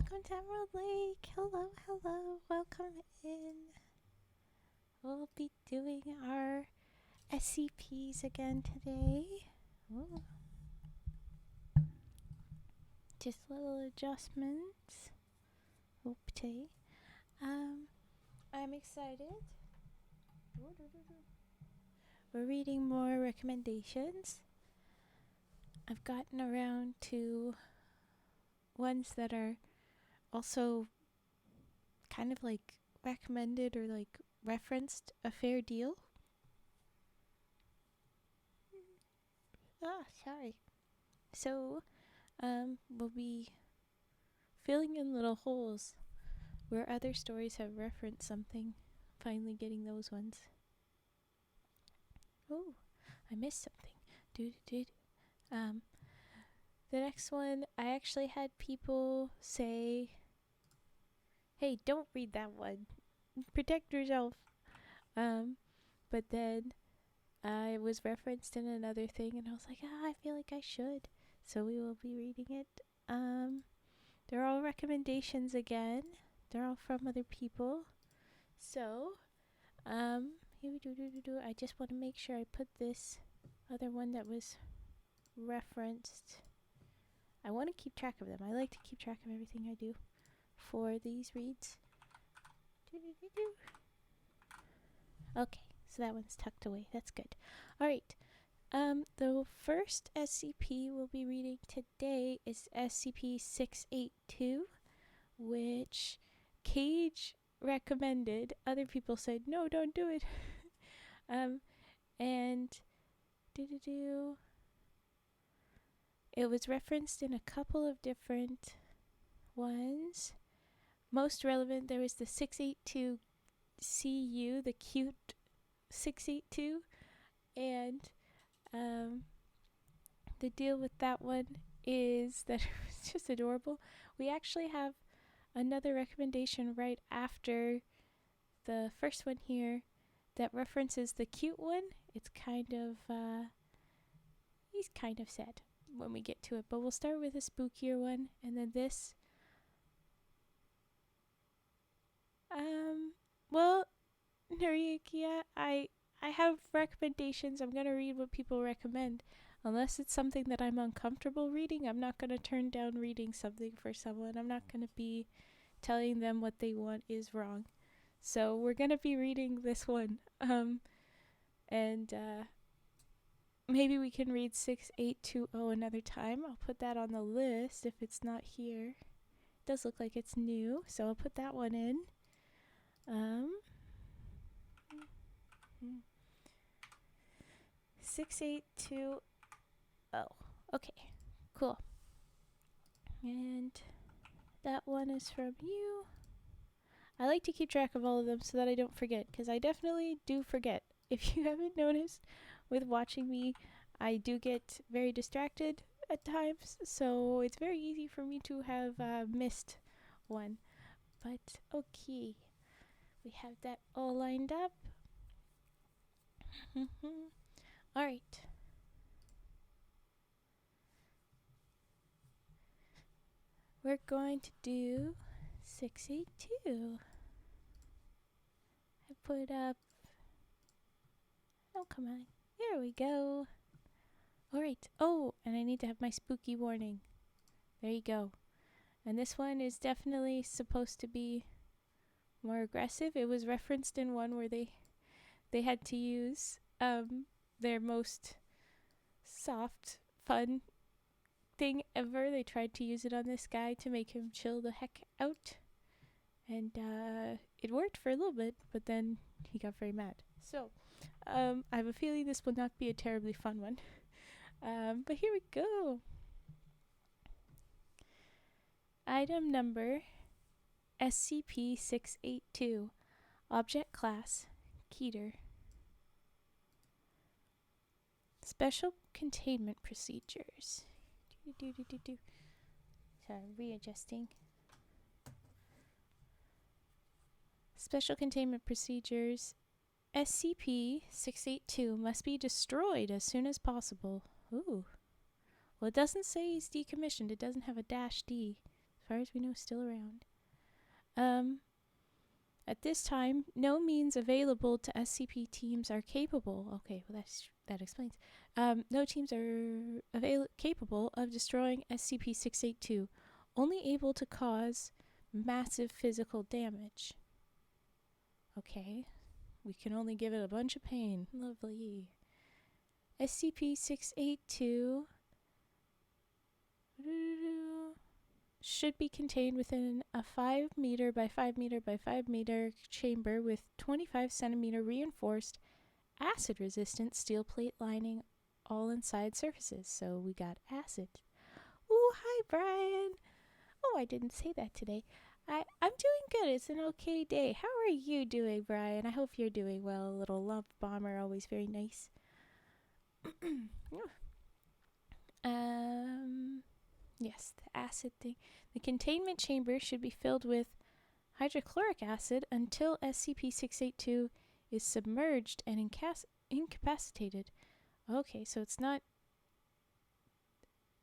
welcome to Emerald Lake. Hello, hello, welcome in. We'll be doing our SCPs again today. Ooh. Just little adjustments. Okay. I'm excited. We're reading more recommendations. I've gotten around to ones that are also kind of like recommended or like referenced a fair deal. Sorry. So, we'll be filling in little holes where other stories have referenced something. Finally getting those ones. Oh, I missed something. The next one, I actually had people say, hey, don't read that one. Protect yourself. But then it was referenced in another thing, and I was like, I feel like I should. So we will be reading it. They're all recommendations again. They're all from other people. So, here we do. I just want to make sure I put this other one that was referenced. I want to keep track of them. I like to keep track of everything I do for these reads. Okay, so that one's tucked away. That's good. Alright. The first SCP we'll be reading today is SCP-682, which Cage recommended. Other people said, no, don't do it. And it was referenced in a couple of different ones. Most relevant, there was the 682 CU, the cute 682, and the deal with that one is that it was just adorable. We actually have another recommendation right after the first one here that references the cute one. It's kind of, he's kind of sad when we get to it, but we'll start with a spookier one, and then this. Well, Narikia, I have recommendations. I'm going to read what people recommend. Unless it's something that I'm uncomfortable reading, I'm not going to turn down reading something for someone. I'm not going to be telling them what they want is wrong. So we're going to be reading this one. Maybe we can read 6820 another time. I'll put that on the list if it's not here. It does look like it's new, so I'll put that one in. 6820. Okay, cool. And that one is from you. I like to keep track of all of them so that I don't forget, because I definitely do forget. If you haven't noticed with watching me, I do get very distracted at times, so it's very easy for me to have missed one. But okay, we have that all lined up. Alright. We're going to do 682. I put up... Oh, come on. There we go. Alright. Oh, and I need to have my spooky warning. There you go. And this one is definitely supposed to be more aggressive. It was referenced in one where they had to use their most soft, fun thing ever. They tried to use it on this guy to make him chill the heck out. And it worked for a little bit, but then he got very mad. So, I have a feeling this will not be a terribly fun one. But here we go. Item number SCP-682. Object Class Keter. Special Containment Procedures. Sorry, readjusting. Special Containment Procedures. SCP-682 must be destroyed as soon as possible. Ooh. Well, it doesn't say he's decommissioned. It doesn't have a -D, as far as we know, still around. At this time, no means available to SCP teams are capable. Okay, well that explains. No teams are capable of destroying SCP-682, only able to cause massive physical damage. Okay, we can only give it a bunch of pain. Lovely. SCP-682 should be contained within a 5 meter by 5 meter by 5 meter chamber with 25 centimeter reinforced acid resistant steel plate lining all inside surfaces. So we got acid. Ooh, hi Brian. Oh, I didn't say that today. I'm doing good. It's an okay day. How are you doing, Brian? I hope you're doing well. A little lump bomber, always very nice. Yes, the acid thing. The containment chamber should be filled with hydrochloric acid until SCP-682 is submerged and incapacitated. Okay, so it's not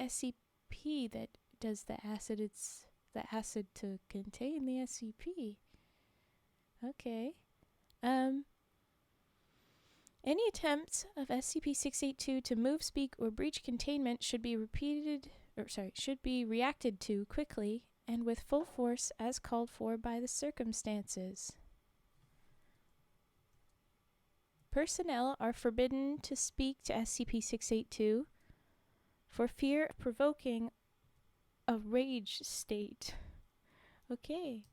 SCP that does the acid, it's the acid to contain the SCP. Okay. Any attempts of SCP-682 to move, speak, or breach containment should be reacted to quickly and with full force as called for by the circumstances. Personnel are forbidden to speak to SCP-682 for fear of provoking a rage state. Okay.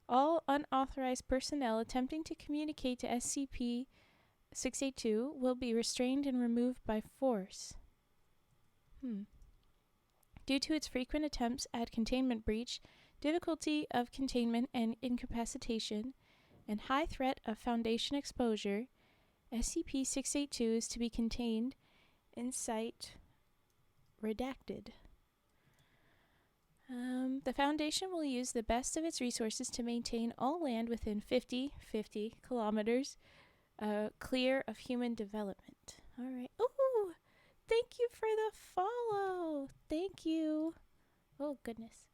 All unauthorized personnel attempting to communicate to SCP-682 will be restrained and removed by force. Due to its frequent attempts at containment breach, difficulty of containment and incapacitation, and high threat of Foundation exposure, SCP-682 is to be contained in site redacted. The Foundation will use the best of its resources to maintain all land within 50 kilometers clear of human development. All right. Ooh, thank you for the follow. Thank you. Oh, goodness.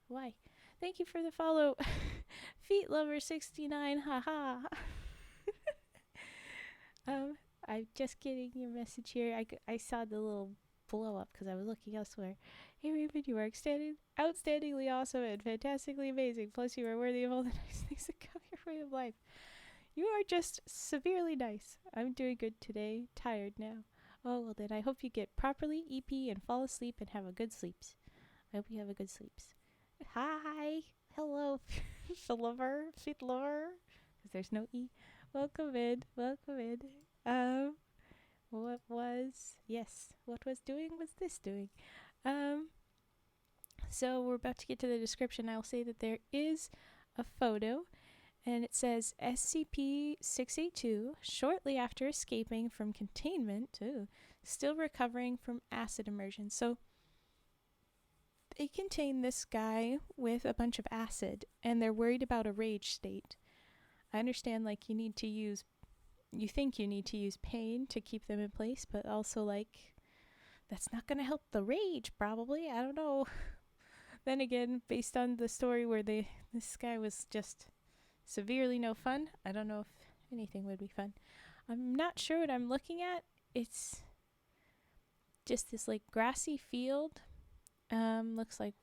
Why? Thank you for the follow. Feet Lover 69. Haha. I'm just getting your message here. I saw the little blow up because I was looking elsewhere. Hey Raven, you are outstandingly awesome and fantastically amazing. Plus, you are worthy of all the nice things that come your way of life. You are just severely nice. I'm doing good today. Tired now. Oh, well then I hope you get properly EP and fall asleep and have a good sleeps. I hope you have a good sleeps. Hi. Hello, Feet Lover. Because there's no E. Welcome in. What was this doing? So we're about to get to the description. I'll say that there is a photo, and it says SCP-682, shortly after escaping from containment, still recovering from acid immersion. So they contain this guy with a bunch of acid, and they're worried about a rage state. I understand, like, you think you need to use pain to keep them in place, but also, like, that's not going to help the rage, probably. I don't know. Then again, based on the story where this guy was just severely no fun, I don't know if anything would be fun. I'm not sure what I'm looking at. It's just this, like, grassy field. Looks like,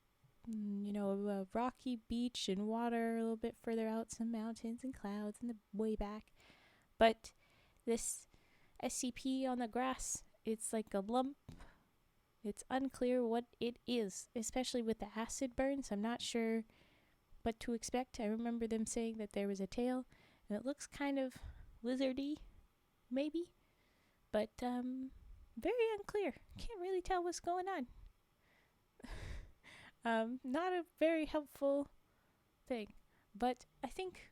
a rocky beach and water a little bit further out, some mountains and clouds in the way back. But this SCP on the grass, it's like a lump. It's unclear what it is, especially with the acid burns. I'm not sure what to expect. I remember them saying that there was a tail, and it looks kind of lizardy, maybe, but very unclear. Can't really tell what's going on. Not a very helpful thing, but I think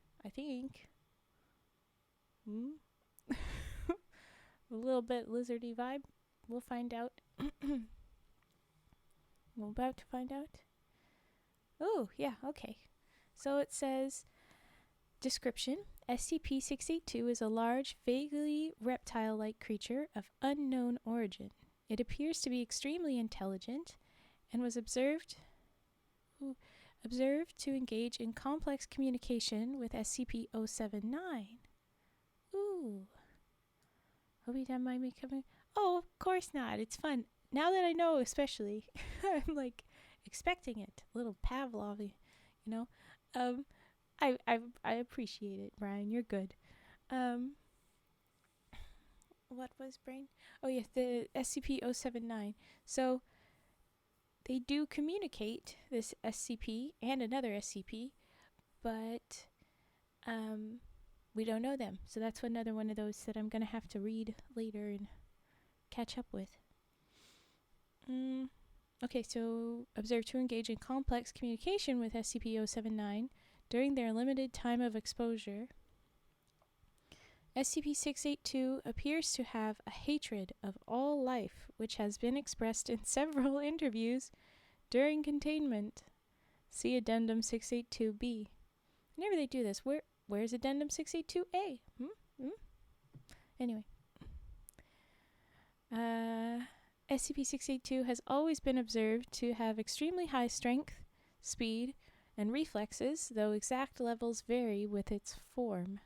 a little bit lizardy vibe. We'll find out. We're about to find out. Oh, yeah, okay. So it says, description, SCP-682 is a large, vaguely reptile-like creature of unknown origin. It appears to be extremely intelligent and was observed observed to engage in complex communication with SCP-079. Ooh. Hope you don't mind me coming. Oh, of course not. It's fun. Now that I know, especially, I'm like expecting it. A little Pavlov-y, you know? I appreciate it, Brian. You're good. What was brain? Oh, yeah, the SCP-079. So they do communicate, this SCP and another SCP, but we don't know them. So that's another one of those that I'm going to have to read later and catch up with. Okay, so observe to engage in complex communication with SCP-079 during their limited time of exposure. SCP-682 appears to have a hatred of all life, which has been expressed in several interviews during containment. See Addendum 682-B. Whenever they do this, where's Addendum 682-A? Anyway. SCP-682 has always been observed to have extremely high strength, speed, and reflexes, though exact levels vary with its form.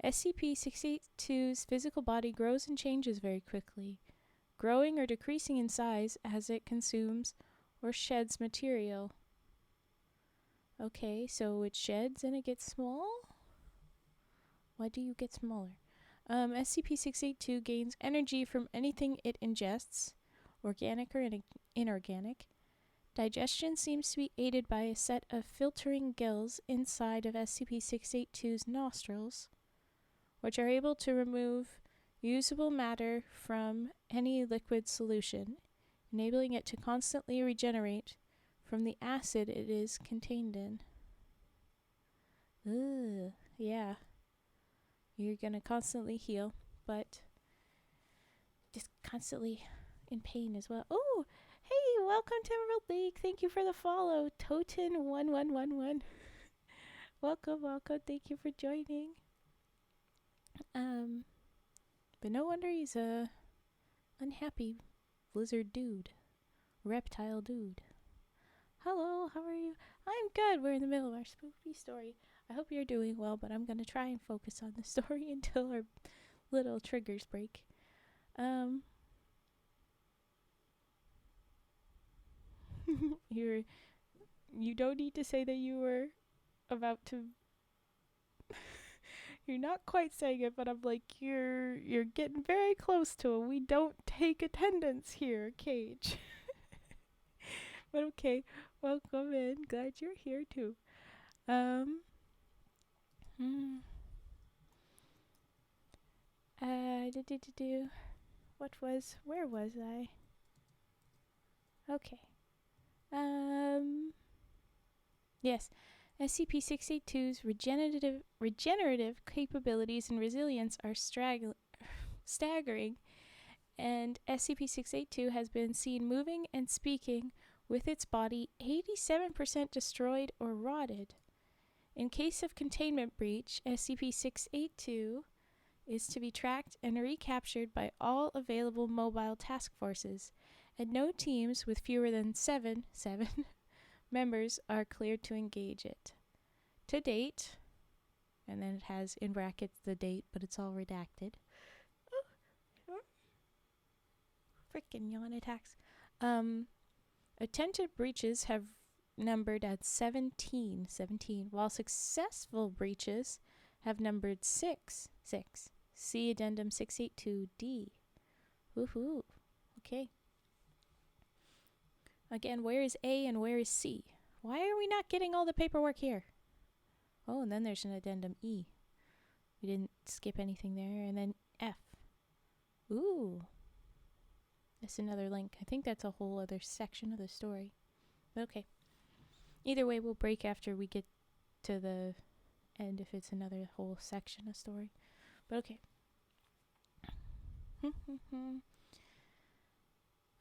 SCP-682's physical body grows and changes very quickly, growing or decreasing in size as it consumes or sheds material. Okay, so it sheds and it gets small? Why do you get smaller? SCP-682 gains energy from anything it ingests, organic or inorganic. Digestion seems to be aided by a set of filtering gills inside of SCP-682's nostrils, which are able to remove usable matter from any liquid solution, enabling it to constantly regenerate from the acid it is contained in. Ugh, yeah. You're gonna constantly heal, but just constantly in pain as well. Oh! Hey, welcome to Emerald League. Thank you for the follow. Toten1111. Welcome. Thank you for joining. But no wonder he's a unhappy lizard dude. Reptile dude. Hello, how are you? I'm good. We're in the middle of our spooky story. I hope you're doing well, but I'm gonna try and focus on the story until our little triggers break. You don't need to say that you were about to. You're not quite saying it, but I'm like, you're getting very close to it. We don't take attendance here, Cage. But okay, welcome in. Glad you're here too. Where was I? Okay. Yes. SCP-682's regenerative capabilities and resilience are staggering, and SCP-682 has been seen moving and speaking with its body 87% destroyed or rotted. In case of containment breach, SCP-682 is to be tracked and recaptured by all available mobile task forces, and no teams with fewer than seven members are cleared to engage it. To date, and then it has in brackets the date, but it's all redacted. Frickin' yawn attacks. Attempted breaches have numbered at 17, while successful breaches have numbered 6. See Addendum 682-D. Woohoo. Okay. Again, where is A and where is C? Why are we not getting all the paperwork here? Oh, and then there's an Addendum E. We didn't skip anything there. And then F. Ooh. That's another link. I think that's a whole other section of the story. But okay. Either way, we'll break after we get to the end if it's another whole section of story. But okay.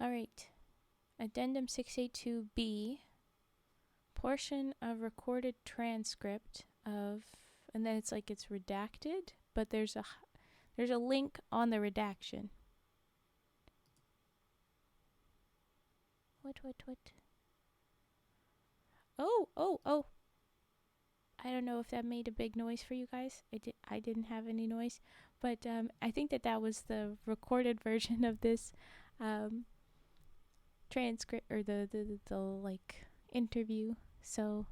Alright. Addendum 682-B. Portion of recorded transcript of, and then it's like it's redacted, but there's a link on the redaction. What? Oh. I don't know if that made a big noise for you guys. I didn't have any noise, but I think that was the recorded version of this transcript, or the like interview. So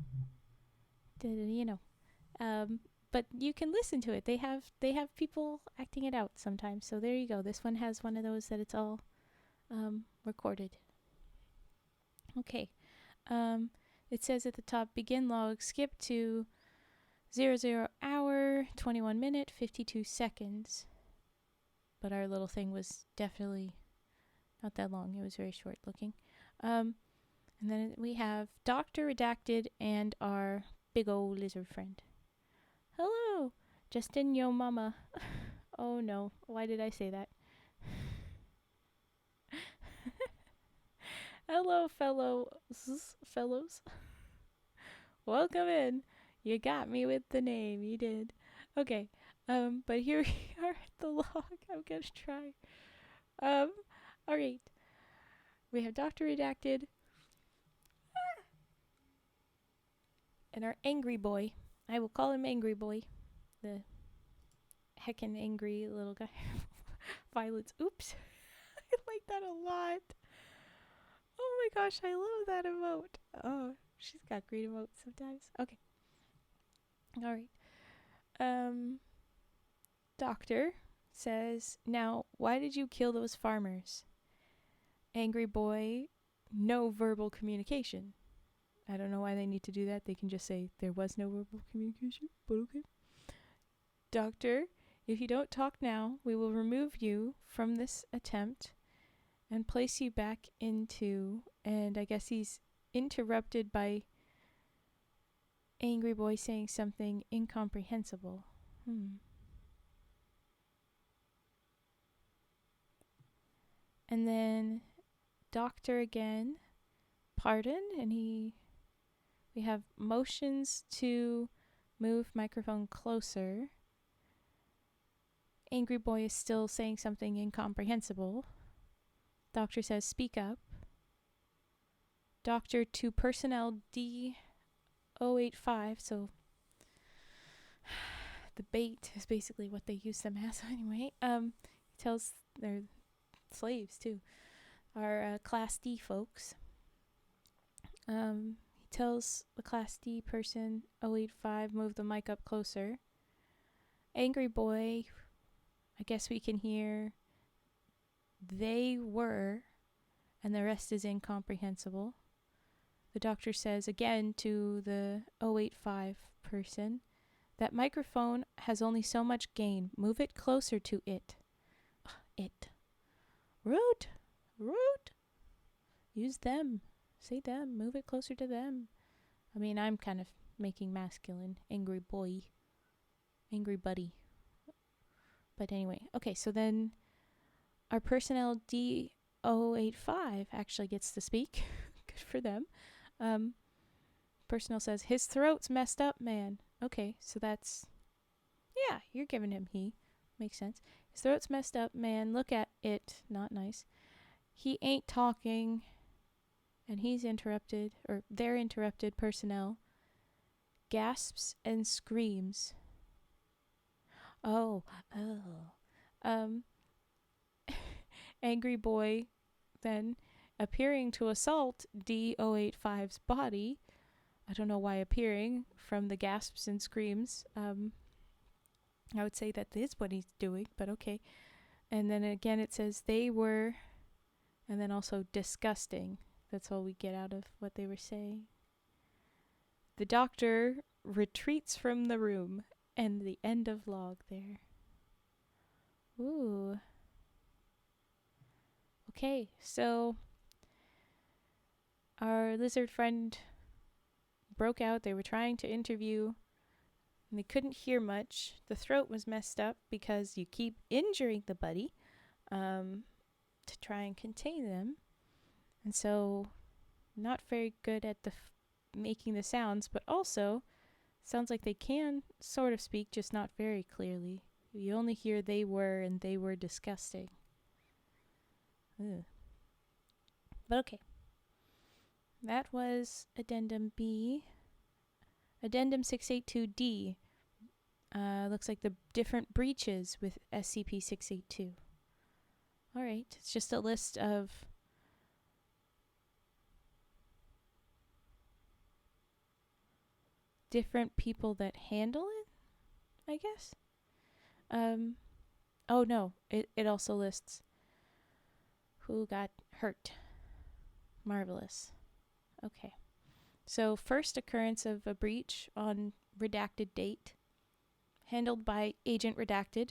but you can listen to it. They have people acting it out sometimes. So there you go. This one has one of those that it's all recorded. Okay. It says at the top, begin log, skip to 00 hour, 21 minute, 52 seconds. But our little thing was definitely not that long. It was very short looking. And then we have Dr. Redacted and our big old lizard friend. Hello, Justin, yo mama. Oh no, why did I say that? Hello, fellows. Welcome in. You got me with the name, you did. Okay, but here we are at the log. I'm gonna try. Alright. We have Dr. Redacted. And our angry boy. I will call him Angry Boy. The heckin' angry little guy. Violets. Oops. I like that a lot. Oh my gosh, I love that emote. Oh, she's got great emotes sometimes. Okay. Alright. Doctor says, now, why did you kill those farmers? Angry Boy, no verbal communication. I don't know why they need to do that. They can just say there was no verbal communication, but okay. Doctor, if you don't talk now, we will remove you from this attempt and place you back into, and I guess he's interrupted by Angry Boy saying something incomprehensible. And then Doctor again, pardon, and we have motions to move microphone closer. Angry Boy is still saying something incomprehensible. Doctor says, speak up. Doctor to personnel D085, so the bait is basically what they use them as anyway. He tells their slaves too, our Class D folks. He tells the Class D person 085 move the mic up closer. Angry Boy, I guess we can hear they were, and the rest is incomprehensible. The doctor says again to the 085 person, that microphone has only so much gain. Move it closer to it. It. Rude. Use them. Say them. Move it closer to them. I mean, I'm kind of making masculine. Angry boy. Angry buddy. But anyway. Okay, so then our personnel D085 actually gets to speak. Good for them. Personnel says, his throat's messed up, man. Okay, so that's... Yeah, you're giving him he. Makes sense. His throat's messed up, man. Look at it. Not nice. He ain't talking. And he's interrupted, or they're interrupted, personnel. Gasps and screams. Oh. Angry Boy then appearing to assault D085's body. I don't know why appearing from the gasps and screams. I would say that is what he's doing, but okay. And then again it says they were, and then also disgusting. That's all we get out of what they were saying. The doctor retreats from the room, and the end of log there. Ooh. Okay, so our lizard friend broke out. They were trying to interview, and they couldn't hear much. The throat was messed up because you keep injuring the buddy to try and contain them. And so not very good at making the sounds, but also sounds like they can sort of speak, just not very clearly. You only hear they were and they were disgusting. Ugh. But okay. That was Addendum B. Addendum 682D. Looks like the different breaches with SCP-682. Alright, it's just a list of different people that handle it, I guess. Oh no, it also lists who got hurt. Marvelous. Okay. So first occurrence of a breach on redacted date, handled by Agent Redacted,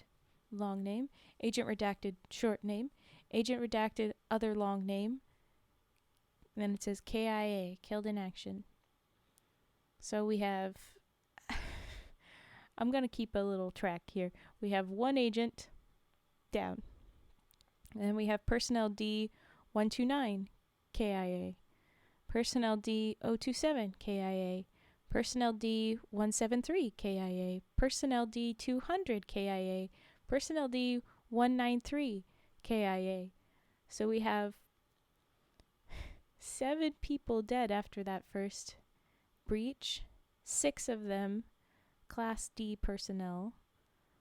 long name, Agent Redacted, short name, Agent Redacted, other long name, and then it says KIA, killed in action. So we have, I'm going to keep a little track here. We have one agent down. And then we have Personnel D129, KIA. Personnel D027, KIA. Personnel D173, KIA. Personnel D200, KIA. Personnel D193, KIA. So we have 7 people dead after that first breach. 6 of them Class D personnel.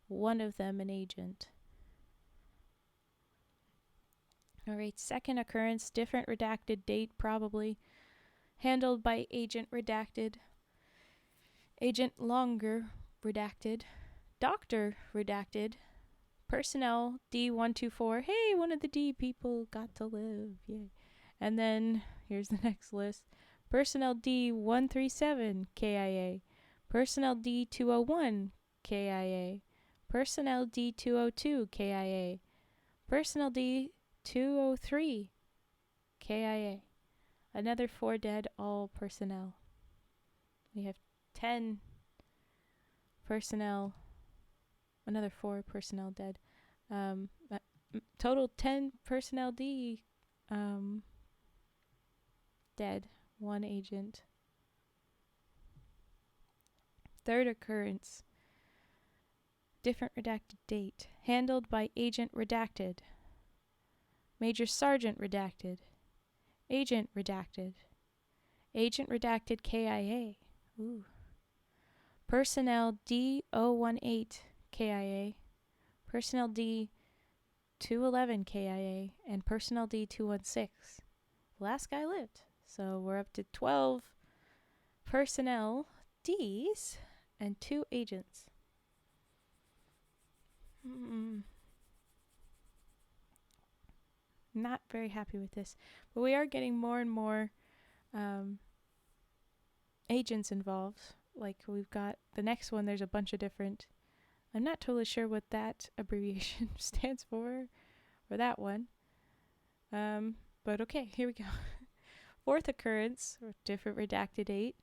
1 of them an agent. Alright, second occurrence, different redacted date probably. Handled by Agent Redacted. Agent Longer Redacted. Doctor Redacted. Personnel D124. Hey, one of the D people got to live. Yay. And then, here's the next list. Personnel D137, KIA. Personnel D201, KIA. Personnel D202, KIA. Personnel D203, KIA. Another 4 dead, all personnel. We have 10 personnel. Another 4 personnel dead. Total 10 personnel D dead. 1 agent. Third occurrence. Different redacted date. Handled by Agent Redacted. Major Sergeant Redacted. Agent Redacted. Agent Redacted KIA. Ooh. Personnel D018 KIA. Personnel D211 KIA. And Personnel D216. The last guy lived. So we're up to 12 personnel Ds and 2 agents. Not very happy with this. But we are getting more and more agents involved. Like we've got the next one, there's a bunch of different. I'm not totally sure what that abbreviation stands for, or that one. But okay, here we go. Fourth occurrence, or different redacted date,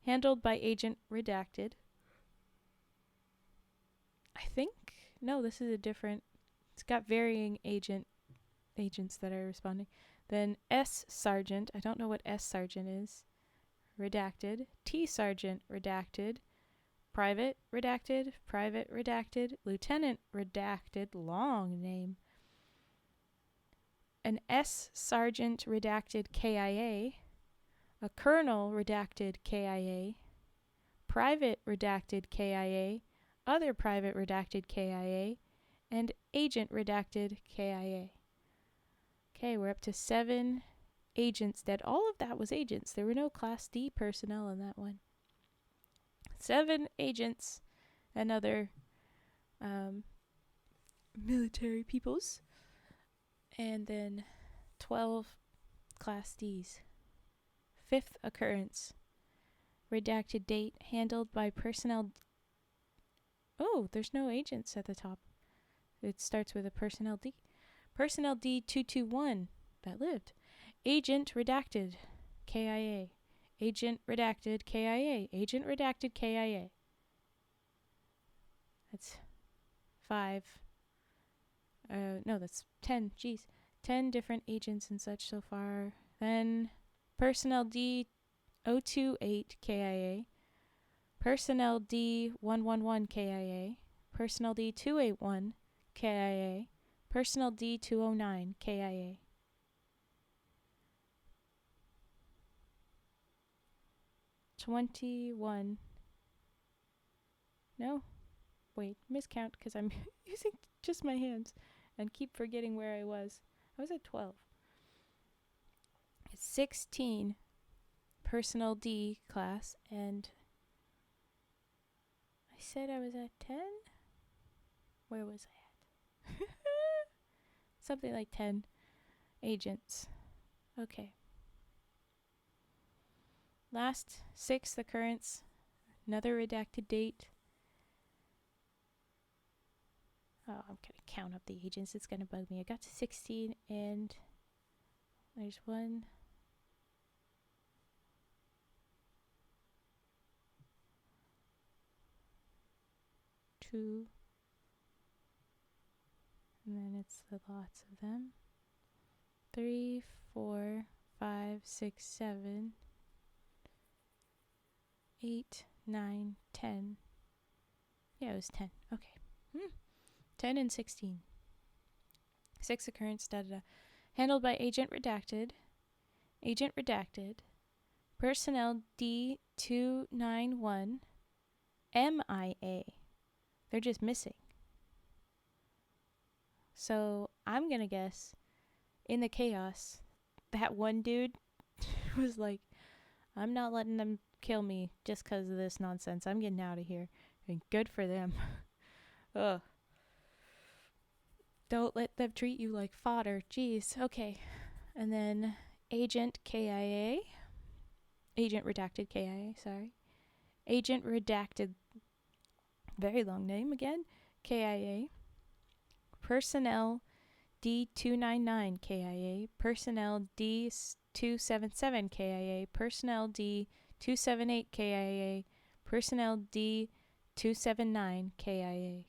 handled by Agent Redacted. I think, no, this is a different, it's got varying agents that are responding. Then S Sergeant, I don't know what S Sergeant is, redacted. T Sergeant, redacted. Private, redacted. Private, redacted. Lieutenant, redacted, long name. An S Sergeant, redacted, KIA. A Colonel, redacted, KIA. Private, redacted, KIA. Other private, redacted, KIA. And Agent, redacted, KIA. Okay, we're up to 7 agents dead. All of that was agents. There were no Class D personnel in that one. 7 agents and other military peoples. And then 12 Class Ds. Fifth occurrence. Redacted date handled by personnel. Oh, there's no agents at the top. It starts with a personnel D. Personnel D221 that lived. Agent redacted KIA. Agent redacted KIA. Agent redacted KIA. That's 5. No, that's 10. Jeez. 10 different agents and such so far. Then personnel D028 KIA. Personnel D111 KIA. Personnel D281 KIA. Personnel D209 KIA. 21. No? Wait, miscount because I'm using just my hands and keep forgetting where I was. I was at 12. It's 16 personal D class, and I said I was at 10? Where was I at? Something like 10 agents. Okay. Last 6th occurrence, another redacted date. Oh, I'm going to count up the agents. It's going to bug me. I got to 16, and there's 1, 2, and then it's the lots of them. 3, 4, 5, 6, 7, 8, 9, 10. Yeah, it was 10. Okay. 10 and 16. 6th occurrence, da-da-da. Handled by Agent Redacted. Agent Redacted. Personnel D291. MIA. They're just missing. So I'm going to guess in the chaos, that one dude was like, I'm not letting them kill me just because of this nonsense. I'm getting out of here. And good for them. Ugh. Don't let them treat you like fodder. Jeez. Okay. And then Agent KIA. Agent Redacted KIA, sorry. Agent Redacted, very long name again, KIA. Personnel D299 KIA. Personnel D277 KIA. Personnel D278 KIA. Personnel D279 KIA.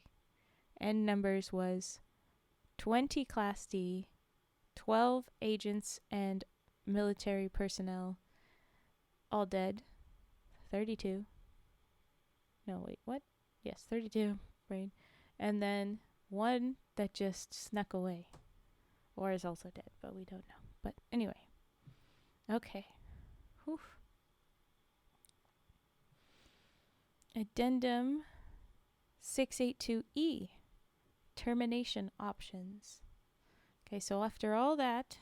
End numbers was 20 Class D, 12 agents and military personnel, all dead. 32. No, wait, what? Yes, 32, brain. And then 1 that just snuck away, or is also dead, but we don't know. But anyway. Okay. Whew. Addendum 682E. Termination options. Okay, so after all that,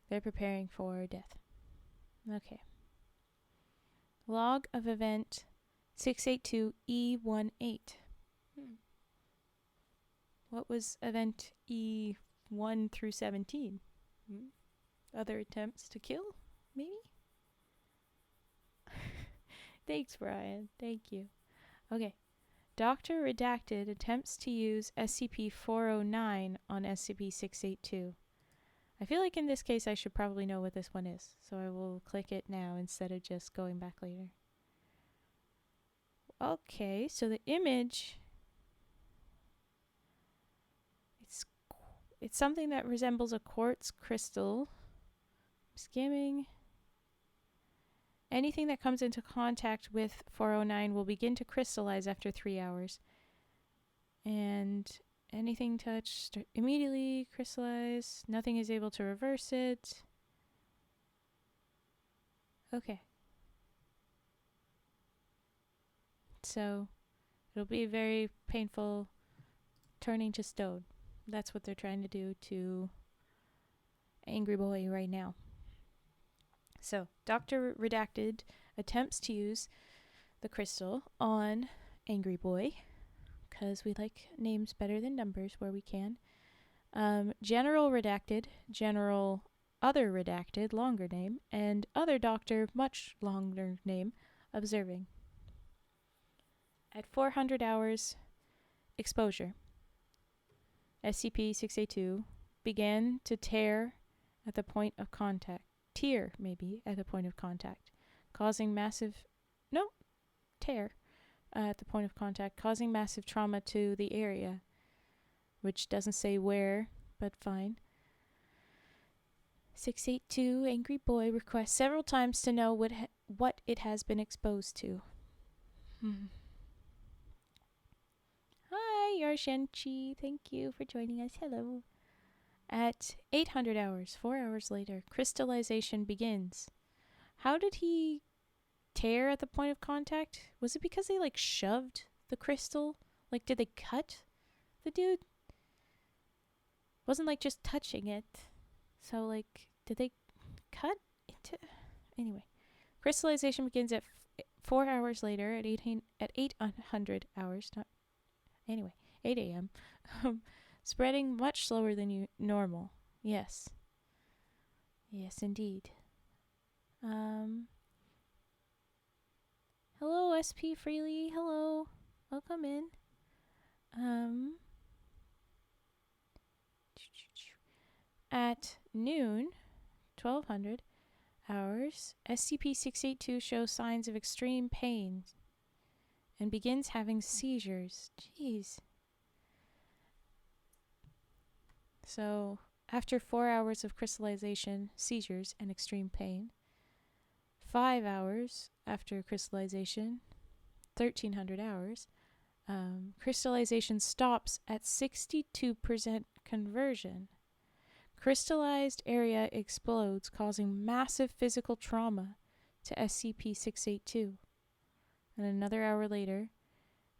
they're preparing for death. Okay. Log of event 682E18. What was event E1 through 17? Other attempts to kill, maybe? Thanks, Brian. Thank you. Okay. Doctor Redacted attempts to use SCP-409 on SCP-682. I feel like in this case I should probably know what this one is, so I will click it now instead of just going back later. Okay, so the image, it's something that resembles a quartz crystal. Skimming. Anything that comes into contact with 409 will begin to crystallize after 3 hours. And anything touched immediately crystallize. Nothing is able to reverse it. Okay. So it'll be very painful turning to stone. That's what they're trying to do to Angry Boy right now. So Dr. Redacted attempts to use the crystal on Angry Boy, because we like names better than numbers where we can. General Redacted, General Other Redacted, longer name, and Other Doctor, much longer name, observing. At 400 hours exposure, SCP-682 began to tear at the point of contact. Tear, maybe, at the point of contact, causing massive... No, tear at the point of contact, causing massive trauma to the area, which doesn't say where, but fine. 682 Angry Boy requests several times to know what it has been exposed to. Hi, Yarshenchi. Thank you for joining us. Hello. At 800 hours, 4 hours later, crystallization begins. How did he tear at the point of contact? Was it because they like shoved the crystal? Like, did they cut the dude? Wasn't like just touching it. So like, did they cut it? Anyway, crystallization begins at 4 hours later at 800 hours. Not anyway, 8 a.m. Spreading much slower than normal. Yes. Yes, indeed. Hello, SP Freely. Hello. Welcome in. At noon, 1200 hours, SCP-682 shows signs of extreme pain and begins having seizures. Jeez. So, after 4 hours of crystallization, seizures, and extreme pain, 5 hours after crystallization, 1300 hours, crystallization stops at 62% conversion. Crystallized area explodes, causing massive physical trauma to SCP-682. And another hour later,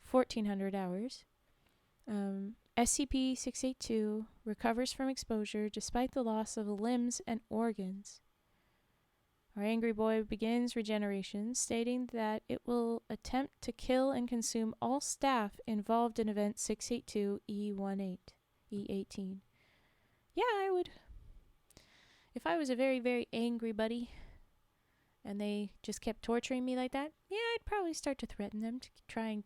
1400 hours, SCP-682 recovers from exposure despite the loss of limbs and organs. Our angry boy begins regeneration, stating that it will attempt to kill and consume all staff involved in Event 682E18. Yeah, I would. If I was a very, very angry buddy and they just kept torturing me like that, yeah, I'd probably start to threaten them to try and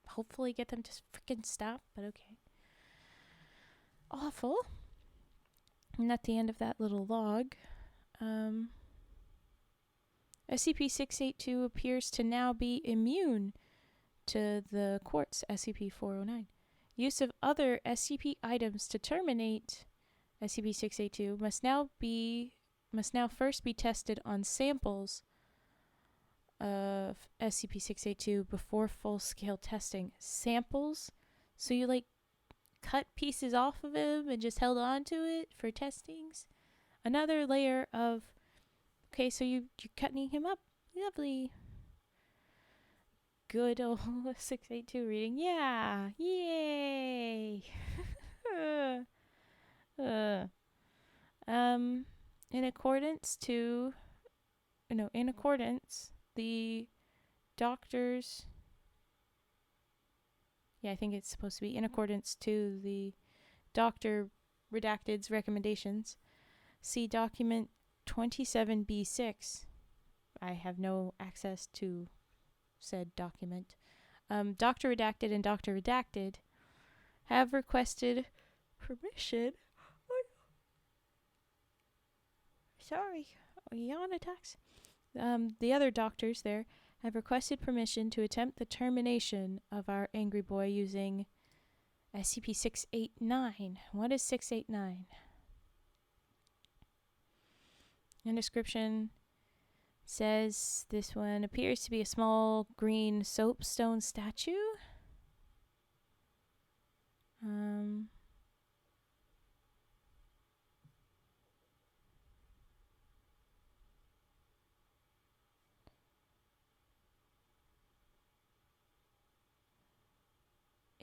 hopefully get them to freaking stop, but okay. Awful. And at the end of that little log, SCP-682 appears to now be immune to the quartz SCP-409. Use of other SCP items to terminate SCP-682 must now first be tested on samples of SCP-682 before full-scale testing. Samples? So you like cut pieces off of him and just held on to it for testings? Another layer of, okay, so you're cutting him up. Lovely. Good old 682 reading. Yeah. Yay. In accordance, the doctors, I think it's supposed to be in accordance to the Dr. Redacted's recommendations. See document 27B6. I have no access to said document. Dr. Redacted and Dr. Redacted have requested permission. Sorry, yawn attacks. The other doctors there have requested permission to attempt the termination of our angry boy using SCP-689. What is 689? The description says this one appears to be a small green soapstone statue.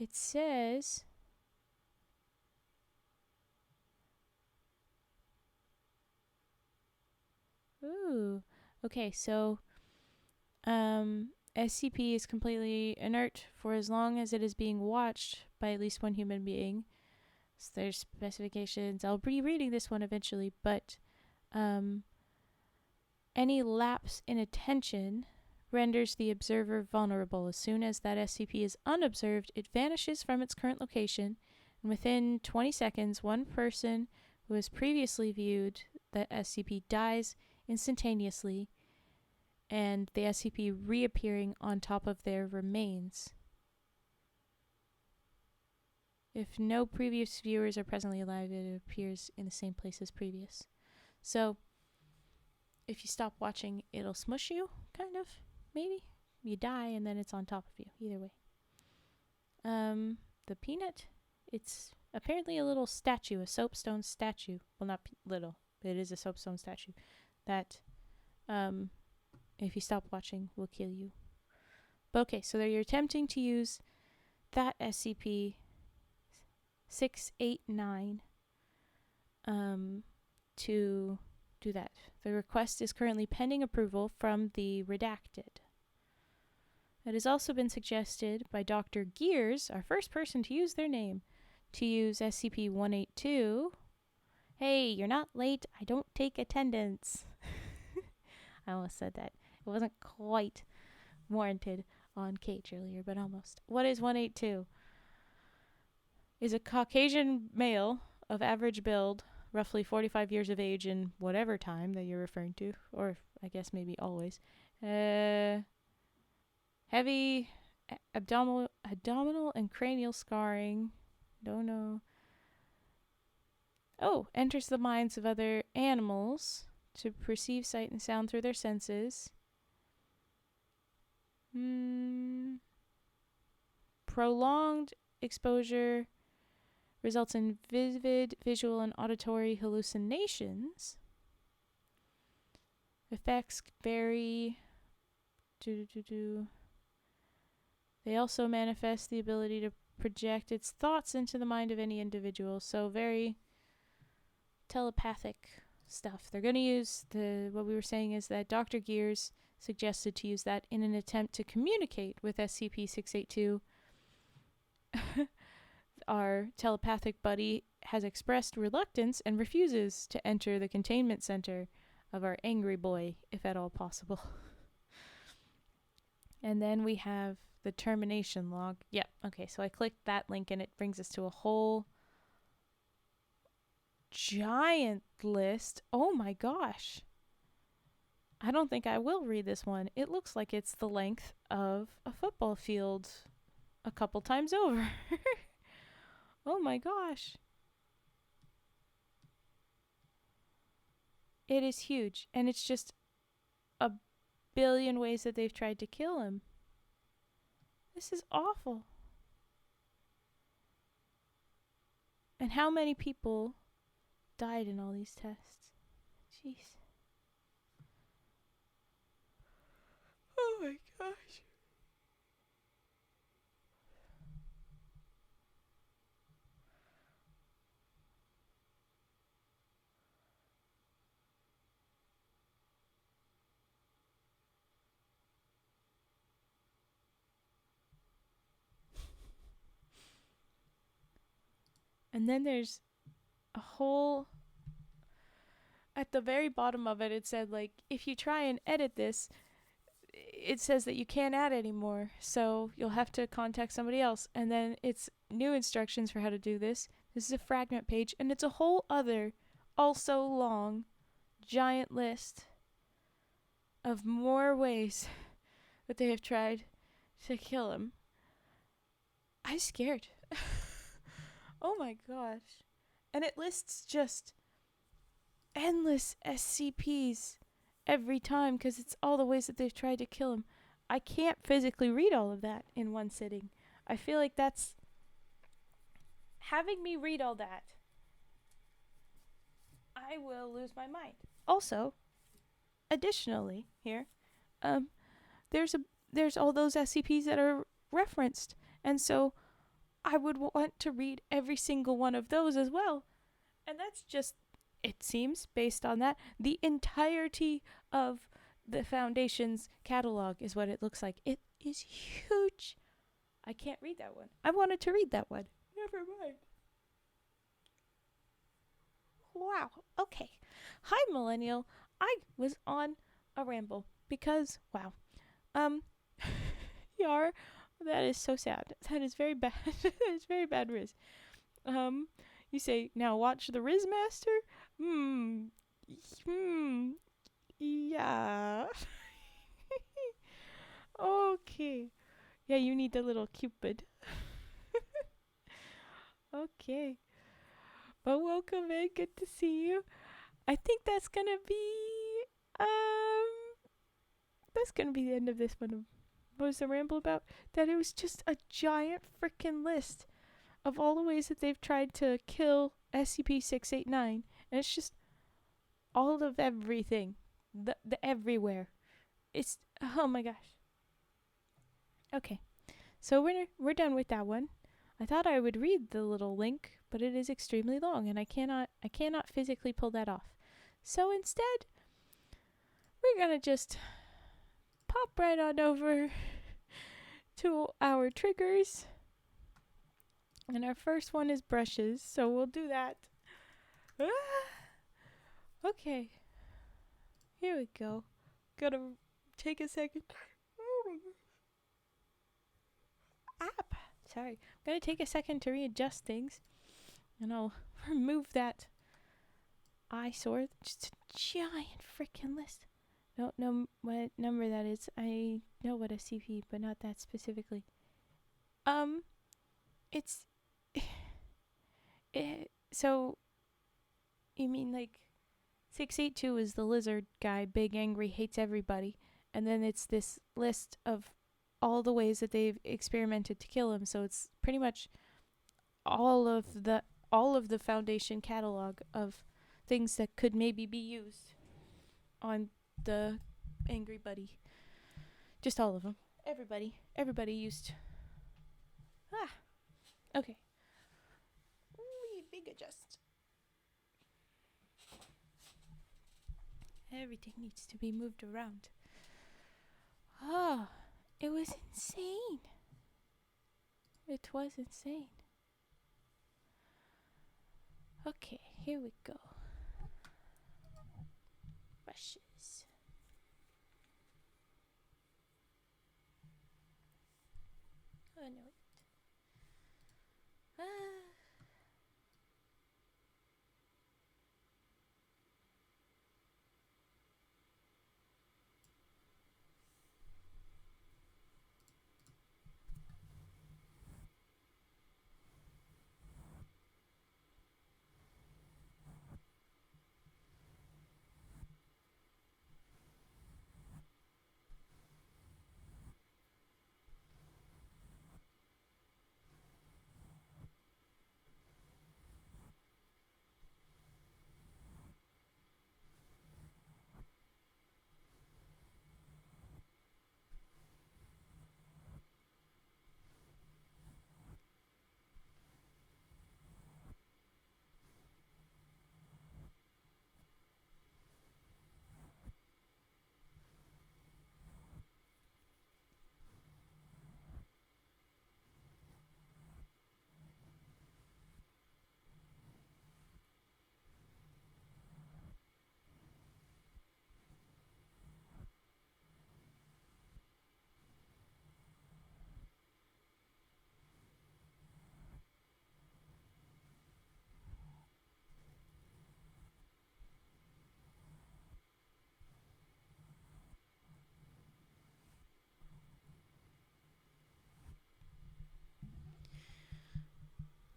It says okay, so SCP is completely inert for as long as it is being watched by at least one human being. So there's specifications. I'll be reading this one eventually, but any lapse in attention renders the observer vulnerable. As soon as that SCP is unobserved, it vanishes from its current location, and within 20 seconds, one person who has previously viewed the SCP dies instantaneously, and the SCP reappearing on top of their remains. If no previous viewers are presently alive, it appears in the same place as previous. So, if you stop watching, it'll smush you, kind of, maybe. You die, and then it's on top of you, either way. The peanut, it's apparently a little statue, a soapstone statue. Well, not little, but it is a soapstone statue that If you stop watching, we'll kill you. But okay, so you're attempting to use that SCP-689 to do that. The request is currently pending approval from the redacted. It has also been suggested by Dr. Gears, our first person to use their name, to use SCP-182. Hey, you're not late. I don't take attendance. I almost said that. It wasn't quite warranted on Cage earlier, but almost. What is 182? Is a Caucasian male of average build, roughly 45 years of age in whatever time that you're referring to, or I guess maybe always. Heavy abdominal and cranial scarring. Don't know. Oh, enters the minds of other animals to perceive sight and sound through their senses. Prolonged exposure results in vivid visual and auditory hallucinations. Effects vary. They also manifest the ability to project its thoughts into the mind of any individual. So very telepathic stuff. They're going to use what we were saying is that Dr. Gears suggested to use that in an attempt to communicate with SCP-682. Our telepathic buddy has expressed reluctance and refuses to enter the containment center of our angry boy, if at all possible. And then we have the termination log. Yep, okay, so I clicked that link and it brings us to a whole giant list. Oh my gosh. I don't think I will read this one. It looks like it's the length of a football field a couple times over. Oh my gosh. It is huge, and it's just a billion ways that they've tried to kill him. This is awful. And how many people died in all these tests? Jeez. Oh my gosh. And then there's a whole, at the very bottom of it, it said, like, if you try and edit this, it says that you can't add anymore, so you'll have to contact somebody else. And then it's new instructions for how to do this. This is a fragment page, and it's a whole other, also long, giant list of more ways that they have tried to kill him. I'm scared. Oh my gosh. And it lists just endless SCPs every time because it's all the ways that they've tried to kill him. I can't physically read all of that in one sitting. I feel like that's having me read all that. I will lose my mind. Also, additionally, here, there's all those SCPs that are referenced, and so I would want to read every single one of those as well. And that's just, it seems, based on that, the entirety of the Foundation's catalog is what it looks like. It is huge. I can't read that one. I wanted to read that one. Never mind. Wow. Okay. Hi, Millennial. I was on a ramble because, wow. Yar, that is so sad. That is very bad. That is very bad, Riz. You say, now watch the Riz Master? Yeah. Okay. Yeah, you need the little Cupid. Okay. But welcome in. Good to see you. I think that's gonna be the end of this one. What was the ramble about? That it was just a giant freaking list of all the ways that they've tried to kill SCP-689, and it's just all of everything, the everywhere. It's, oh my gosh. Okay. So we're done with that one. I thought I would read the little link, but it is extremely long and I cannot physically pull that off. So instead, we're going to just pop right on over to our triggers. And our first one is brushes, so we'll do that. Okay. Here we go. Gotta take a second. App. Sorry. I'm gonna take a second to readjust things. And I'll remove that eyesore. Just a giant freaking list. Don't know what number that is. I know what a CP, but not that specifically. It's so you mean like 682 is the lizard guy, big, angry, hates everybody, and then it's this list of all the ways that they've experimented to kill him. So it's pretty much all of the Foundation catalog of things that could maybe be used on the angry buddy. Just all of them. Everybody used. Okay. Ooh, big adjust. Everything needs to be moved around. It was insane. It was insane. Okay, here we go. Brushes. Oh no.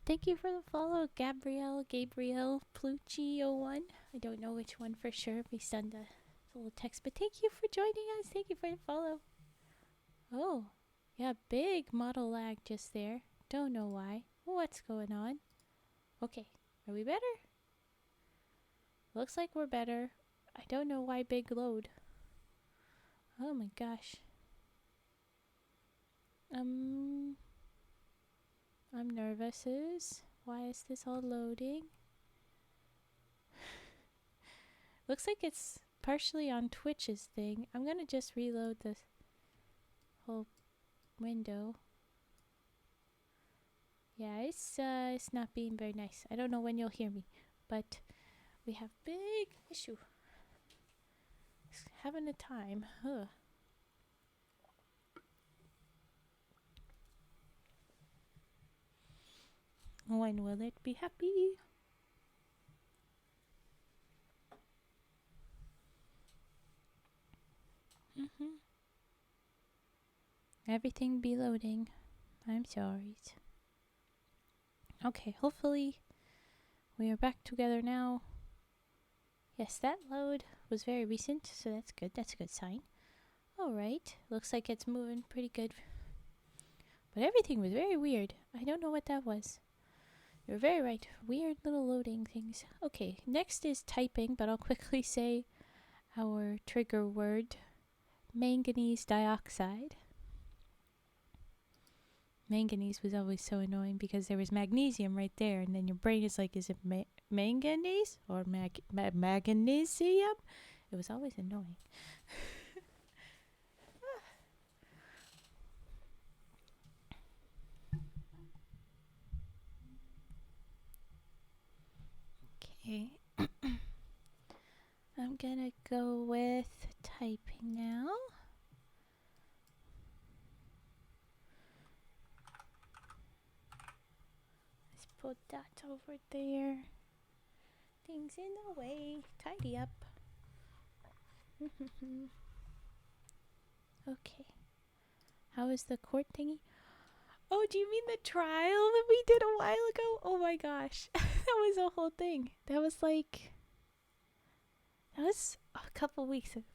Thank you for the follow, Gabrielle Plucci01. I don't know which one for sure based on the little text, but thank you for joining us. Thank you for the follow. Oh, yeah, big model lag just there. Don't know why. What's going on? Okay, are we better? Looks like we're better. I don't know why big load. Oh my gosh. I'm nervous. Why is this all loading? Looks like it's partially on Twitch's thing. I'm gonna just reload this whole window. Yeah, it's not being very nice. I don't know when you'll hear me, but we have big issue. It's having a time. Ugh. When will it be happy? Everything be loading. I'm sorry. Okay, hopefully we are back together now. Yes, that load was very recent, so that's good. That's a good sign. Alright, looks like it's moving pretty good. But everything was very weird. I don't know what that was. You're very right. Weird little loading things. Okay, next is typing, but I'll quickly say our trigger word. manganese dioxide. Manganese was always so annoying because there was magnesium right there, and then your brain is like, is it manganese or magnesium? It was always annoying. Okay. I'm gonna go with typing now. Let's put that over there. Things in the way. Tidy up. Okay. How is the court thingy? Oh, do you mean the trial that we did a while ago? Oh my gosh. That was a whole thing. That was a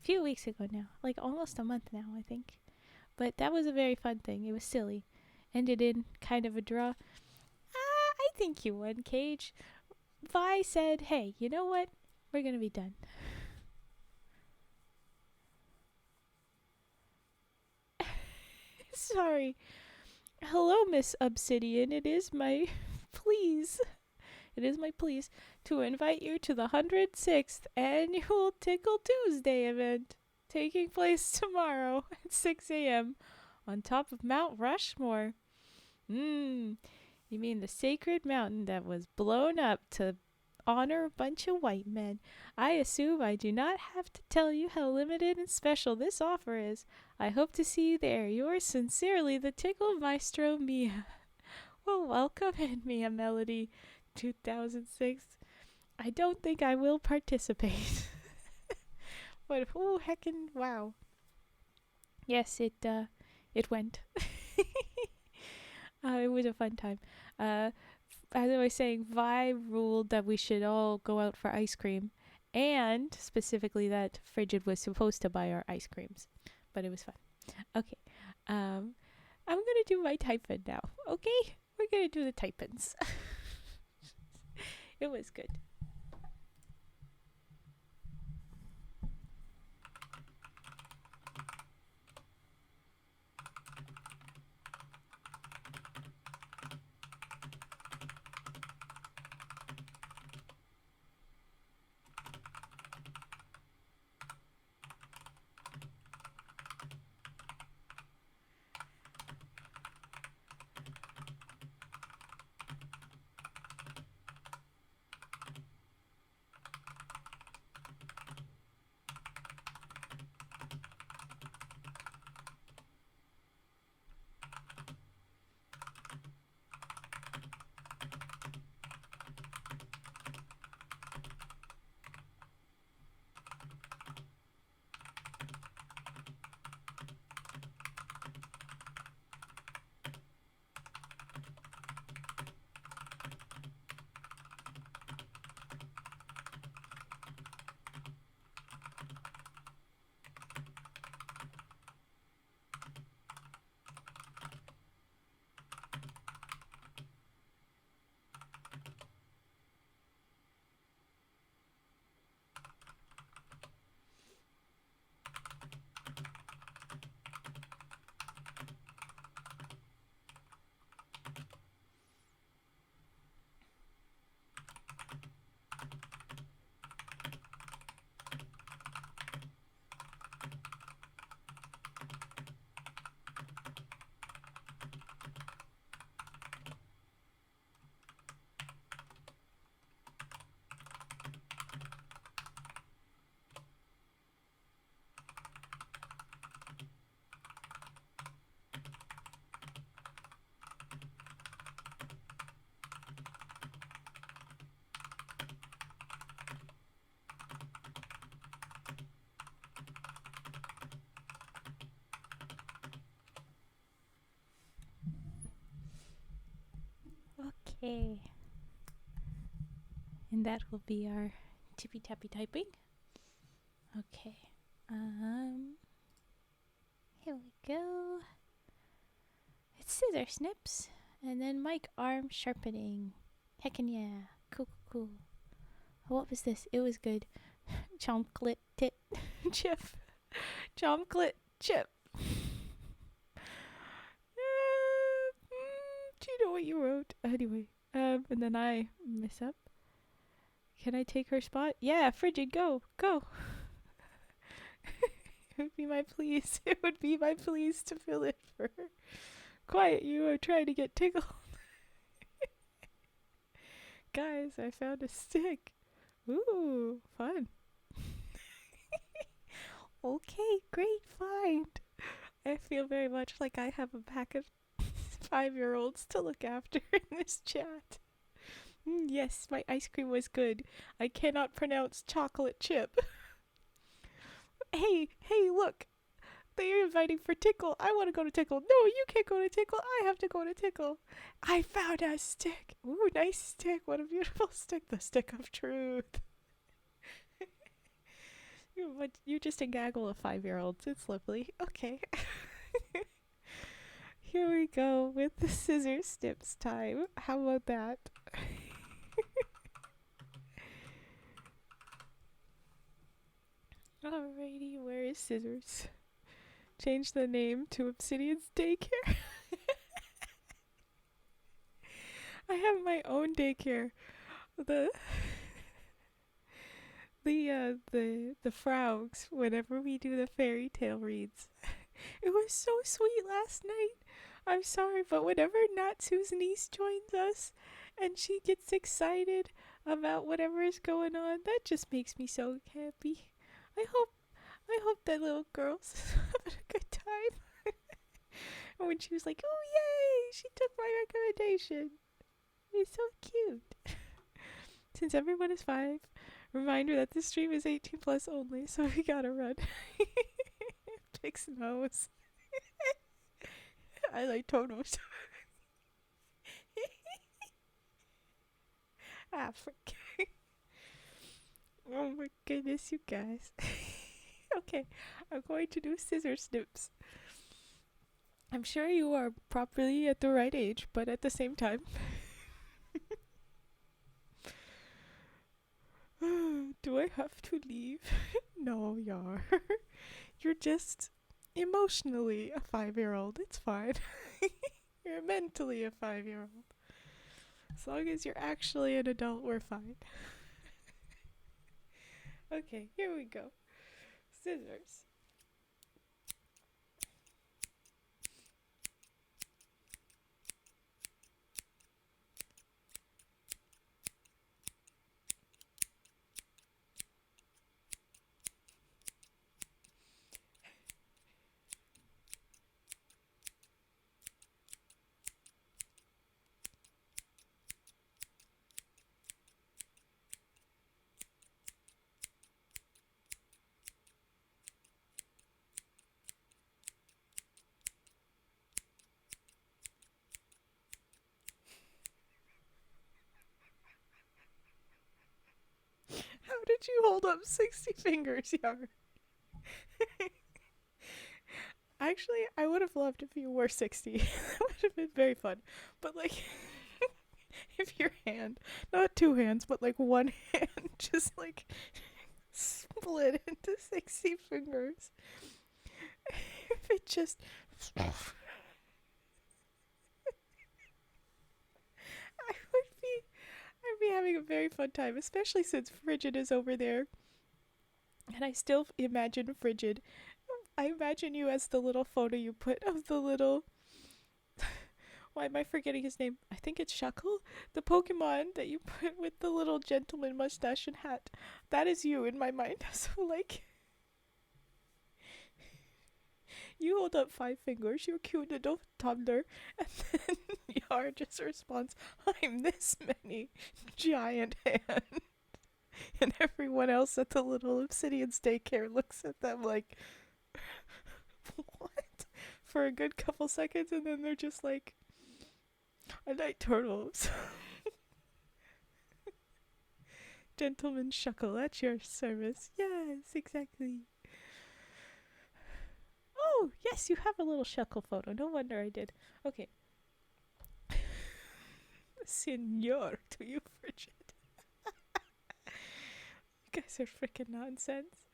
few weeks ago now. Like almost a month now, I think. But that was a very fun thing. It was silly. Ended in kind of a draw. I think you won, Cage. Vi said, hey, you know what? We're gonna be done. Sorry. Hello, Miss Obsidian. It is my please to invite you to the 106th annual Tickle Tuesday event, taking place tomorrow at 6 a.m. on top of Mount Rushmore. You mean the sacred mountain that was blown up to honor a bunch of white men. I assume I do not have to tell you how limited and special this offer is. I hope to see you there. Yours sincerely, the Tickle Maestro, Mia. Well, welcome in, Mia Melody 2006. I don't think I will participate. But, oh, heckin' wow. Yes, it went. It was a fun time. As I was saying, Vi ruled that we should all go out for ice cream, and specifically that Frigid was supposed to buy our ice creams, but it was fun. Okay, I'm gonna do my typing now. Okay, we're gonna do the typins. It was good. Okay. And that will be our tippy tappy typing. Okay. Here we go. It's scissor snips. And then mic arm sharpening. Heckin' yeah. Cool, cool, cool. What was this? It was good. Chompclit tit. Chip. Chompclit Chip. Do you know what you wrote? Anyway, and then I mess up. Can I take her spot? Yeah, Frigid, go. It would be my please. It would be my please to fill it for her. Quiet, you are trying to get tickled. Guys, I found a stick. Ooh, fun. Okay, great find. I feel very much like I have a pack of 5-year-olds to look after in this chat. Yes, my ice cream was good. I cannot pronounce chocolate chip. Hey, look. They are inviting for Tickle. I want to go to Tickle. No, you can't go to Tickle. I have to go to Tickle. I found a stick. Ooh, nice stick. What a beautiful stick. The stick of truth. You're just a gaggle of 5-year-olds. It's lovely. Okay. Here we go with the scissor snips time. How about that? Alrighty, where is scissors? Change the name to Obsidian's Daycare. I have my own daycare. The frogs, whenever we do the fairy tale reads. It was so sweet last night. I'm sorry, but whenever Natsu's niece joins us and she gets excited about whatever is going on, that just makes me so happy. I hope that little girl's having a good time. And when she was like, oh yay, she took my recommendation. It's so cute. Since everyone is 5, reminder that this stream is 18 plus only, so we gotta run. Pig's nose. I like Toto's. Frick. Oh my goodness, you guys. Okay, I'm going to do scissor snips. I'm sure you are properly at the right age, but at the same time. Do I have to leave? No, Yar. You're just emotionally a 5-year-old. It's fine. You're mentally a 5-year-old. As long as you're actually an adult, we're fine. Okay, here we go. Scissors. How did you hold up 60 fingers, Yar? Actually, I would have loved if you were 60. That would have been very fun. But, like, if your hand, not 2 hands, but, like, 1 hand just, like, split into 60 fingers. If it just... I'd be having a very fun time, especially since Frigid is over there. And I still imagine Frigid. I imagine you as the little photo you put of the little... Why am I forgetting his name? I think it's Shuckle? The Pokemon that you put with the little gentleman mustache and hat. That is you in my mind. So, like... You hold up 5 fingers, you're cute little toddler, and then Yar just responds, I'm this many, giant hand. And everyone else at the little Obsidian's daycare looks at them like, what? For a good couple seconds, and then they're just like, I like turtles. Gentleman Shuckle, at your service. Yes, exactly. Oh, yes, you have a little Shuckle photo. No wonder I did. Okay. Senor to you, Frigid. You guys are freaking nonsense.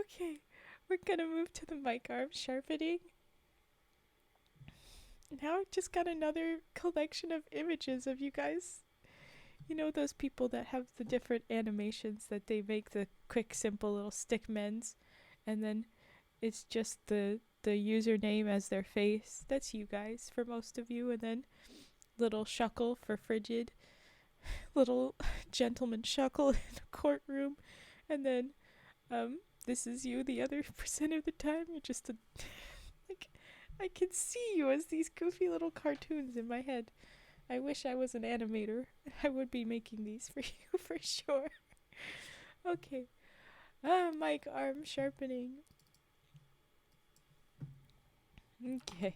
Okay. we're gonna move to the mic arm sharpening. Now I've just got another collection of images of you guys. You know those people that have the different animations that they make the quick, simple little stick mens, and then it's just the username as their face. That's you guys for most of you, and then little shuckle for frigid, little gentleman shuckle in a courtroom, and then this is you the other percent of the time. You're just a like I can see you as these goofy little cartoons in my head. I wish I was an animator. I would be making these for you for sure. Okay. Mic arm sharpening. Okay.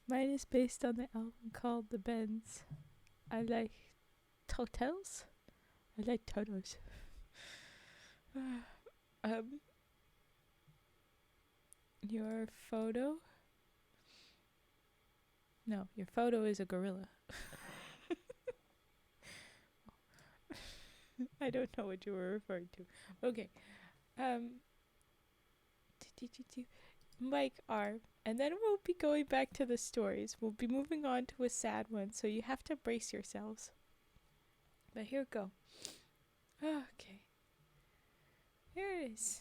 Mine is based on the album called The Bends. I like hotels. I like turtles. Your photo? No, your photo is a gorilla. I don't know what you were referring to. Okay. Mike R. And then we'll be going back to the stories. We'll be moving on to a sad one, so you have to brace yourselves. But here we go. Okay. Here it is.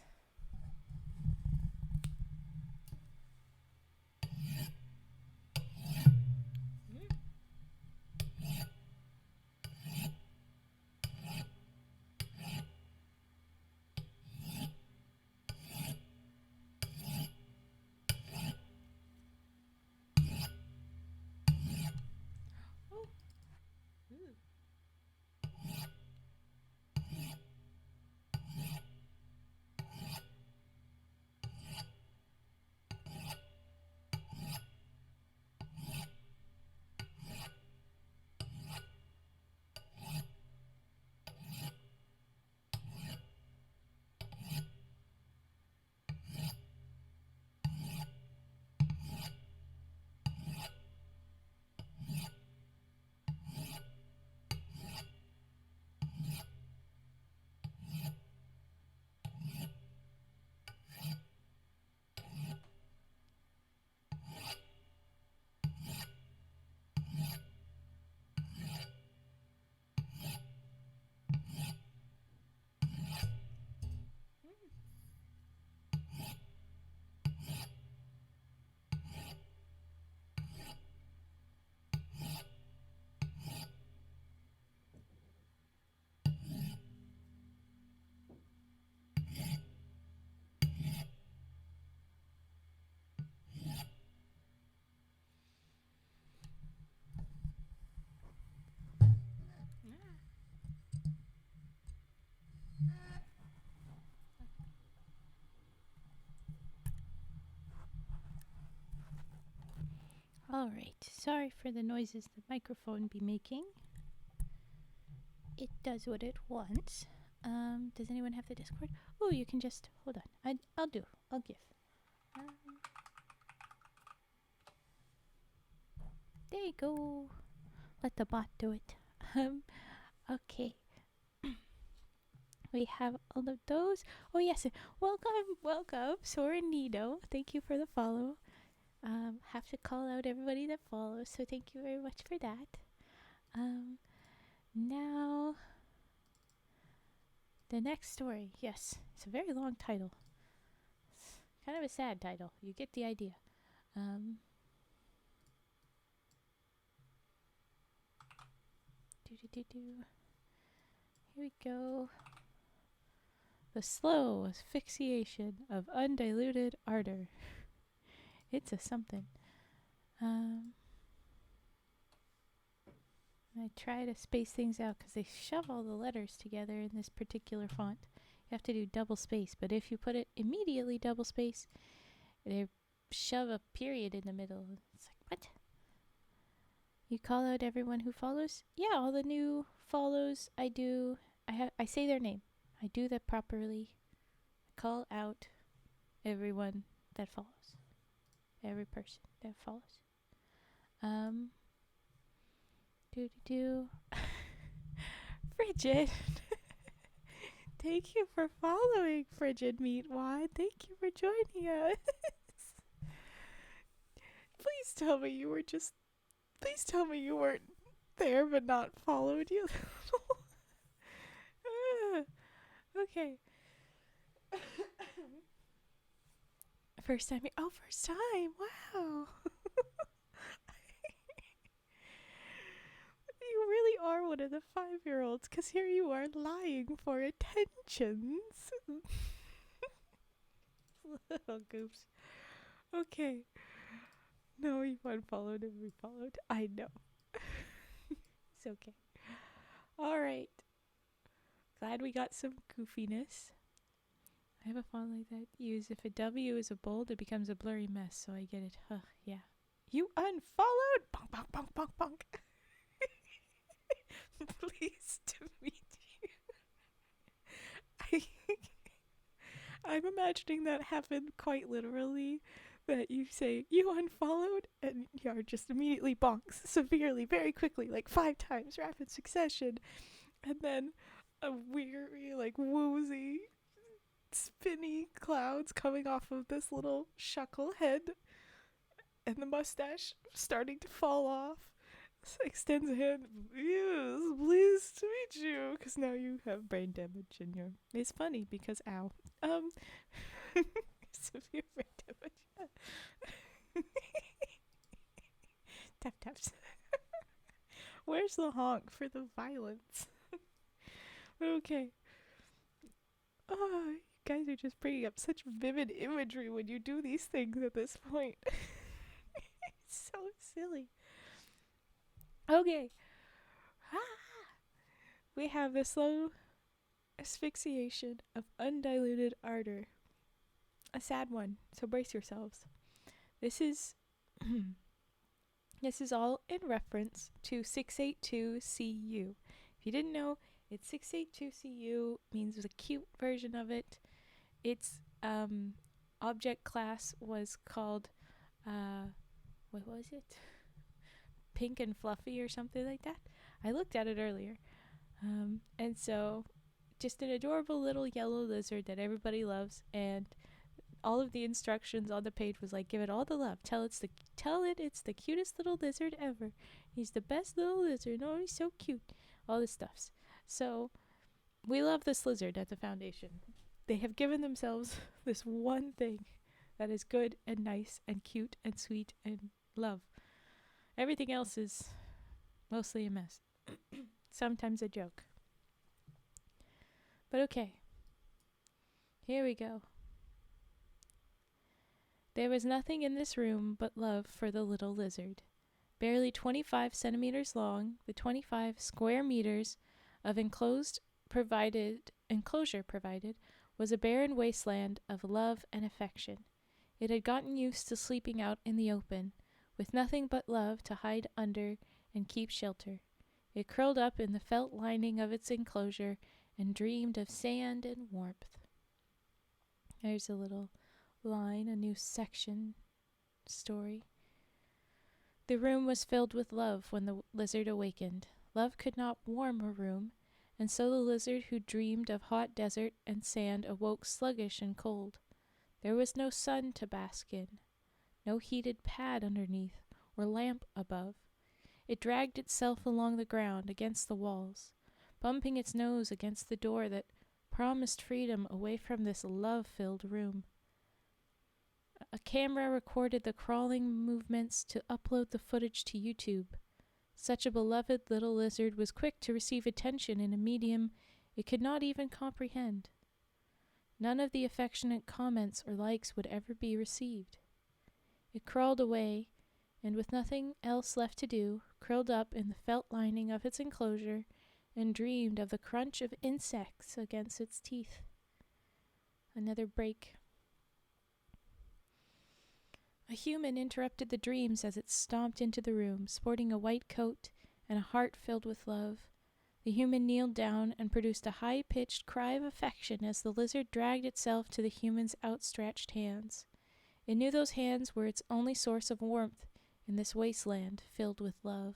Alright, sorry for the noises the microphone be making. It does what it wants. Does anyone have the Discord? Oh, you can just, hold on. I'll give. There you go. Let the bot do it. Okay. We have all of those. Oh yes, welcome, Soranito. Thank you for the follow. Have to call out everybody that follows, so thank you very much for that. Now, the next story. Yes, it's a very long title. It's kind of a sad title. You get the idea. Here we go. The slow asphyxiation of undiluted ardor. It's a something. I try to space things out because they shove all the letters together in this particular font. You have to do double space, but if you put it immediately double space, they shove a period in the middle. It's like, what? You call out everyone who follows? Yeah, all the new follows I do. I say their name. I do that properly. I call out everyone that follows. Every person that follows. Do. Frigid. Thank you for following, Frigid Meatwad. Thank you for joining us. Please tell me you were just. Please tell me you weren't there but not followed, you little. Okay. First time. Oh, first time. Wow. You really are one of the 5-year-olds, because here you are lying for attentions. Little goofs. Okay. No, you unfollowed and refollowed. I know. It's okay. Alright. Glad we got some goofiness. I have a font like that used. If a W is a bold, it becomes a blurry mess, so I get it. Huh, yeah. You unfollowed! Bonk, bonk, bonk, bonk, bonk. Pleased to meet you. I'm imagining that happened quite literally. That you say, you unfollowed, and you're just immediately bonks severely, very quickly, like 5 times, rapid succession. And then a weary, like woozy, spinny clouds coming off of this little shuckle head, and the mustache starting to fall off. So extends a hand. Yes, pleased to meet you. Because now you have brain damage and you're. It's funny because ow. Severe brain damage. Tap taps. Where's the honk for the violence? Okay. Oh, you guys are just bringing up such vivid imagery when you do these things at this point. It's so silly. Okay. We have the slow asphyxiation of undiluted ardor. A sad one, so brace yourselves. This is all in reference to 682CU. If you didn't know, it's 682CU means the cute version of it. Its object class was called what was it? Pink and Fluffy or something like that. I looked at it earlier. And so just an adorable little yellow lizard that everybody loves, and all of the instructions on the page was like, give it all the love. Tell it it's the cutest little lizard ever. He's the best little lizard. Oh, he's so cute. All this stuffs. So we love this lizard at the foundation. They have given themselves this one thing that is good and nice and cute and sweet and love. Everything else is mostly a mess. Sometimes a joke. But okay. Here we go. There was nothing in this room but love for the little lizard. Barely 25 centimeters long, the 25 square meters of enclosure provided was a barren wasteland of love and affection. It had gotten used to sleeping out in the open, with nothing but love to hide under and keep shelter. It curled up in the felt lining of its enclosure and dreamed of sand and warmth. There's a little line, a new section story. The room was filled with love when the lizard awakened. Love could not warm a room, and so the lizard who dreamed of hot desert and sand awoke sluggish and cold. There was no sun to bask in, no heated pad underneath or lamp above. It dragged itself along the ground against the walls, bumping its nose against the door that promised freedom away from this love-filled room. A camera recorded the crawling movements to upload the footage to YouTube. Such a beloved little lizard was quick to receive attention in a medium it could not even comprehend. None of the affectionate comments or likes would ever be received. It crawled away, and with nothing else left to do, curled up in the felt lining of its enclosure and dreamed of the crunch of insects against its teeth. Another break. A human interrupted the dreams as it stomped into the room, sporting a white coat and a heart filled with love. The human kneeled down and produced a high-pitched cry of affection as the lizard dragged itself to the human's outstretched hands. It knew those hands were its only source of warmth in this wasteland filled with love.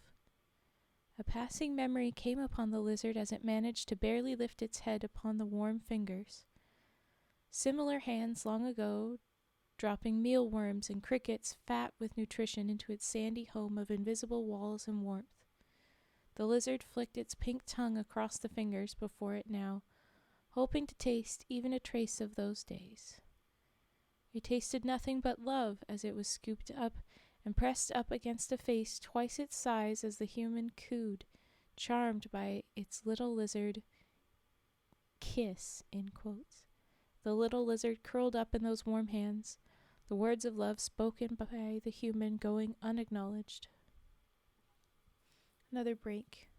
A passing memory came upon the lizard as it managed to barely lift its head upon the warm fingers. Similar hands long ago, dropping mealworms and crickets fat with nutrition into its sandy home of invisible walls and warmth. The lizard flicked its pink tongue across the fingers before it now, hoping to taste even a trace of those days. It tasted nothing but love as it was scooped up and pressed up against a face twice its size as the human cooed, charmed by its little lizard kiss, in quotes. The little lizard curled up in those warm hands, the words of love spoken by the human going unacknowledged. Another break.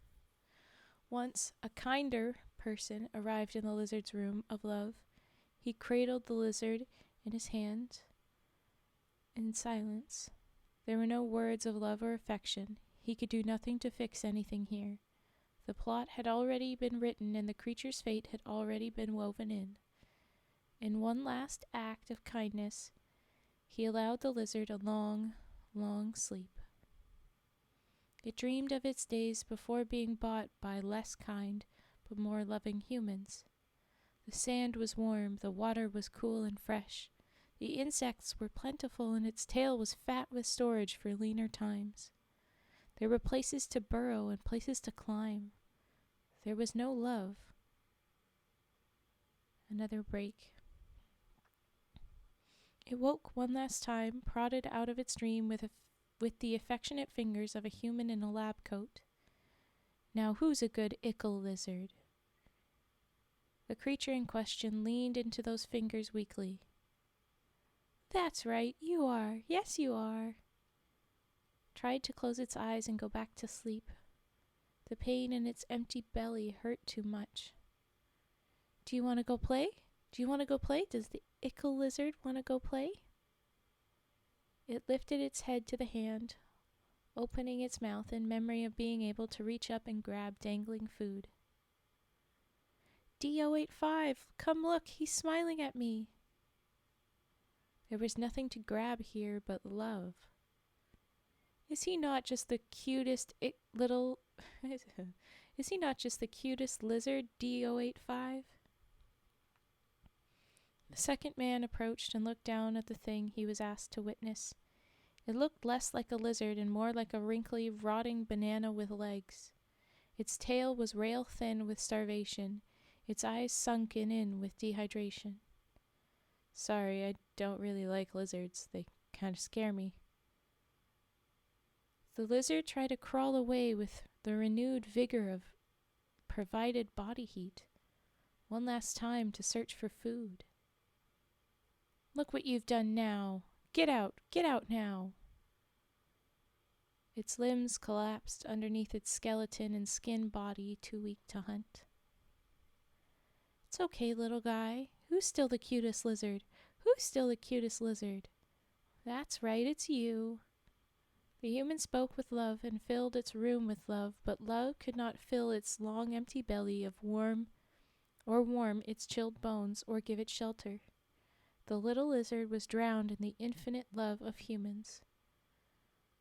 Once a kinder person arrived in the lizard's room of love. He cradled the lizard in his hand in silence. There were no words of love or affection. He could do nothing to fix anything here. The plot had already been written and the creature's fate had already been woven in. In one last act of kindness, he allowed the lizard a long, long sleep. It dreamed of its days before being bought by less kind but more loving humans. The sand was warm, the water was cool and fresh. The insects were plentiful and its tail was fat with storage for leaner times. There were places to burrow and places to climb. There was no love. Another break. It woke one last time, prodded out of its dream with the affectionate fingers of a human in a lab coat. Now who's a good ickle lizard? The creature in question leaned into those fingers weakly. That's right, you are. Yes, you are. Tried to close its eyes and go back to sleep. The pain in its empty belly hurt too much. Do you want to go play? Do you want to go play? Does the ickle lizard want to go play? It lifted its head to the hand, opening its mouth in memory of being able to reach up and grab dangling food. D-085, come look, he's smiling at me. There was nothing to grab here but love. Is he not just the cutest little... Is he not just the cutest lizard, D-085? The second man approached and looked down at the thing he was asked to witness. It looked less like a lizard and more like a wrinkly, rotting banana with legs. Its tail was rail thin with starvation, its eyes sunken in with dehydration. Sorry, I don't really like lizards. They kind of scare me. The lizard tried to crawl away with the renewed vigor of provided body heat, one last time to search for food. Look what you've done now. Get out now. Its limbs collapsed underneath its skeleton and skin body too weak to hunt. It's okay, little guy. Who's still the cutest lizard? Who's still the cutest lizard? That's right, it's you. The human spoke with love and filled its room with love, but love could not fill its long empty belly of warm its chilled bones or give it shelter. The little lizard was drowned in the infinite love of humans.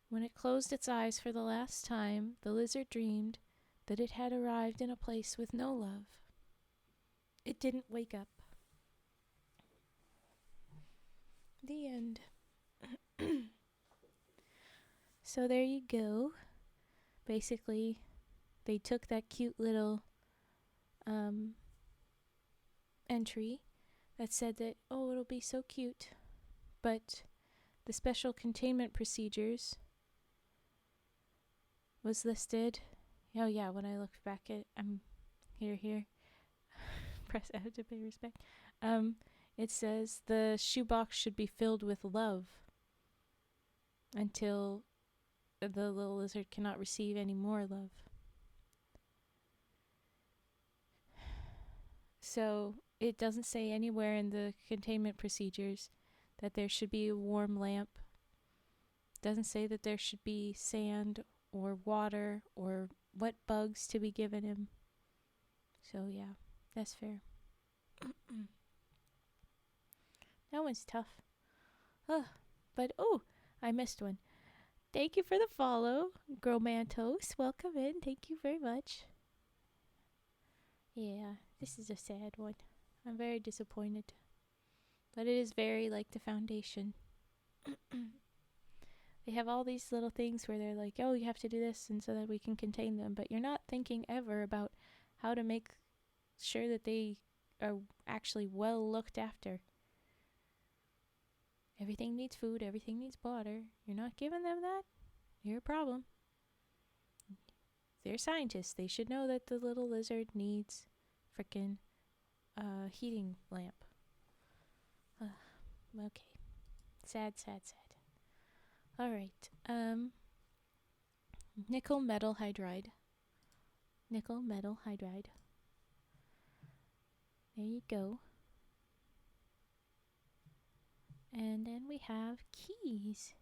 When it closed its eyes for the last time, the lizard dreamed that it had arrived in a place with no love. It didn't wake up. The end. So there you go. Basically, they took that cute little entry that said that, oh, it'll be so cute. But the special containment procedures was listed. Oh yeah, when I looked back at here. Press F to pay respect. It says the shoebox should be filled with love until the little lizard cannot receive any more love. So it doesn't say anywhere in the containment procedures that there should be a warm lamp. It doesn't say that there should be sand or water or wet bugs to be given him. So yeah, that's fair. That one's tough. But I missed one. Thank you for the follow, Gromantos. Welcome in. Thank you very much. Yeah, this is a sad one. I'm very disappointed. But it is very like the Foundation. They have all these little things where they're like, oh, you have to do this and so that we can contain them. But you're not thinking ever about how to make sure that they are actually well looked after. Everything needs food. Everything needs water. You're not giving them that? You're a problem. They're scientists. They should know that the little lizard needs frickin' heating lamp. Okay. Sad, sad, sad. Alright. Nickel metal hydride. Nickel metal hydride. There you go. And then we have keys.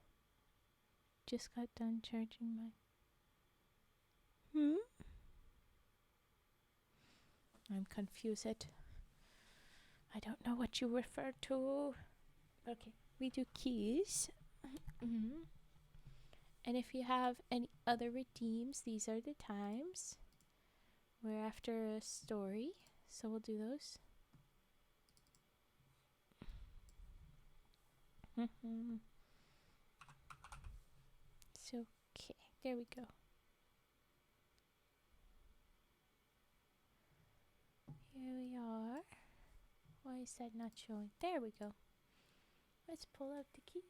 Just got done charging my... I'm confused. I don't know what you refer to. Okay, we do keys. And if you have any other redeems, these are the times. We're after a story, so we'll do those. So, okay, there we go. Here we are. Why is that not showing? There we go. Let's pull out the keys.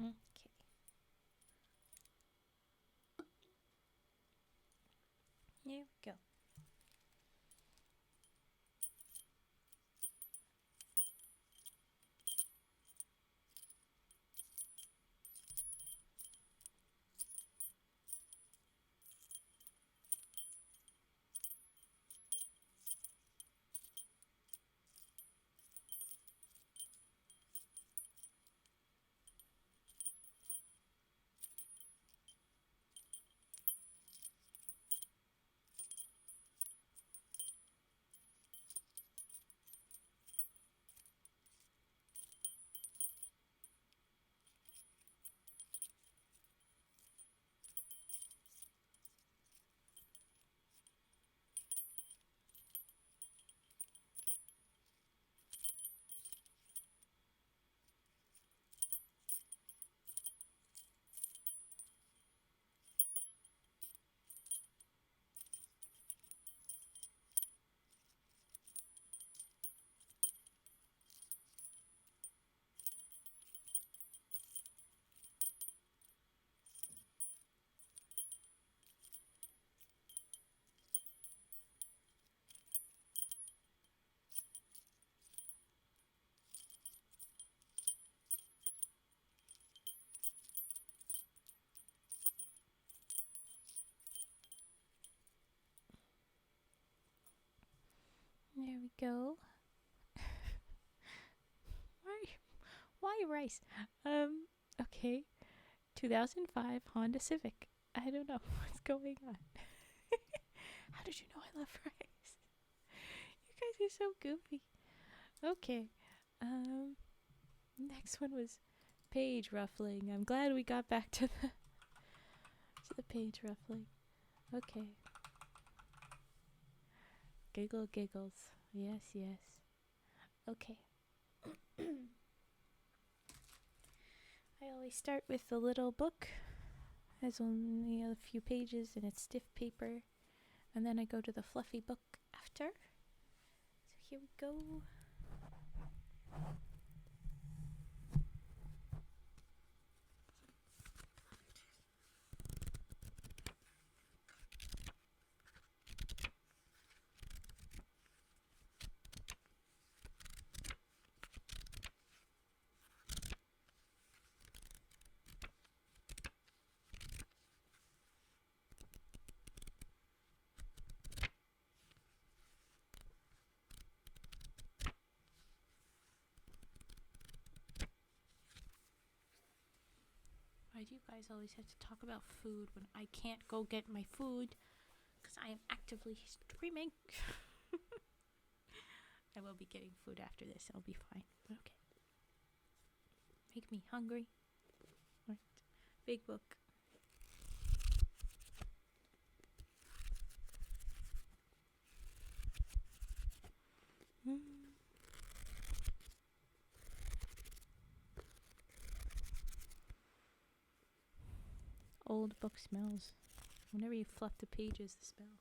Okay. There we go. There we go. Why rice? Okay. 2005 Honda Civic. I don't know what's going on. How did you know I love rice? You guys are so goofy. Okay. Next one was page ruffling. I'm glad we got back to the page ruffling. Okay. Giggle giggles. Yes, yes. Okay. I always start with the little book. It has only a few pages and it's stiff paper. And then I go to the fluffy book after. So here we go. Why do you guys always have to talk about food when I can't go get my food? Because I am actively streaming. I will be getting food after this. I'll be fine. But okay. make me hungry. Right. Big book. Old book smells. Whenever you fluff the pages, the smell.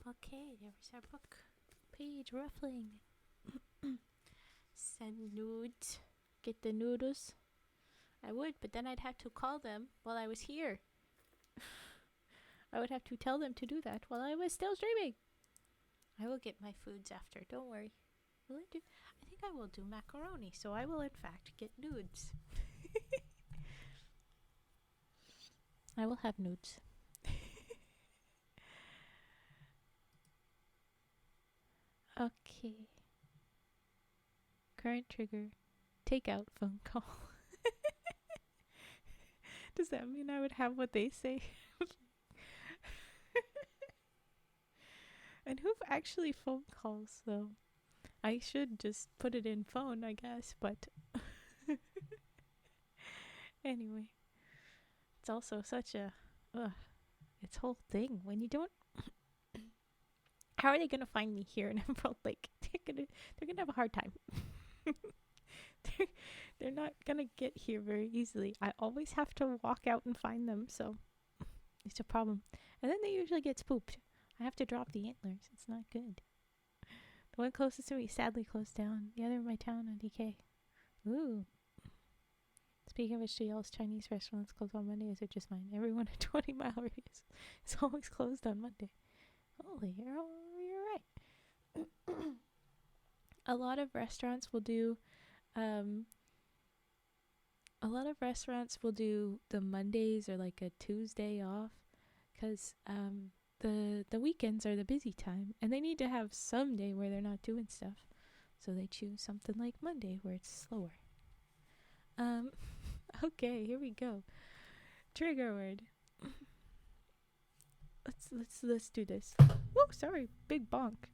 Okay, there's our book. Page ruffling. Send nudes. Get the noodles. I would, but then I'd have to call them while I was here. I would have to tell them to do that while I was still streaming. I will get my foods after, don't worry. Will I do? I think I will do macaroni, so I will in fact get nudes. I will have nudes. Okay. Current trigger. Takeout phone call. Does that mean I would have what they say? And who actually phone calls, though? I should just put it in phone, I guess, but anyway. It's also such a it's whole thing when you don't. How are they gonna find me here in Emerald Lake? They're gonna have a hard time. they're not gonna get here very easily. I always have to walk out and find them, so it's a problem. And then they usually get spooked. I have to drop the antlers. It's not good. The one closest to me sadly closed down. The other in my town on DK. Ooh. Speaking of which, y'all's Chinese restaurants close on Mondays or just mine? Everyone a 20-mile radius is always closed on Monday. Holy, you're right. A lot of restaurants will do the Mondays or like a Tuesday off because the weekends are the busy time and they need to have some day where they're not doing stuff. So they choose something like Monday where it's slower. Okay, here we go. Trigger word. Let's do this. Whoa, sorry, big bonk.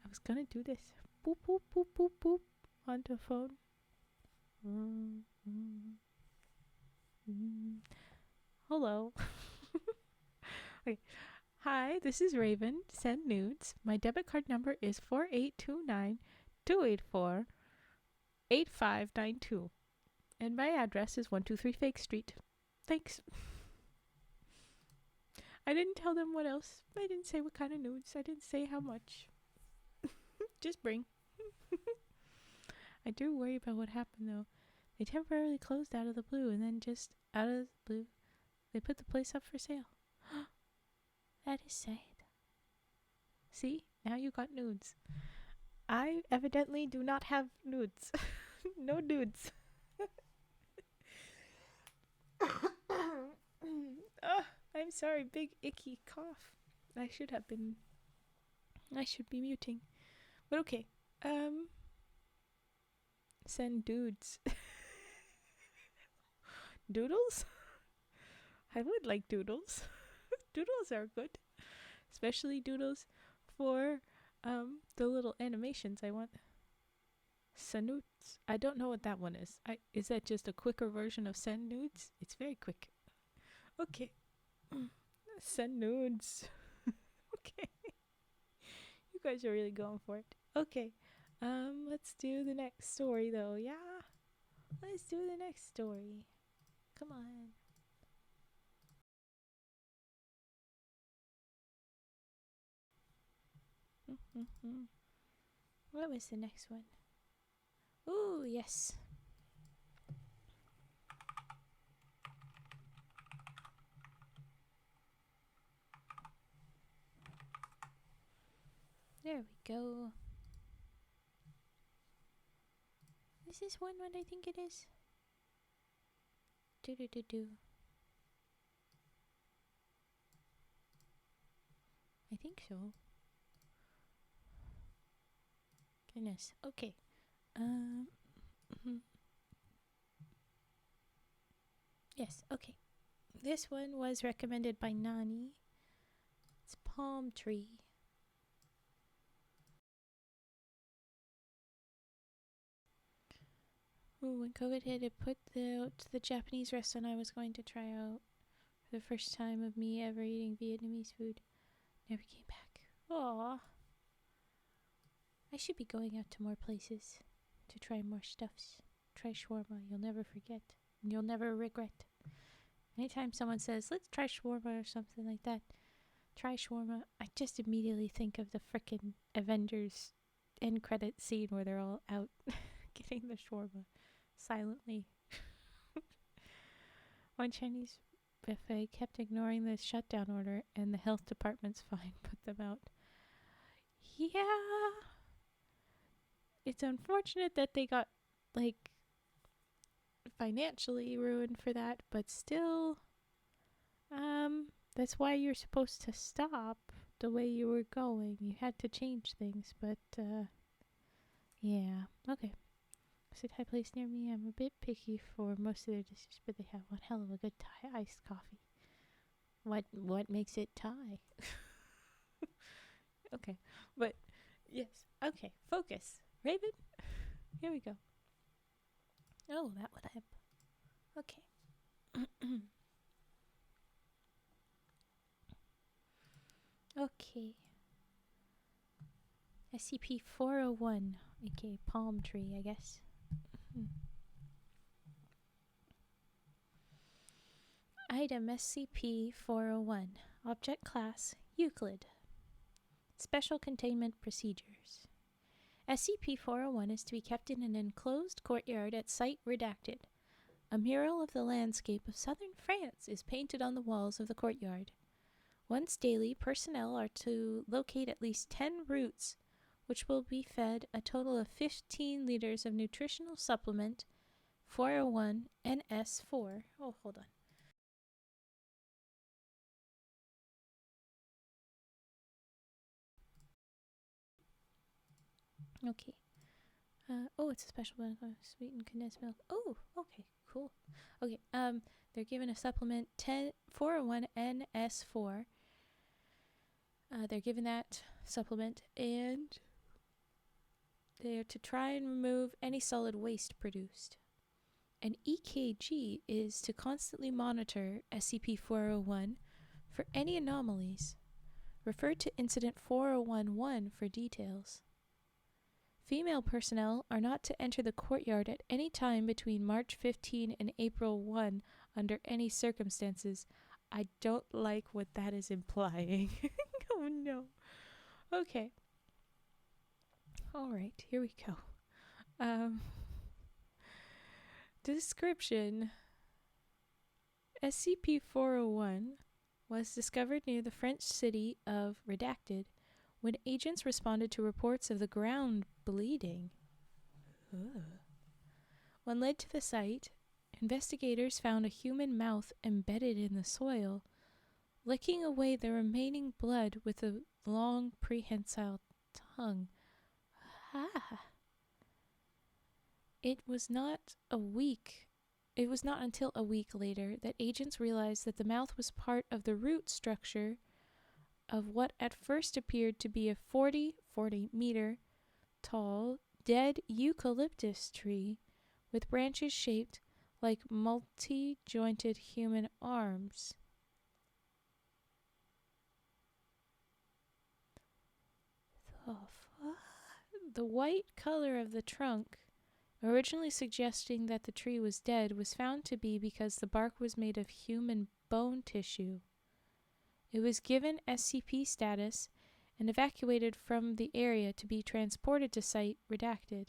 I was gonna do this. Boop boop boop boop boop onto phone. Hello. Okay. Hi, this is Raven. Send nudes. My debit card number is 4829-284-8592. And my address is 123 Fake Street. Thanks. I didn't tell them what else. I didn't say what kind of nudes. I didn't say how much. Just bring. I do worry about what happened though. They temporarily closed out of the blue and then just out of the blue, they put the place up for sale. That is sad. See? Now you got nudes. I evidently do not have nudes. No nudes. I'm sorry, big icky cough. I should be muting. But okay. Send dudes. Doodles? I would like doodles. Doodles are good. Especially doodles for the little animations I want. Sanudes. I don't know what that one is. Is that just a quicker version of send nudes? It's very quick. Okay. Send nudes. Okay. You guys are really going for it. Okay. Let's do the next story though. Yeah. Let's do the next story. Come on. What was the next one? Ooh, yes. There we go. Is this one what I think it is? Do. I think so. Goodness. Okay. Yes, okay. This one was recommended by Nani. It's palm tree. Ooh, when COVID hit, it put the Japanese restaurant I was going to try out for the first time of me ever eating Vietnamese food. Never came back. Aww. I should be going out to more places to try more stuffs. Try shawarma. You'll never forget. And you'll never regret. Anytime someone says, let's try shawarma or something like that, try shawarma, I just immediately think of the frickin' Avengers end credit scene where they're all out getting the shawarma silently. One Chinese buffet kept ignoring the shutdown order and the health department's fine put them out. Yeah. It's unfortunate that they got, like, financially ruined for that, but still, that's why you're supposed to stop the way you were going. You had to change things, but, yeah. Okay. It's a Thai place near me. I'm a bit picky for most of their dishes, but they have one hell of a good Thai iced coffee. What makes it Thai? Okay, but yes. Okay, focus. Raven, here we go. Oh, that would help. Okay. Okay. SCP-401, aka palm tree, I guess. Item SCP-401. Object Class Euclid. Special Containment Procedures. SCP-401 is to be kept in an enclosed courtyard at Site Redacted. A mural of the landscape of southern France is painted on the walls of the courtyard. Once daily, personnel are to locate at least 10 roots, which will be fed a total of 15 liters of nutritional supplement 401 NS4. Oh, hold on. Okay. It's a special blend of sweetened condensed milk. Oh, okay, cool. Okay, they're given a supplement 401 NS4. They're given that supplement, and they are to try and remove any solid waste produced. An EKG is to constantly monitor SCP-401 for any anomalies. Refer to Incident 4011 for details. Female personnel are not to enter the courtyard at any time between March 15 and April 1 under any circumstances. I don't like what that is implying. Oh no. Okay. Alright, here we go. Description. SCP-401 was discovered near the French city of Redacted when agents responded to reports of the ground bleeding. Ugh. When led to the site, investigators found a human mouth embedded in the soil, licking away the remaining blood with a long prehensile tongue. It was not until a week later that agents realized that the mouth was part of the root structure of what at first appeared to be a 40 meter tall dead eucalyptus tree with branches shaped like multi-jointed human arms. The white color of the trunk, originally suggesting that the tree was dead, was found to be because the bark was made of human bone tissue. It was given SCP status and evacuated from the area to be transported to site redacted.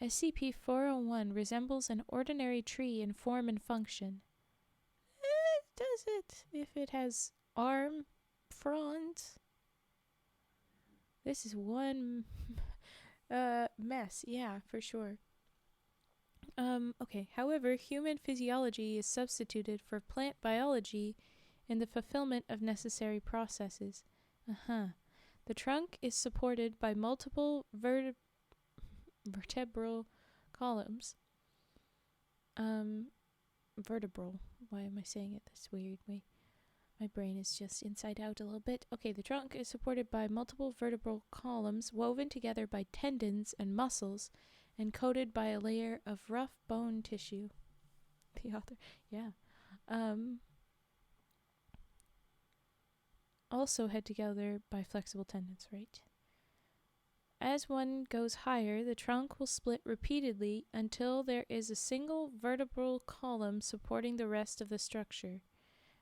SCP-401 resembles an ordinary tree in form and function. Does it? If it has arm fronds? This is one mess. Yeah, for sure. Okay. However, human physiology is substituted for plant biology in the fulfillment of necessary processes. The trunk is supported by multiple vertebral columns. Vertebral. Why am I saying it this weird way? My brain is just inside out a little bit. Okay, the trunk is supported by multiple vertebral columns woven together by tendons and muscles and coated by a layer of rough bone tissue. The author, yeah. Also held together by flexible tendons, right? As one goes higher, the trunk will split repeatedly until there is a single vertebral column supporting the rest of the structure.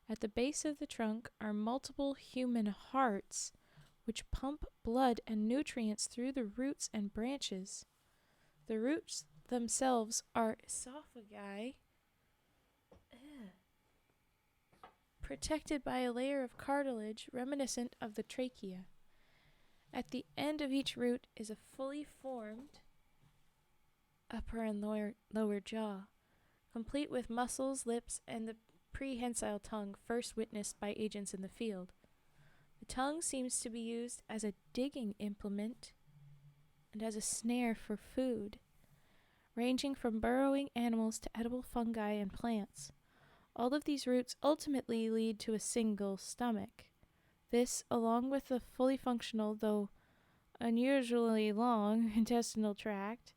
At the base of the trunk are multiple human hearts, which pump blood and nutrients through the roots and branches. The roots themselves are esophagi, protected by a layer of cartilage reminiscent of the trachea. At the end of each root is a fully formed upper and lower jaw, complete with muscles, lips, and the prehensile tongue first witnessed by agents in the field. The tongue seems to be used as a digging implement and as a snare for food, ranging from burrowing animals to edible fungi and plants. All of these roots ultimately lead to a single stomach. This, along with the fully functional, though unusually long, intestinal tract,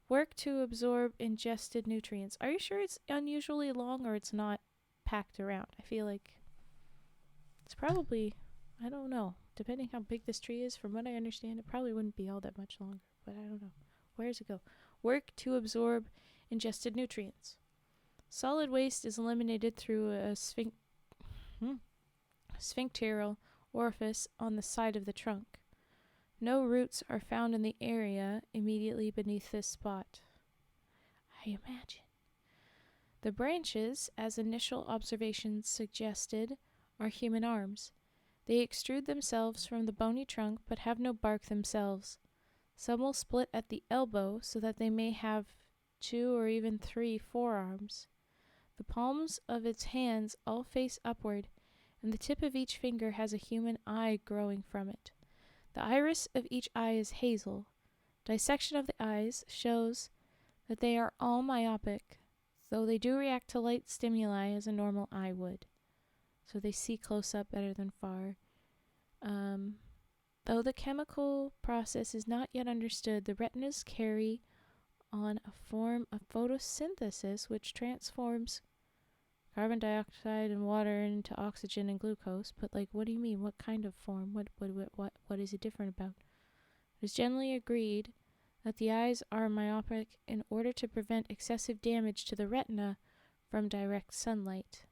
work to absorb ingested nutrients. Are you sure it's unusually long or it's not packed around? I feel like it's probably, I don't know. Depending how big this tree is, from what I understand, it probably wouldn't be all that much longer. But I don't know. Where does it go? Work to absorb ingested nutrients. Solid waste is eliminated through a sphincteral orifice on the side of the trunk. No roots are found in the area immediately beneath this spot. I imagine. The branches, as initial observations suggested, are human arms. They extrude themselves from the bony trunk but have no bark themselves. Some will split at the elbow so that they may have 2 or even 3 forearms. The palms of its hands all face upward, and the tip of each finger has a human eye growing from it. The iris of each eye is hazel. Dissection of the eyes shows that they are all myopic, though they do react to light stimuli as a normal eye would. So they see close up better than far. Though the chemical process is not yet understood, the retinas carry on a form of photosynthesis which transforms carbon dioxide and water into oxygen and glucose. But what do you mean? What kind of form? What is it different about? It is generally agreed that the eyes are myopic in order to prevent excessive damage to the retina from direct sunlight.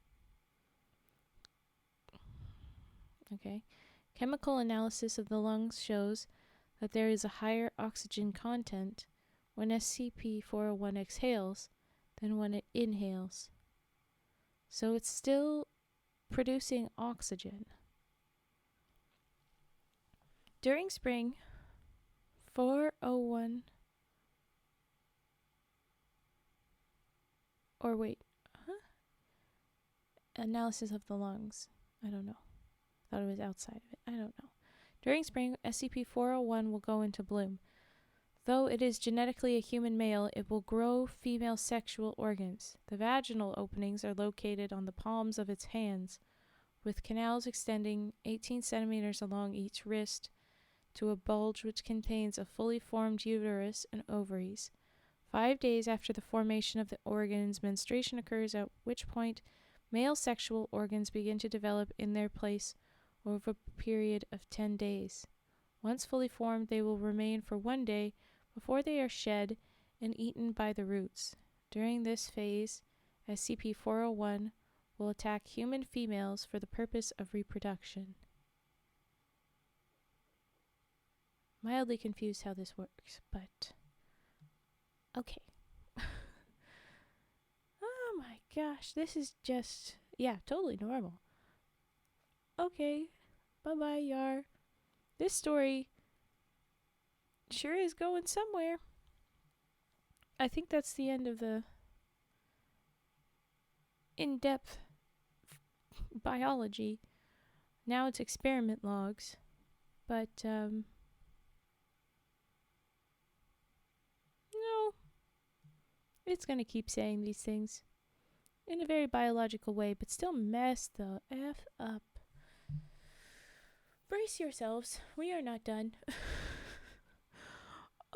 Okay. Chemical analysis of the lungs shows that there is a higher oxygen content when SCP-401 exhales than when it inhales. So it's still producing oxygen. During spring, 401 analysis of the lungs. I don't know. Thought it was outside of it. I don't know. During spring, SCP-401 will go into bloom. Though it is genetically a human male, it will grow female sexual organs. The vaginal openings are located on the palms of its hands, with canals extending 18 centimeters along each wrist to a bulge which contains a fully formed uterus and ovaries. 5 days after the formation of the organs, menstruation occurs, at which point male sexual organs begin to develop in their place over a period of 10 days. Once fully formed, they will remain for 1 day before they are shed and eaten by the roots. During this phase, SCP-401 will attack human females for the purpose of reproduction. Mildly confused how this works, but okay. Oh my gosh, this is just, yeah, totally normal. Okay, bye-bye, Yar. This story sure is going somewhere. I think that's the end of the in-depth biology. Now it's experiment logs, but, no, it's gonna keep saying these things in a very biological way, but still mess the F up. Brace yourselves. We are not done.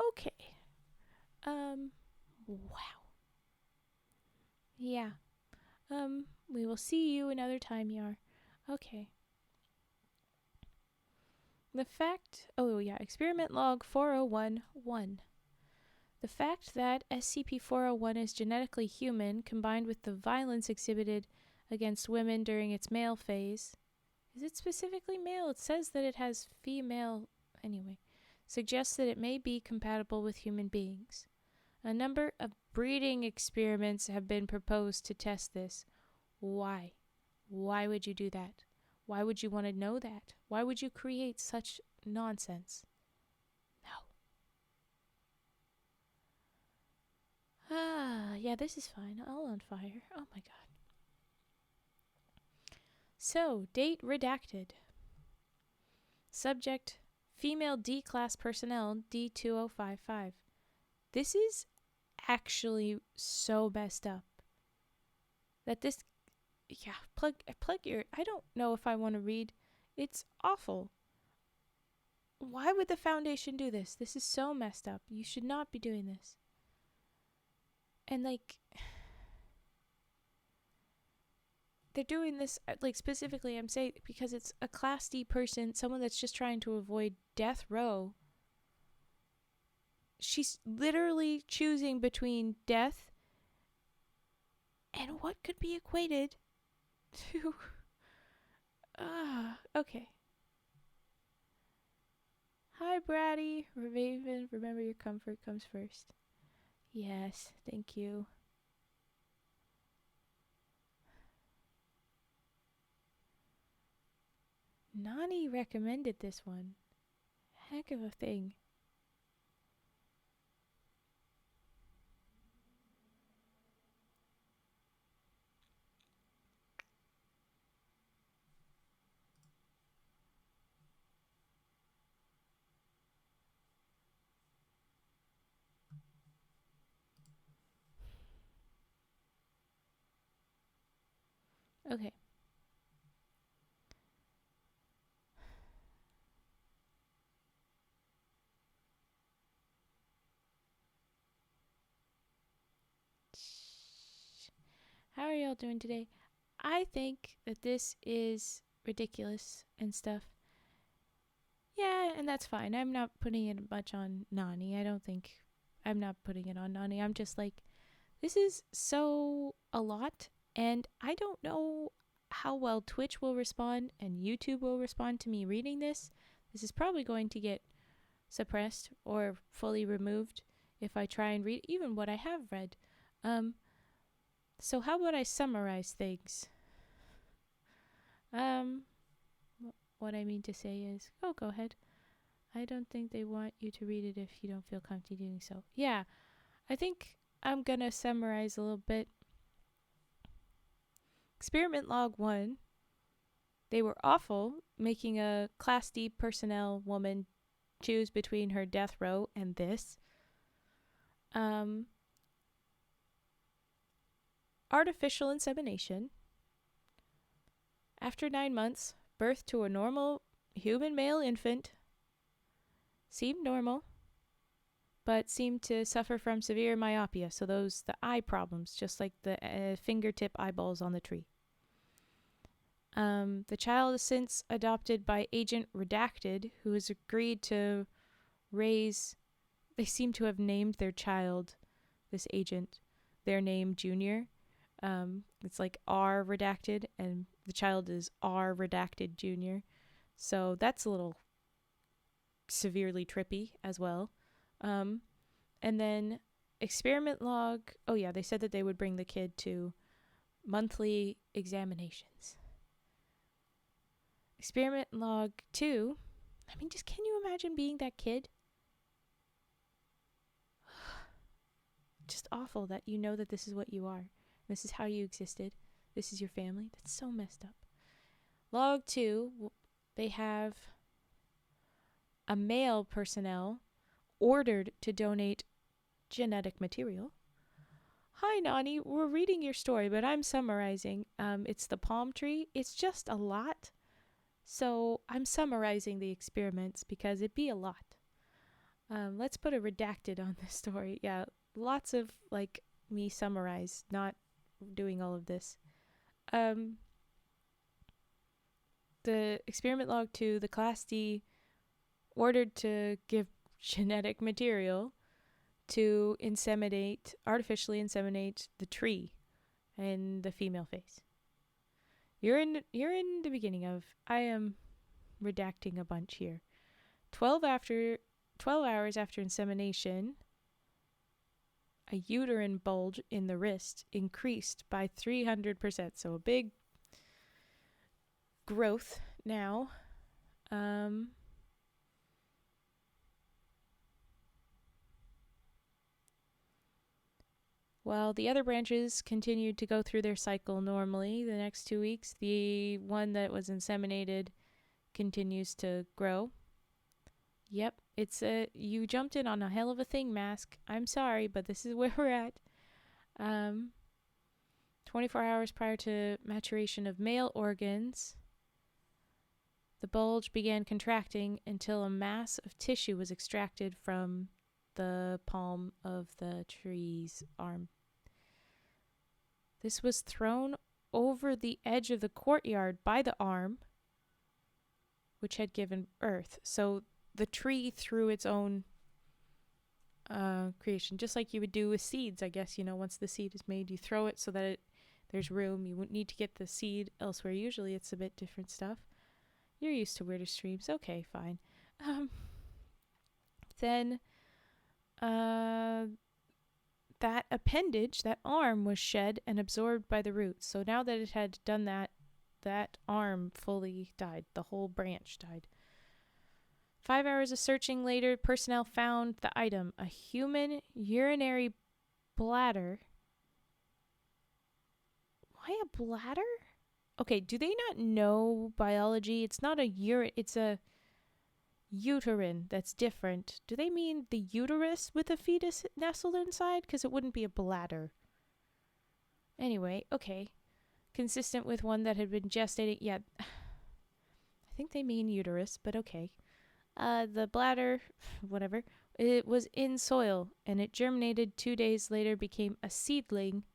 Okay. Wow. Yeah. We will see you another time, Yar. Okay. The fact, experiment log 4011. The fact that SCP-401 is genetically human, combined with the violence exhibited against women during its male phase, is it specifically male? It says that it has female, anyway, suggests that it may be compatible with human beings. A number of breeding experiments have been proposed to test this. Why? Why would you do that? Why would you want to know that? Why would you create such nonsense? No. Yeah, this is fine. All on fire. Oh my god. So, date redacted. Subject, female D-class personnel, D2055. This is actually so messed up. That this, yeah, plug your, I don't know if I want to read. It's awful. Why would the Foundation do this? This is so messed up. You should not be doing this. And, like, they're doing this, like, specifically, I'm saying, because it's a Class D person, someone that's just trying to avoid death row. She's literally choosing between death and what could be equated to... okay. Hi, Bratty. Raven, remember your comfort comes first. Yes, thank you. Nani recommended this one. Heck of a thing. Okay. How are y'all doing today? I think that this is ridiculous and stuff. Yeah, and that's fine. I'm not putting it much on Nani. I'm not putting it on Nani. I'm just like, this is so a lot, and I don't know how well Twitch will respond and YouTube will respond to me reading this. This is probably going to get suppressed or fully removed if I try and read even what I have read. So how about I summarize things? What I mean to say is, go ahead. I don't think they want you to read it if you don't feel comfortable doing so. Yeah, I think I'm gonna summarize a little bit. Experiment log 1. They were awful, making a Class D personnel woman choose between her death row and this. Artificial insemination. After 9 months, birth to a normal human male infant. Seemed normal, but seemed to suffer from severe myopia. So the eye problems, just like the fingertip eyeballs on the tree. The child is since adopted by Agent Redacted, who has agreed to raise... They seem to have named their child, this agent, their name Junior. It's like R redacted, and the child is R redacted junior. So that's a little severely trippy as well. And then experiment log. Oh yeah, they said that they would bring the kid to monthly examinations. Experiment log 2. I mean, just can you imagine being that kid? Just awful that you know that this is what you are. This is how you existed. This is your family. That's so messed up. Log 2, they have a male personnel ordered to donate genetic material. Hi, Nani. We're reading your story, but I'm summarizing. It's the palm tree. It's just a lot. So I'm summarizing the experiments because it'd be a lot. Let's put a redacted on this story. Yeah, lots of like me summarize, not doing all of this. The experiment log 2, the class D ordered to give genetic material to artificially inseminate the tree and the female face. You're in the beginning of, I am redacting a bunch here. 12 hours after insemination, a uterine bulge in the wrist increased by 300%. So a big growth now. While the other branches continued to go through their cycle normally the next 2 weeks, the one that was inseminated continues to grow. Yep, you jumped in on a hell of a thing, Mask. I'm sorry, but this is where we're at. 24 hours prior to maturation of male organs, the bulge began contracting until a mass of tissue was extracted from the palm of the tree's arm. This was thrown over the edge of the courtyard by the arm, which had given birth. So the tree threw its own creation, just like you would do with seeds, I guess. Once the seed is made, you throw it so that there's room. You wouldn't need to get the seed elsewhere. Usually it's a bit different stuff. You're used to weirder streams. Okay, fine. Then that appendage, that arm, was shed and absorbed by the roots. So now that it had done that, that arm fully died. The whole branch died. 5 hours of searching later, personnel found the item, a human urinary bladder. Why a bladder? Okay, do they not know biology? It's not a it's a uterine that's different. Do they mean the uterus with a fetus nestled inside? Because it wouldn't be a bladder. Anyway, okay. Consistent with one that had been gestating. Yeah, I think they mean uterus, but okay. The bladder, whatever, it was in soil, and it germinated 2 days later, became a seedling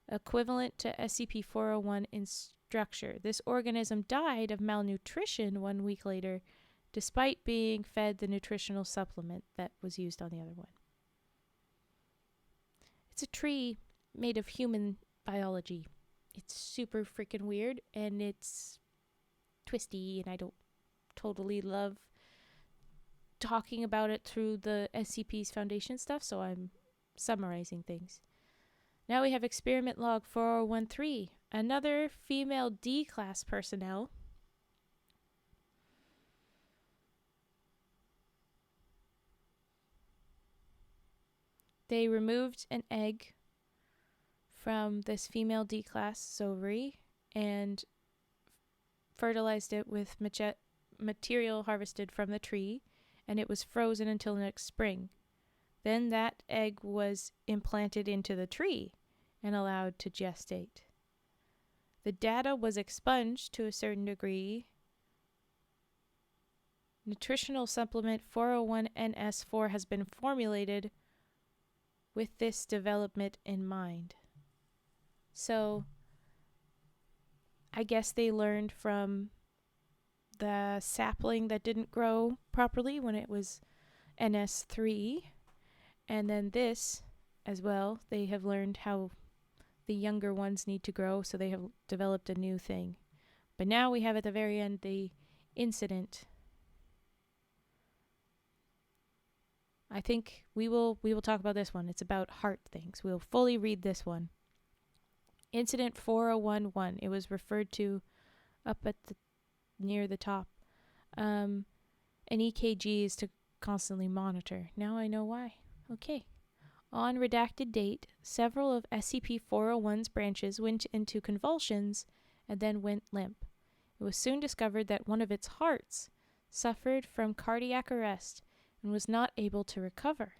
equivalent to SCP-401 in structure. This organism died of malnutrition 1 week later, despite being fed the nutritional supplement that was used on the other one. It's a tree made of human biology. It's super freaking weird, and it's twisty, and I don't totally love talking about it through the SCP's Foundation stuff, so I'm summarizing things. Now we have experiment log 4013, another female D-class personnel. They removed an egg from this female D-class ovary and fertilized it with material harvested from the tree, and it was frozen until next spring. Then that egg was implanted into the tree and allowed to gestate. The data was expunged to a certain degree. Nutritional supplement 401NS4 has been formulated with this development in mind. So, I guess they learned from the sapling that didn't grow properly when it was NS3. And then this as well, they have learned how the younger ones need to grow, so they have developed a new thing. But now we have at the very end the incident. I think we will talk about this one. It's about heart things. We'll fully read this one. Incident 4011. It was referred to up at the near the top. An EKG is to constantly monitor. Now I know why. Okay. On redacted date, several of SCP-401's branches went into convulsions and then went limp. It was soon discovered that one of its hearts suffered from cardiac arrest and was not able to recover.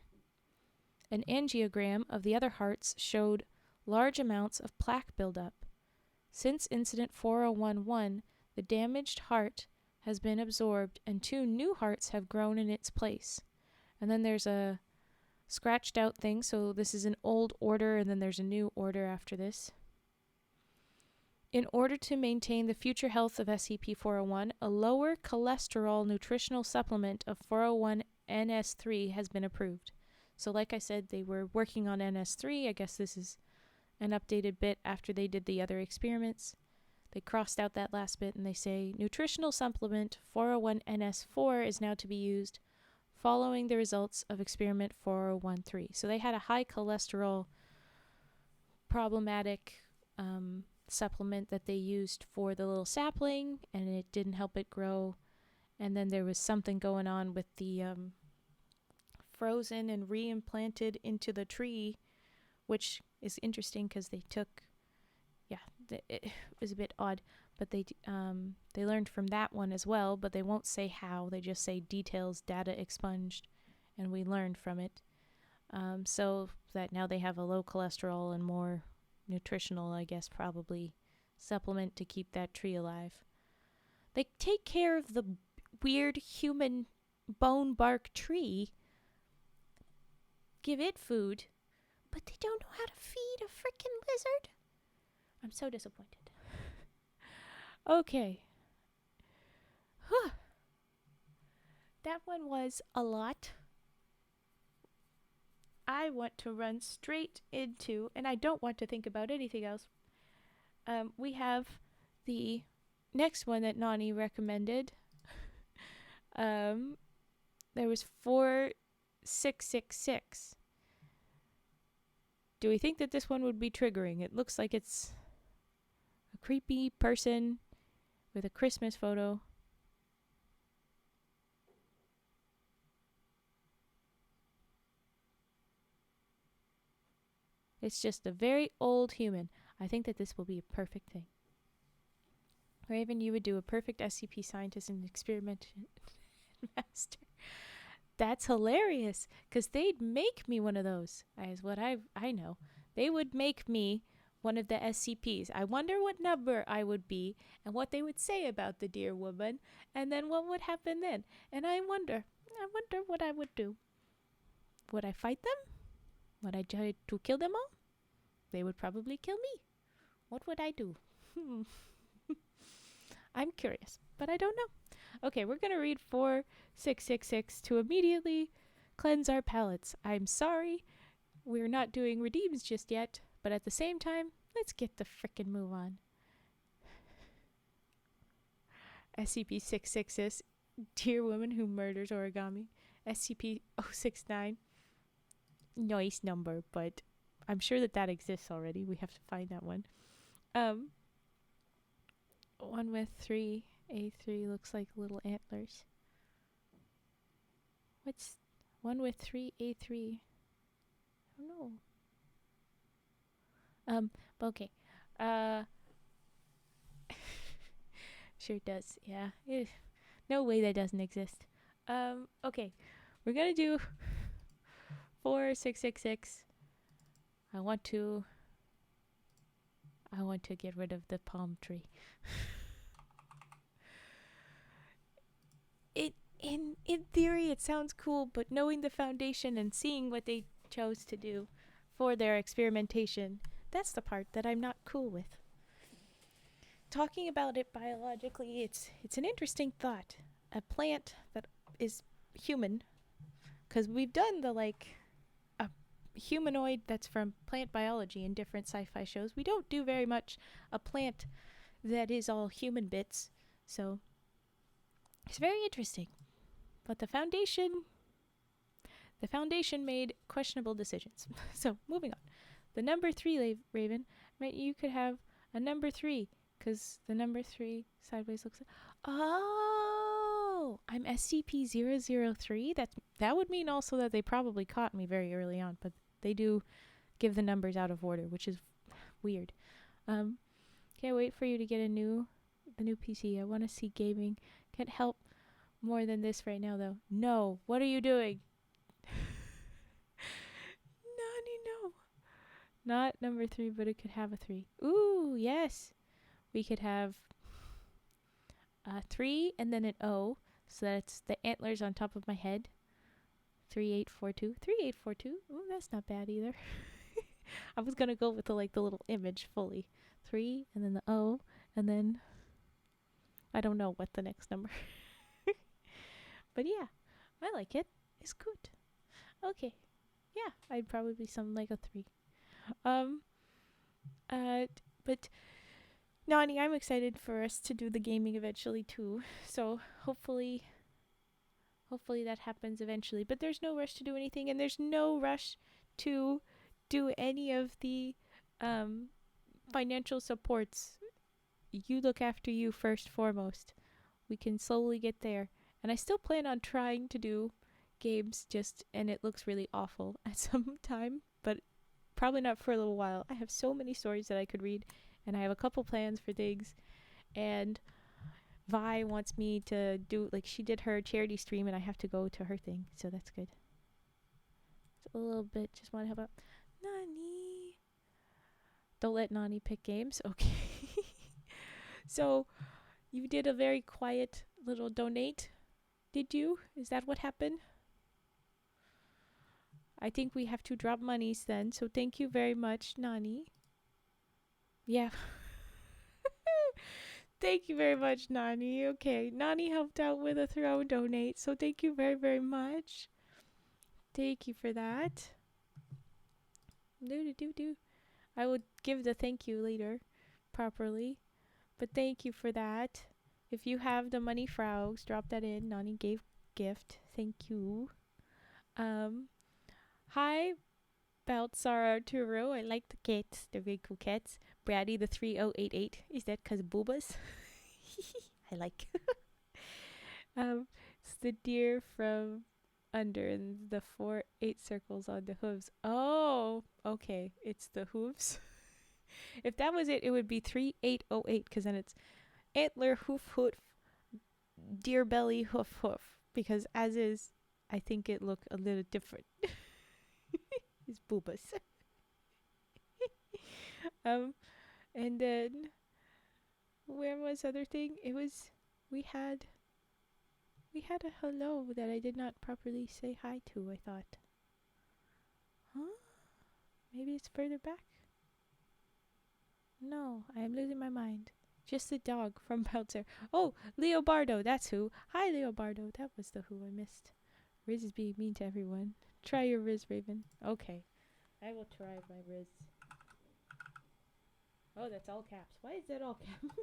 An angiogram of the other hearts showed large amounts of plaque buildup. Since Incident 4011, the damaged heart has been absorbed and 2 new hearts have grown in its place. And then there's a scratched out thing, so this is an old order and then there's a new order after this. In order to maintain the future health of SCP-401, a lower cholesterol nutritional supplement of 401NS3 has been approved. So like I said, they were working on NS3. I guess this is an updated bit after they did the other experiments. They crossed out that last bit and they say, nutritional supplement 401NS4 is now to be used following the results of experiment 4013. So they had a high cholesterol problematic supplement that they used for the little sapling, and it didn't help it grow. And then there was something going on with the frozen and reimplanted into the tree, which is interesting because they took, it was a bit odd, but they learned from that one as well, but they won't say how. They just say details, data expunged, and we learned from it. So that now they have a low cholesterol and more nutritional, I guess, probably supplement to keep that tree alive. They take care of the weird human bone bark tree, give it food, but they don't know how to feed a freaking lizard. I'm so disappointed. Okay. That one was a lot. I want to run straight into, and I don't want to think about anything else. We have the next one that Nani recommended. There was 4666. Do we think that this one would be triggering? It looks like it's a creepy person with a Christmas photo. It's just a very old human. I think that this will be a perfect thing. Raven, you would do a perfect SCP scientist and experiment master. That's hilarious, because they'd make me one of those, is what I know. They would make me one of the SCPs. I wonder what number I would be and what they would say about the dear woman, and then what would happen then. And I wonder what I would do. Would I fight them? Would I try to kill them all? They would probably kill me. What would I do? I'm curious, but I don't know. Okay, we're going to read 4666 to immediately cleanse our palates. I'm sorry, we're not doing redeems just yet, but at the same time, let's get the frickin' move on. SCP-666, dear woman who murders origami. SCP-069, nice number, but I'm sure that exists already. We have to find that one. 1 with 3, A3 looks like little antlers. What's 1 with 3, A3? I don't know. Okay. Sure does, yeah. No way that doesn't exist. Okay. We're gonna do 4666. I want to get rid of the palm tree. In theory, it sounds cool, but knowing the Foundation and seeing what they chose to do for their experimentation, that's the part that I'm not cool with. Talking about it biologically, it's an interesting thought. A plant that is human, because we've done the humanoid that's from plant biology in different sci-fi shows. We don't do very much a plant that is all human bits. So it's very interesting. But the Foundation made questionable decisions. So moving on. The number 3 Raven, right? You could have a number 3 because the number 3 sideways looks like, oh, I'm SCP-003. That would mean also that they probably caught me very early on, but they do give the numbers out of order, which is weird. Can't wait for you to get a new PC. I want to see gaming. Can't help more than this right now, though. No, what are you doing? Nani, no. Not number 3, but it could have a 3. Ooh, yes. We could have a 3 and then an O, so that's the antlers on top of my head. 3842. 3842. Ooh, that's not bad either. I was gonna go with the little image fully. 3 and then the O and then I don't know what the next number. But yeah, I like it. It's good. Okay. Yeah, I'd probably be something like a 3. But Nani, I'm excited for us to do the gaming eventually too. So hopefully that happens eventually. But there's no rush to do anything, and there's no rush to do any of the financial supports. You look after you first foremost. We can slowly get there. And I still plan on trying to do games and it looks really awful at some time, but probably not for a little while. I have so many stories that I could read, and I have a couple plans for things, and Vi wants me to do, she did her charity stream and I have to go to her thing, so that's good. It's a little bit, just want to help out. Nani. Don't let Nani pick games. Okay. So, you did a very quiet little donate, did you? Is that what happened? I think we have to drop monies then, so thank you very much, Nani. Yeah. Thank you very much, Nani. Okay, Nani helped out with a throne donate, so thank you very, very much. Thank you for that. I will give the thank you later, properly. But thank you for that. If you have the money frogs, drop that in. Nani gave gift. Thank you. Hi, Baltzar Arturo. I like the cats. They're very cool cats. Brady the 3088. Is that 'cause boobas? I like. It's the deer from under and the 8 circles on the hooves. Oh, okay. It's the hooves. If that was it, it would be 3808 because then it's antler hoof hoof deer belly hoof hoof, because as is, I think it look a little different. It's boobas. And then where was other thing? It was we had a hello that I did not properly say hi to, I thought. Huh? Maybe it's further back? No, I am losing my mind. Just the dog from Peltzer. Oh, Leobardo, that's who. Hi, Leobardo. That was the who I missed. Riz is being mean to everyone. Try your Riz, Raven. Okay. I will try my Riz. Oh, that's all caps. Why is that all caps?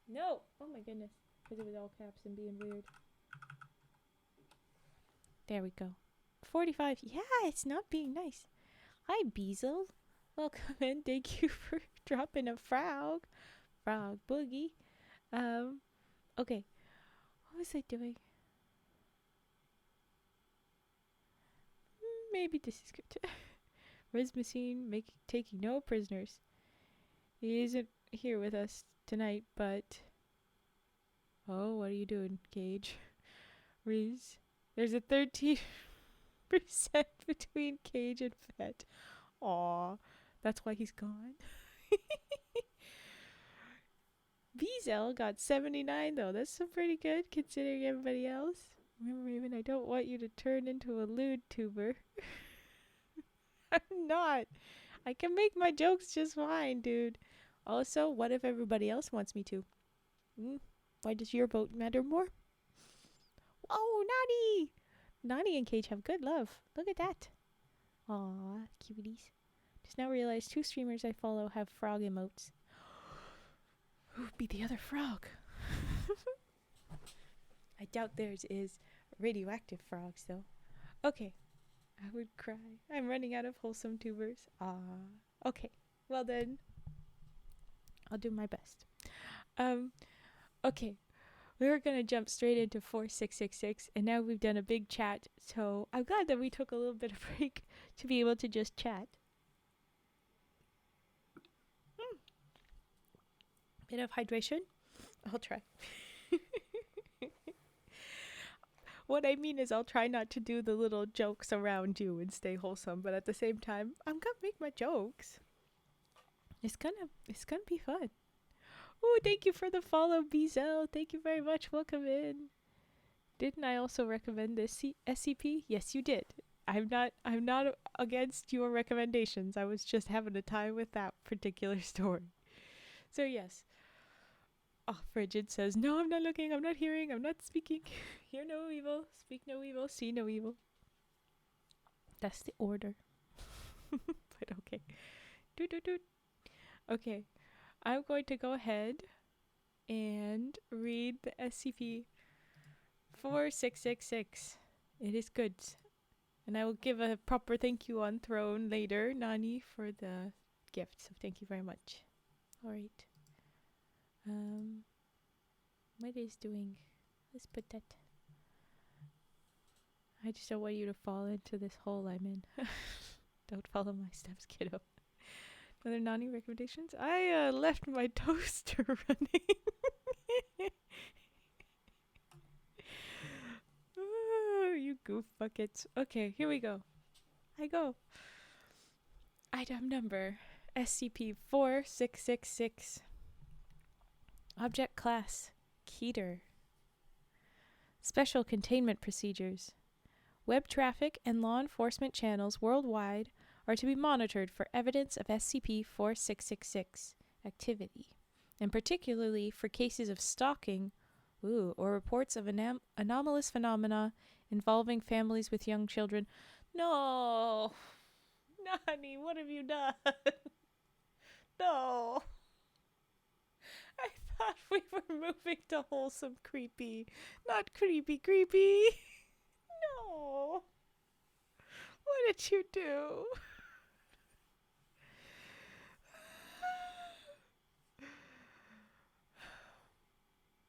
No! Oh my goodness. Because it was all caps and being weird. There we go. 45. Yeah, it's not being nice. Hi, Beazle. Welcome in. Thank you for dropping a frog. Frog boogie. Okay. What was I doing? Maybe this is good. Riz Machine taking no prisoners. He isn't here with us tonight, but... Oh, what are you doing, Cage? Riz. There's a 13% between Cage and Fett. Aw, that's why he's gone. Bezel got 79 though. That's so pretty good considering everybody else. Remember, Raven, I don't want you to turn into a lewd tuber. I'm not. I can make my jokes just fine, dude. Also, what if everybody else wants me to? Why does your vote matter more? Oh, Nani! Nani and Cage have good love. Look at that. Aw, cuties. Just now realized 2 streamers I follow have frog emotes. Who would be the other frog? I doubt theirs is radioactive frogs, though. Okay. I would cry. I'm running out of wholesome tubers. Okay. Well then, I'll do my best. Okay. We were going to jump straight into 4666, and now we've done a big chat, so I'm glad that we took a little bit of break to be able to just chat. Bit of hydration? I'll try. What I mean is I'll try not to do the little jokes around you and stay wholesome, but at the same time, I'm gonna make my jokes. It's gonna be fun. Ooh, thank you for the follow, Bezel. Thank you very much. Welcome in. Didn't I also recommend this SCP? Yes, you did. I'm not against your recommendations. I was just having a time with that particular story. So yes. Oh, Frigid says, no, I'm not looking, I'm not hearing, I'm not speaking. Hear no evil, speak no evil, see no evil. That's the order. But okay. Doot. Okay. I'm going to go ahead and read the SCP 4666. It is good. And I will give a proper thank you on Throne later, Nani, for the gift. So thank you very much. Alright. What is doing? Let's put that. I just don't want you to fall into this hole I'm in. Don't follow my steps, kiddo. Other Nani recommendations? I left my toaster running. Oh, you goof buckets. Okay, here we go. I go. Item number SCP-4666. Object class Keter. Special containment procedures. Web traffic and law enforcement channels worldwide are to be monitored for evidence of SCP-4666 activity, and particularly for cases of stalking or reports of anomalous phenomena involving families with young children. No! Nani, what have you done? No! I thought we were moving to wholesome creepy, not creepy. No! What did you do?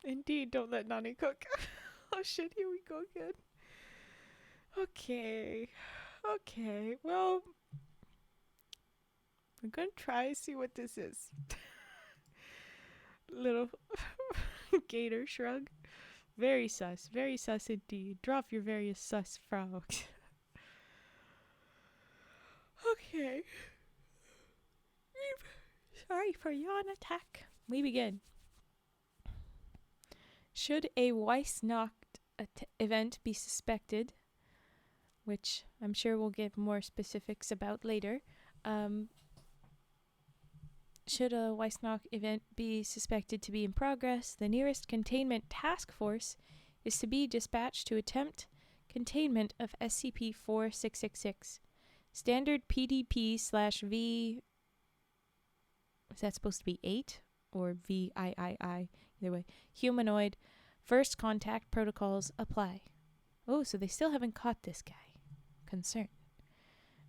Indeed, don't let Nani cook. Oh shit, here we go again. Okay, well, I'm gonna try and see what this is. Little gator shrug. Very sus indeed. Drop your various sus frogs. Okay. Sorry for yawn attack. We begin. Should a Weissnacht event be suspected, which I'm sure we'll give more specifics about later, should a Weissnacht event be suspected to be in progress, the nearest containment task force is to be dispatched to attempt containment of SCP-4666. Standard PDP/V... Is that supposed to be 8? Or VIII? Either way. Humanoid first contact protocols apply. Oh, so they still haven't caught this guy. Concern.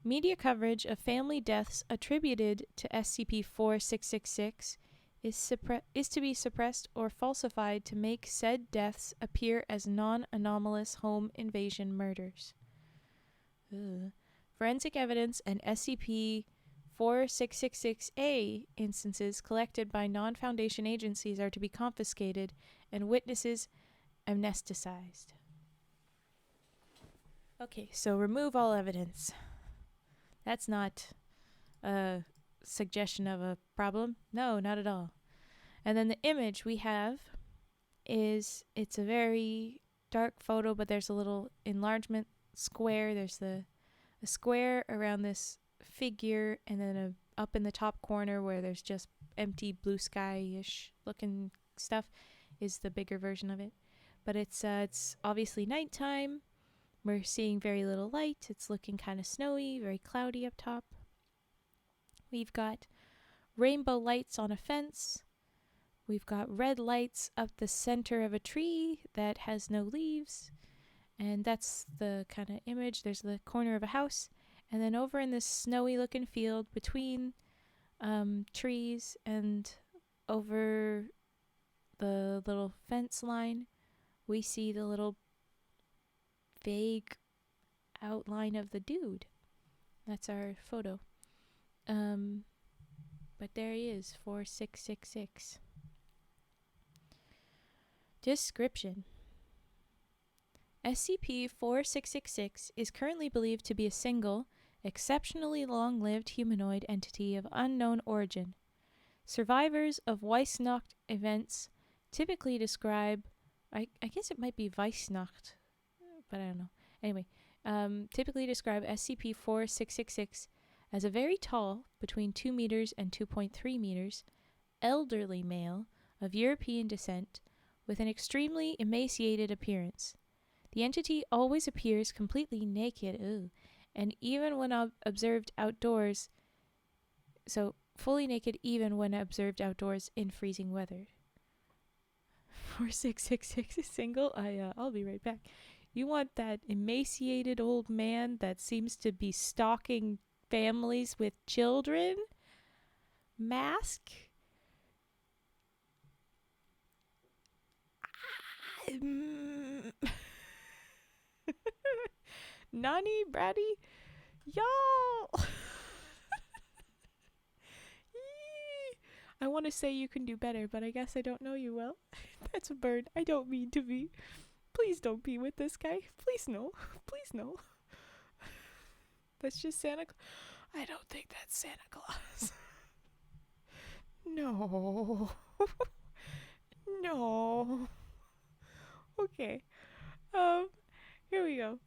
Media coverage of family deaths attributed to SCP-4666 is to be suppressed or falsified to make said deaths appear as non-anomalous home invasion murders. Forensic evidence and SCP-4666-A instances collected by non-Foundation agencies are to be confiscated and witnesses amnesticized. Okay, so remove all evidence. That's not a suggestion of a problem. No, not at all. And then the image we have is, it's a very dark photo, but there's a little enlargement square. There's a square around this figure, and then up in the top corner where there's just empty blue sky-ish looking stuff is the bigger version of it. But it's obviously nighttime. We're seeing very little light. It's looking kind of snowy, very cloudy up top. We've got rainbow lights on a fence. We've got red lights up the center of a tree that has no leaves. And that's the kind of image. There's the corner of a house. And then over in this snowy looking field between trees and over the little fence line, we see the little vague outline of the dude. That's our photo. But there he is, 4666. Description. SCP-4666 is currently believed to be a single, exceptionally long-lived humanoid entity of unknown origin. Survivors of Weissnacht events typically describe, I guess it might be Weissnacht, but I don't know. Anyway, typically describe SCP-4666 as a very tall, between 2 meters and 2.3 meters, elderly male of European descent with an extremely emaciated appearance. The entity always appears completely naked, and even when observed outdoors, so fully naked even when observed outdoors in freezing weather. 4666 is single? I'll be right back. You want that emaciated old man that seems to be stalking families with children? Mask? Nani, Bratty? Y'all! I want to say you can do better, but I guess I don't know you well. That's a bird. I don't mean to be. Please don't be with this guy. Please no. Please no. That's just Santa Claus. I don't think that's Santa Claus. No. No. Okay. Here we go.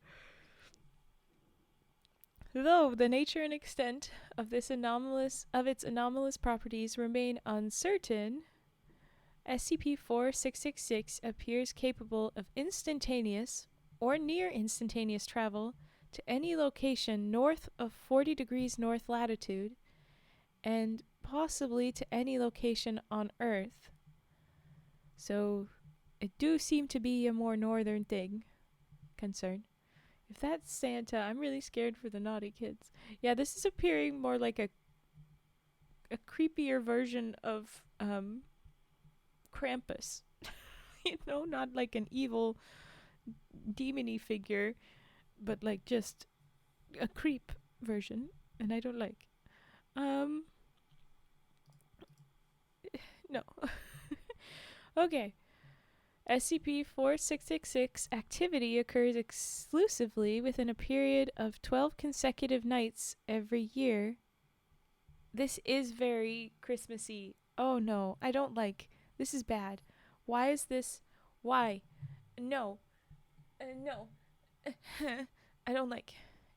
Though the nature and extent of its anomalous properties remain uncertain, SCP-4666 appears capable of instantaneous or near instantaneous travel to any location north of 40 degrees north latitude and possibly to any location on Earth. So it do seem to be a more northern concern. If that's Santa, I'm really scared for the naughty kids. Yeah, this is appearing more like a creepier version of Krampus. Not like an evil demon-y figure, but like just a creep version, and I don't like. No. Okay. SCP-4666 activity occurs exclusively within a period of 12 consecutive nights every year. This is very Christmassy. Oh no, I don't like. This is bad. Why is this? Why? No. No. I don't like.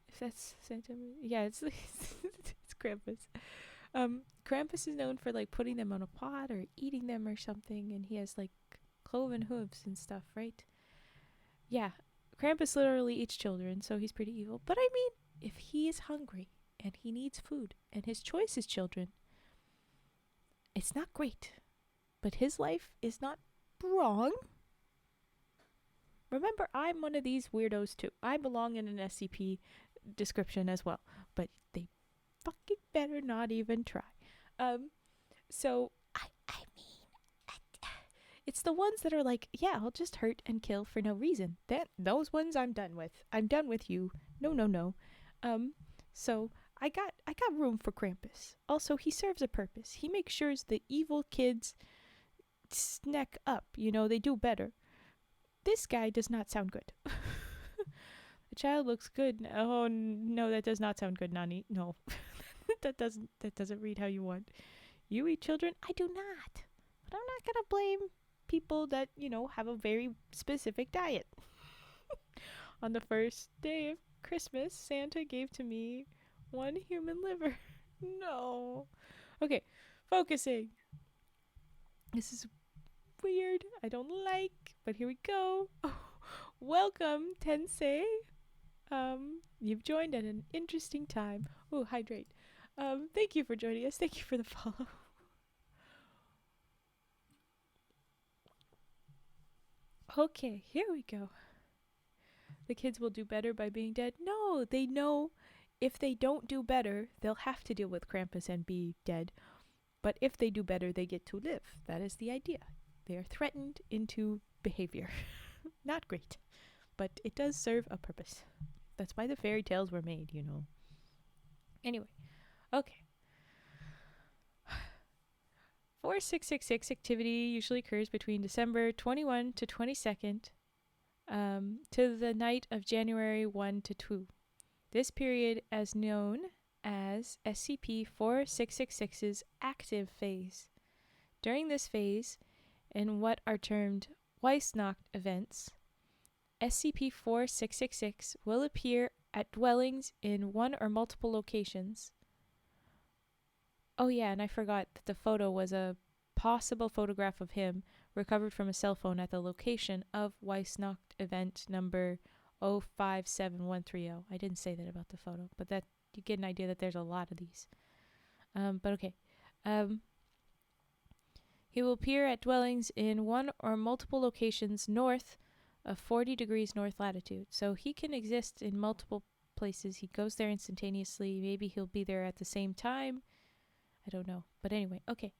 If that's Santa, yeah, it's it's Krampus. Krampus is known for like putting them on a pot or eating them or something, and he has like cloven hooves and stuff, right? Yeah, Krampus literally eats children, so he's pretty evil. But I mean, if he is hungry and he needs food and his choice is children, it's not great. But his life is not wrong. Remember, I'm one of these weirdos too. I belong in an SCP description as well, but they fucking better not even try. So I mean, it's the ones that are like, yeah, I'll just hurt and kill for no reason. Those ones I'm done with. I'm done with you. No. So I got room for Krampus. Also, he serves a purpose. He makes sure the evil kids snack up. They do better. This guy does not sound good. The child looks good. Oh no, that does not sound good, Nani. No, that doesn't read how you want. You eat children? I do not. But I'm not gonna blame people that have a very specific diet. On the first day of Christmas, Santa gave to me 1 human liver. No. Okay, focusing. This is weird. I don't like, but here we go. Oh, welcome, Tensei. You've joined at an interesting time. Oh, hydrate. Thank you for joining us. Thank you for the follow. Okay, here we go. The kids will do better by being dead. No, they know if they don't do better, they'll have to deal with Krampus and be dead. But if they do better, they get to live. That is the idea. They are threatened into behavior. Not great, but it does serve a purpose. That's why the fairy tales were made, you know. Anyway, okay. 4666 activity usually occurs between December 21 to 22nd to the night of January 1 to 2. This period is known as SCP-4666's active phase. During this phase, in what are termed Weissnacht events, SCP-4666 will appear at dwellings in one or multiple locations. Oh yeah, and I forgot that the photo was a possible photograph of him recovered from a cell phone at the location of Weissnacht event number 057130. I didn't say that about the photo, but that you get an idea that there's a lot of these. But okay. He will appear at dwellings in one or multiple locations north of 40 degrees north latitude. So he can exist in multiple places. He goes there instantaneously. Maybe he'll be there at the same time. I don't know. But anyway, okay.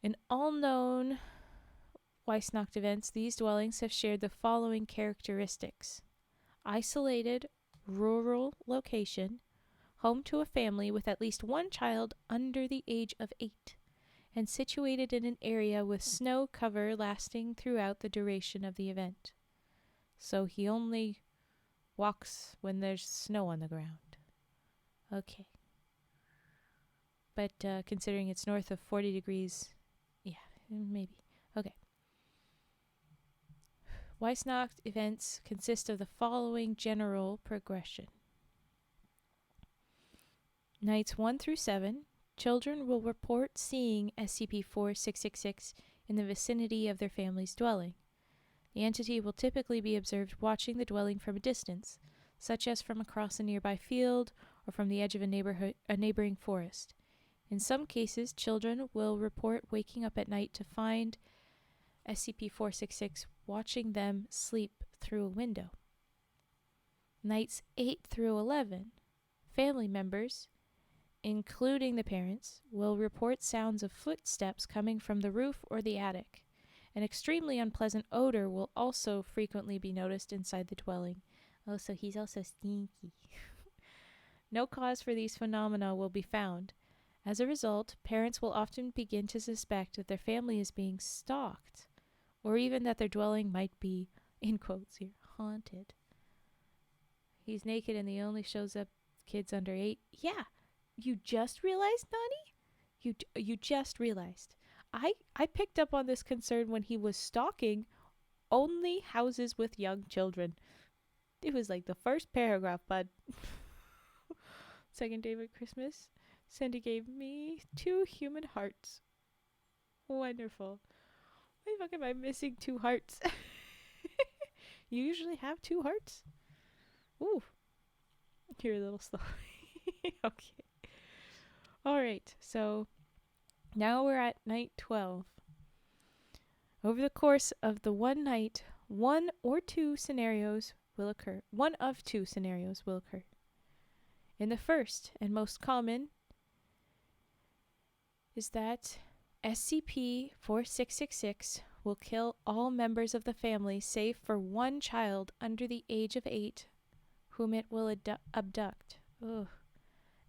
In all known Weissnacht events, these dwellings have shared the following characteristics. Isolated, rural location, home to a family with at least one child under the age of 8, and situated in an area with snow cover lasting throughout the duration of the event. So he only walks when there's snow on the ground. Okay. But considering it's north of 40 degrees, yeah, maybe. Okay. Weissnacht events consist of the following general progression. Nights 1 through 7, children will report seeing SCP-4666 in the vicinity of their family's dwelling. The entity will typically be observed watching the dwelling from a distance, such as from across a nearby field or from the edge of a neighboring forest. In some cases, children will report waking up at night to find SCP-466 watching them sleep through a window. Nights 8 through 11, family members, including the parents, will report sounds of footsteps coming from the roof or the attic. An extremely unpleasant odor will also frequently be noticed inside the dwelling. Oh, so he's also stinky. No cause for these phenomena will be found. As a result, parents will often begin to suspect that their family is being stalked, or even that their dwelling might be, in quotes here, haunted. He's naked and he only shows up kids under 8. Yeah, you just realized, Nani? You just realized. I picked up on this concern when he was stalking only houses with young children. It was like the first paragraph, bud. Second day of Christmas, Cindy gave me 2 human hearts. Wonderful. Why the fuck am I missing 2 hearts? You usually have 2 hearts? Ooh. You're a little slow. Okay. Alright, so now we're at night 12. Over the course of the one night, one of 2 scenarios will occur. In the first and most common is that SCP-4666 will kill all members of the family save for one child under the age of 8 whom it will abduct. Ugh.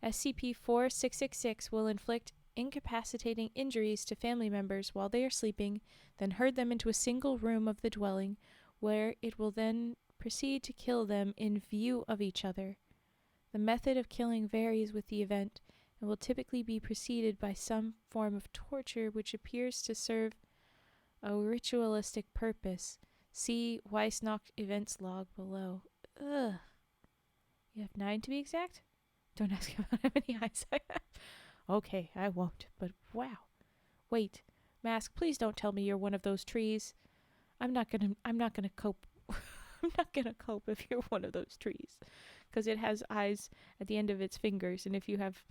SCP-4666 will inflict incapacitating injuries to family members while they are sleeping, then herd them into a single room of the dwelling, where it will then proceed to kill them in view of each other. The method of killing varies with the event and will typically be preceded by some form of torture which appears to serve a ritualistic purpose. See Weissnacht events log below. Ugh. You have 9 to be exact? Don't ask about how many eyes I have. Okay, I won't, but wow. Wait, Mask, please don't tell me you're one of those trees. I'm not gonna cope. I'm not gonna cope if you're one of those trees, because it has eyes at the end of its fingers, and if you have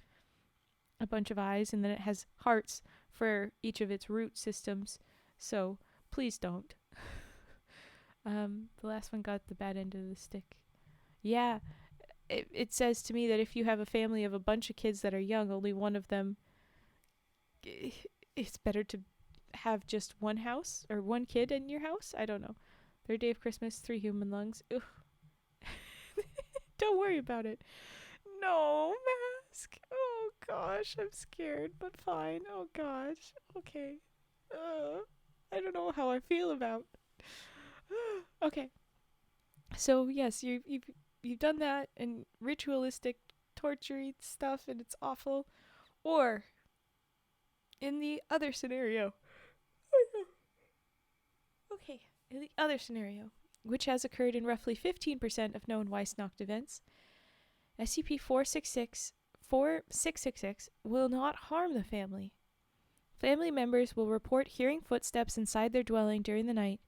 a bunch of eyes, and then it has hearts for each of its root systems. So please don't. The last one got the bad end of the stick. Yeah, it says to me that if you have a family of a bunch of kids that are young, only one of them, it's better to have just one house or one kid in your house. I don't know. Third day of Christmas, 3 human lungs. Ugh. Don't worry about it. No, mask. Oh gosh, I'm scared, but fine. Oh gosh. Okay. I don't know how I feel about. Okay. So yes, you've done that and ritualistic torture stuff, and it's awful. Or in the other scenario. Okay, in the other scenario, which has occurred in roughly 15% of known Weissnacht events, SCP-4666 will not harm the family. Family members will report hearing footsteps inside their dwelling during the night,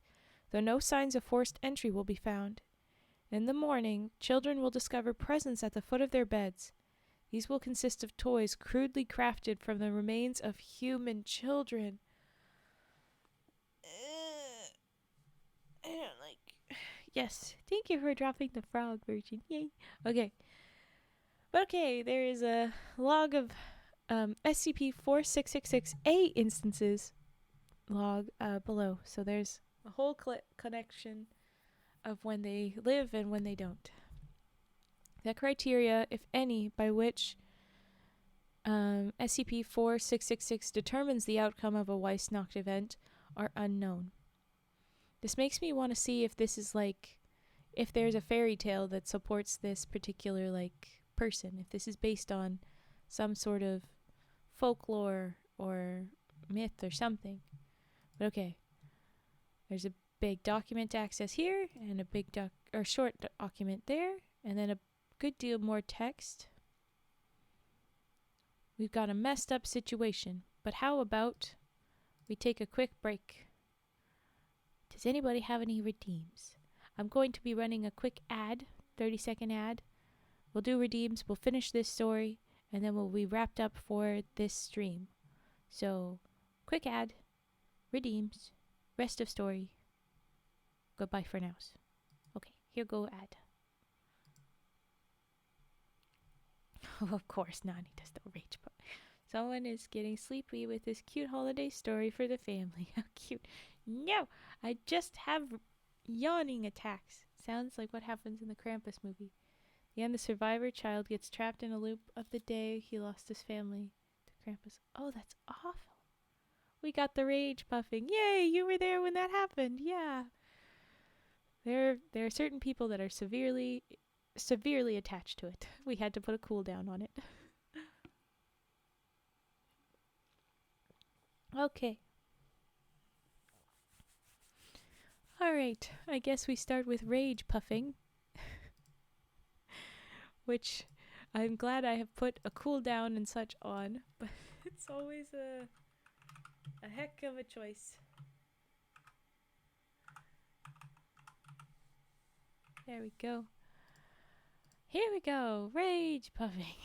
though no signs of forced entry will be found. In the morning, children will discover presents at the foot of their beds. These will consist of toys crudely crafted from the remains of human children. I don't like... Yes, thank you for dropping the frog version. Yay. Okay. But okay, there is a log of SCP-4666-A instances log below. So there's a whole connection of when they live and when they don't. The criteria, if any, by which SCP-4666 determines the outcome of a Weissnacht event are unknown. This makes me want to see if this is like, if there's a fairy tale that supports this particular like person, if this is based on some sort of folklore or myth or something. But okay, there's a big document to access here, and a big short document there, and then a good deal more text. We've got a messed up situation, but how about we take a quick break? Does anybody have any redeems? I'm going to be running a quick ad, 30-second ad. We'll do redeems, we'll finish this story, and then we'll be wrapped up for this stream. So, quick ad, redeems, rest of story. Goodbye for now. Okay, here go ad. Of course, Nani does the rage part. Someone is getting sleepy with this cute holiday story for the family. How cute. No, I just have yawning attacks. Sounds like what happens in the Krampus movie. The survivor child gets trapped in a loop of the day he lost his family to Krampus. Oh, that's awful. We got the rage puffing. Yay, you were there when that happened. Yeah. There are certain people that are severely attached to it. We had to put a cooldown on it. Okay. Alright, I guess we start with rage puffing. Which I'm glad I have put a cooldown and such on, but it's always a heck of a choice. There we go. Here we go. Rage puffing.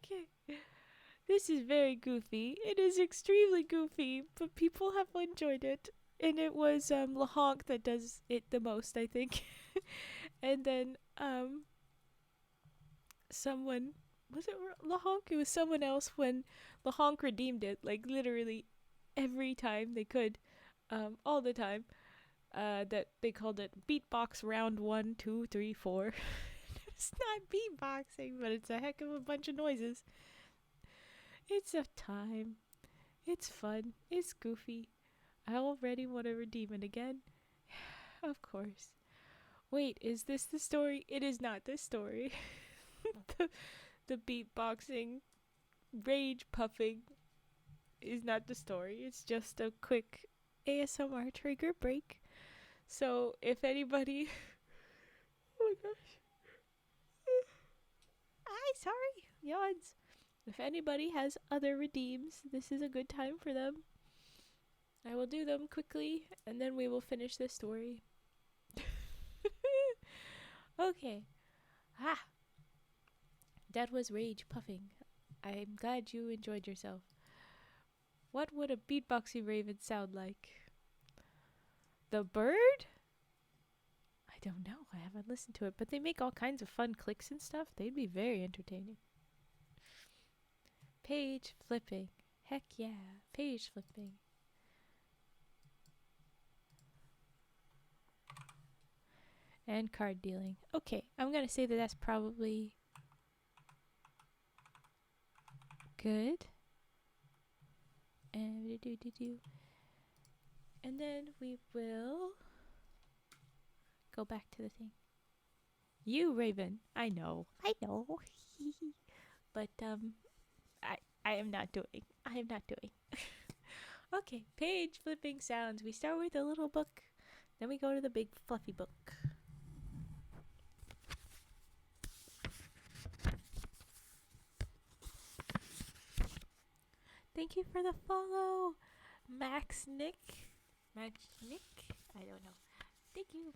Okay. This is very goofy. It is extremely goofy, but people have enjoyed it. And it was Lahonk that does it the most, I think. And then someone, was it Lahonk? It was someone else when Lahonk redeemed it, like literally every time they could, all the time. That they called it beatbox round 1, 2, 3, 4. It's not beatboxing, but it's a heck of a bunch of noises. It's a time. It's fun. It's goofy. I already want to redeem it again. Of course. Wait, is this the story? It is not this story. the beatboxing, rage puffing is not the story. It's just a quick ASMR trigger break. So if anybody... oh my gosh. Hi, sorry. Yawns. If anybody has other redeems, this is a good time for them. I will do them quickly, and then we will finish this story. Okay. That was rage puffing. I'm glad you enjoyed yourself. What would a beatboxing raven sound like? The bird? I don't know. I haven't listened to it, but they make all kinds of fun clicks and stuff. They'd be very entertaining. Page flipping. Heck yeah. Page flipping. And card dealing. Okay, I'm going to say that that's probably good. And and then we will go back to the thing. You, Raven. I know. But I am not doing. Okay, page flipping sounds. We start with a little book, then we go to the big fluffy book. Thank you for the follow, Max Nick. I don't know. Thank you.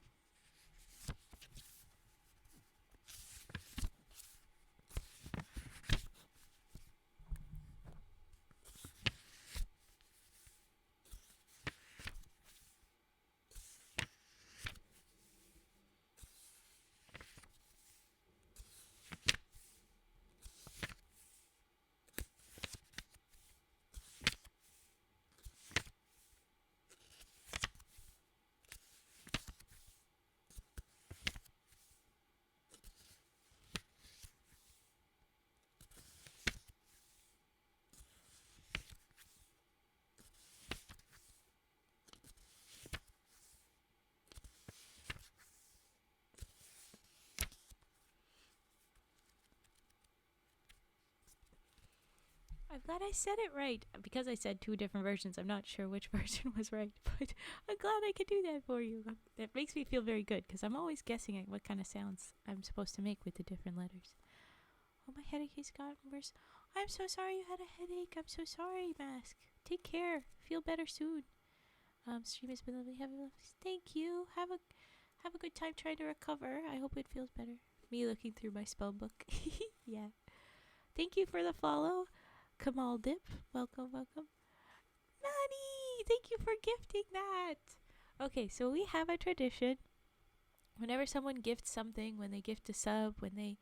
I'm glad I said it right. Because I said 2 different versions, I'm not sure which version was right, but I'm glad I could do that for you. That makes me feel very good, because I'm always guessing at what kind of sounds I'm supposed to make with the different letters. Oh, my headache has gotten worse. I'm so sorry you had a headache. I'm so sorry, Mask. Take care. Feel better soon. Stream has been lovely. Thank you. Have a good time trying to recover. I hope it feels better. Me looking through my spell book. Yeah. Thank you for the follow. Kamal Dip, welcome. Nani, thank you for gifting that. Okay, so we have a tradition. Whenever someone gifts something, when they gift a sub, when they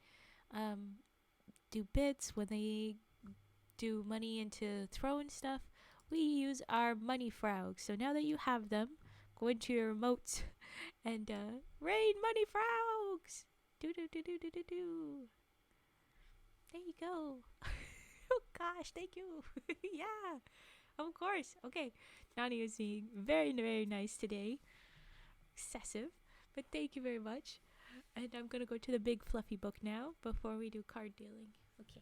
do bits, when they do money into throwing stuff, we use our money frogs. So now that you have them, go into your remotes and rain money frogs. Do. There you go. Oh gosh, thank you. Yeah, of course. Okay, Nani is being very, very nice today. Excessive, but thank you very much. And I'm gonna go to the big fluffy book now before we do card dealing. Okay.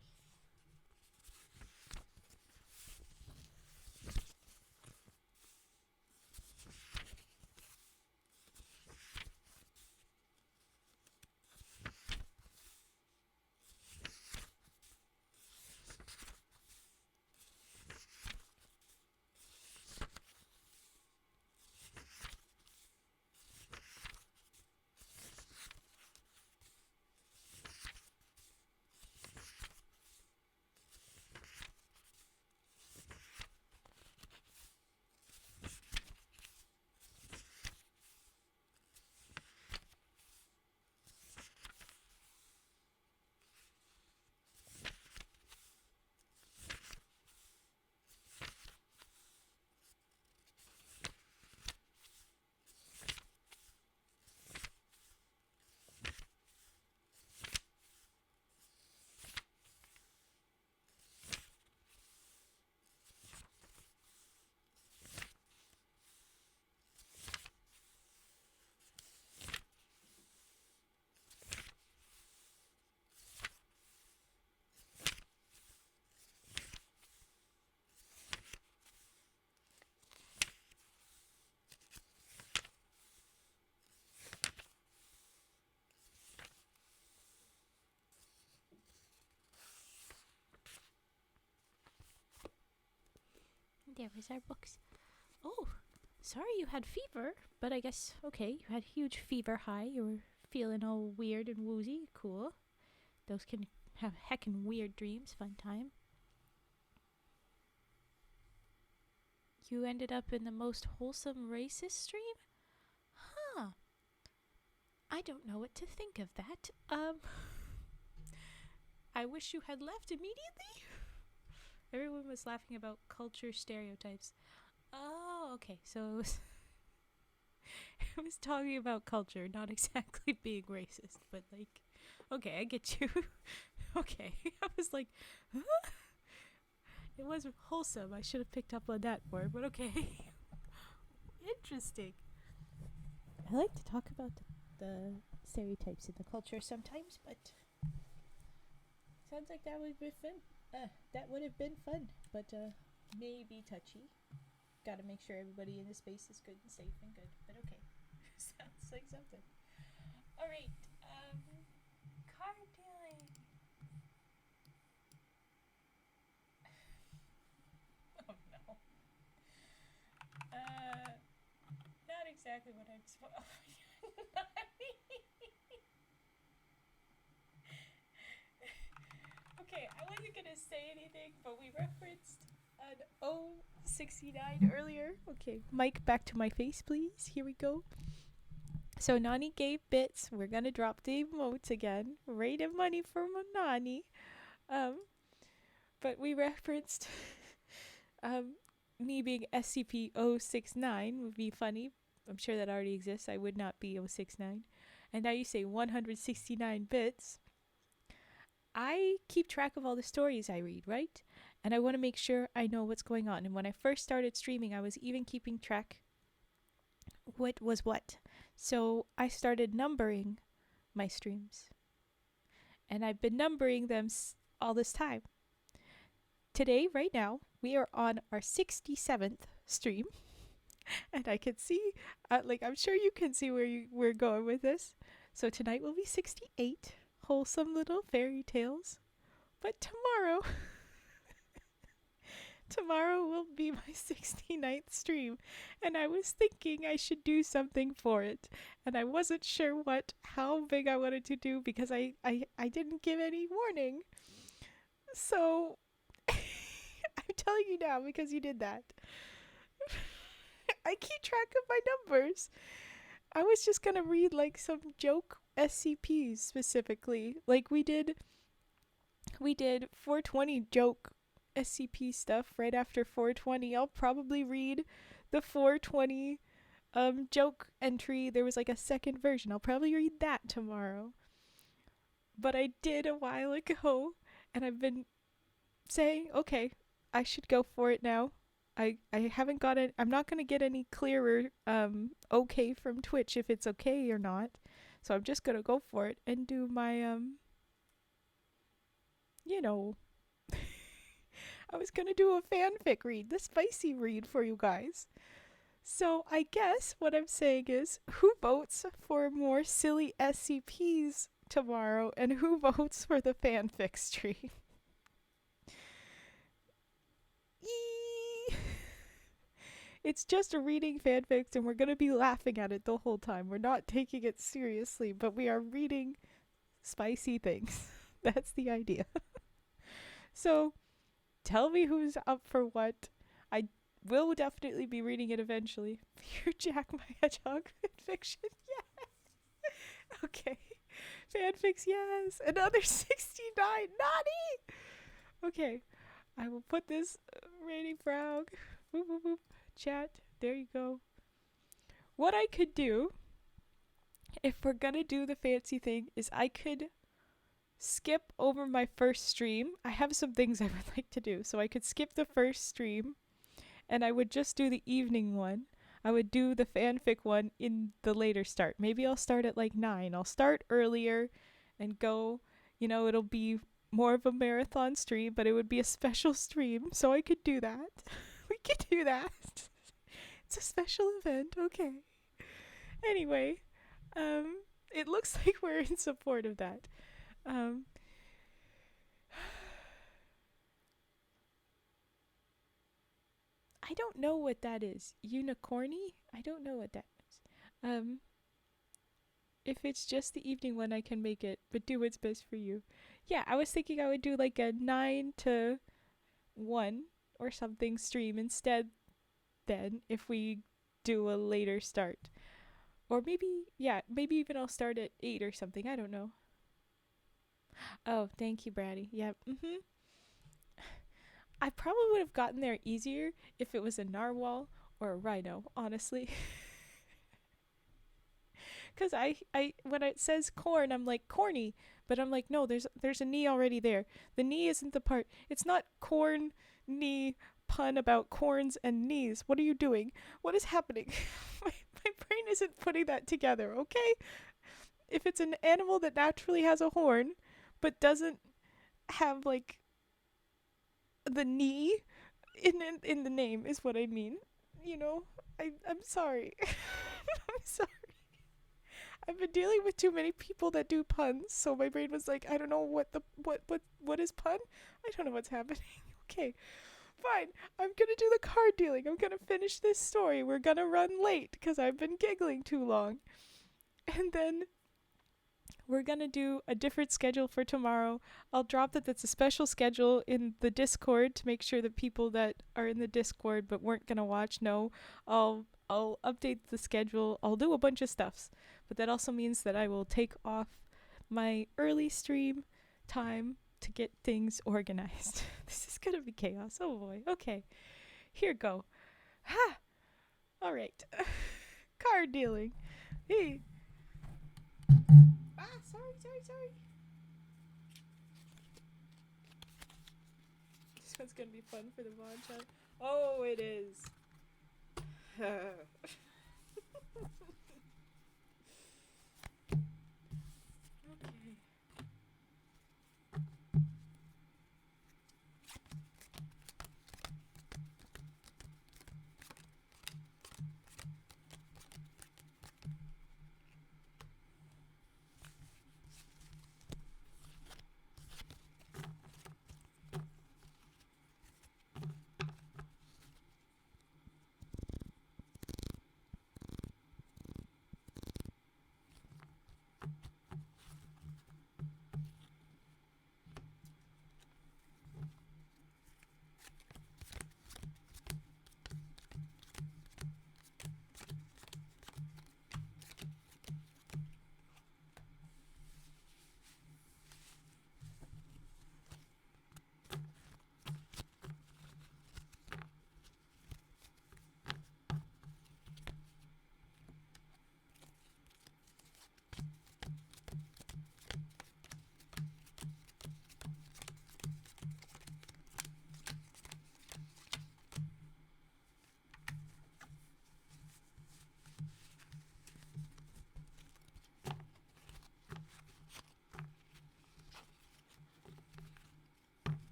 There was our books. Oh, sorry you had fever, but I guess, okay, you had huge fever high. You were feeling all weird and woozy. Cool. Those can have heckin' weird dreams. Fun time. You ended up in the most wholesome racist stream? Huh. I don't know what to think of that. I wish you had left immediately. Everyone was laughing about culture stereotypes. Oh, okay. So it was it was talking about culture, not exactly being racist, but like, okay, I get you. Okay. I was like, huh? It was wholesome. I should have picked up on that more, but okay. Interesting. I like to talk about the stereotypes in the culture sometimes, but sounds like that would have been fun. That would have been fun, but maybe touchy. Gotta make sure everybody in the space is good and safe and good, but okay. Sounds like something. Alright, card dealing. Oh no. Not exactly what I'm supposed to. Okay, I wasn't gonna say anything, but we referenced an O69 earlier. Okay, Mike, back to my face, please. Here we go. So Nani gave bits. We're gonna drop the emotes again. Rate of money for Nani. But we referenced me being SCP-069 would be funny. I'm sure that already exists. I would not be 069. And now you say 169 bits. I keep track of all the stories I read, right? And I want to make sure I know what's going on. And when I first started streaming, I was even keeping track what was what. So I started numbering my streams. And I've been numbering them all this time. Today, right now, we are on our 67th stream. And I can see, I'm sure you can see where we're going with this. So tonight will be 68 wholesome little fairy tales. But tomorrow will be my 69th stream. And I was thinking I should do something for it. And I wasn't sure how big I wanted to do because I didn't give any warning. So I'm telling you now because you did that. I keep track of my numbers. I was just gonna read like some joke SCPs specifically. Like we did 420 joke SCP stuff right after 420. I'll probably read the 420 joke entry. There was like a second version. I'll probably read that tomorrow. But I did a while ago, and I've been saying, okay, I should go for it now. I haven't got it. I'm not going to get any clearer okay from Twitch if it's okay or not. So I'm just going to go for it and do my I was going to do a fanfic read, the spicy read for you guys. So I guess what I'm saying is, who votes for more silly SCPs tomorrow and who votes for the fanfic stream? It's just a reading fanfics and we're going to be laughing at it the whole time. We're not taking it seriously, but we are reading spicy things. That's the idea. So, tell me who's up for what. I will definitely be reading it eventually. Fear Jack my Hedgehog fanfiction, yeah. Okay. Fanfics, yes. Another 69, naughty! Okay. I will put this rating frog. Boop, boop, boop. Chat, there you go. What I could do, if we're gonna do the fancy thing, is I could skip over my first stream. I have some things I would like to do, so I could skip the first stream and I would just do the evening one. I would do the fanfic one in the later start. Maybe I'll start at like 9. I'll start earlier and go, it'll be more of a marathon stream, but it would be a special stream, so I could do that. We could do that. It's a special event, okay. Anyway, it looks like we're in support of that. I don't know what that is. Unicorny? I don't know what that is. If it's just the evening one, I can make it, but do what's best for you. Yeah, I was thinking I would do like a 9 to 1 or something stream instead then if we do a later start. Or maybe, yeah, maybe even I'll start at 8 or something. I don't know. Oh, thank you, Braddy. Yep. I probably would have gotten there easier if it was a narwhal or a rhino, honestly. Because I when it says corn, I'm like, corny. But I'm like, no, there's a knee already there. The knee isn't the part. It's not corn knee pun about corns and knees. What are you doing? What is happening? my brain isn't putting that together, okay? If it's an animal that naturally has a horn, but doesn't have, like, the knee in the name is what I mean. You know? I'm sorry. I'm sorry. I've been dealing with too many people that do puns, so my brain was like, I don't know what is pun? I don't know what's happening. Okay, fine. I'm gonna do the card dealing. I'm gonna finish this story. We're gonna run late because I've been giggling too long. And then we're gonna do a different schedule for tomorrow. I'll drop that's a special schedule in the Discord to make sure that people that are in the Discord but weren't gonna watch know. I'll update the schedule. I'll do a bunch of stuffs. But that also means that I will take off my early stream time to get things organized. This is gonna be chaos. Oh boy. Okay. Here go. Ha! Alright. Card dealing. Hey. Sorry. This one's gonna be fun for the Vaughn chat. Oh, it is. Okay.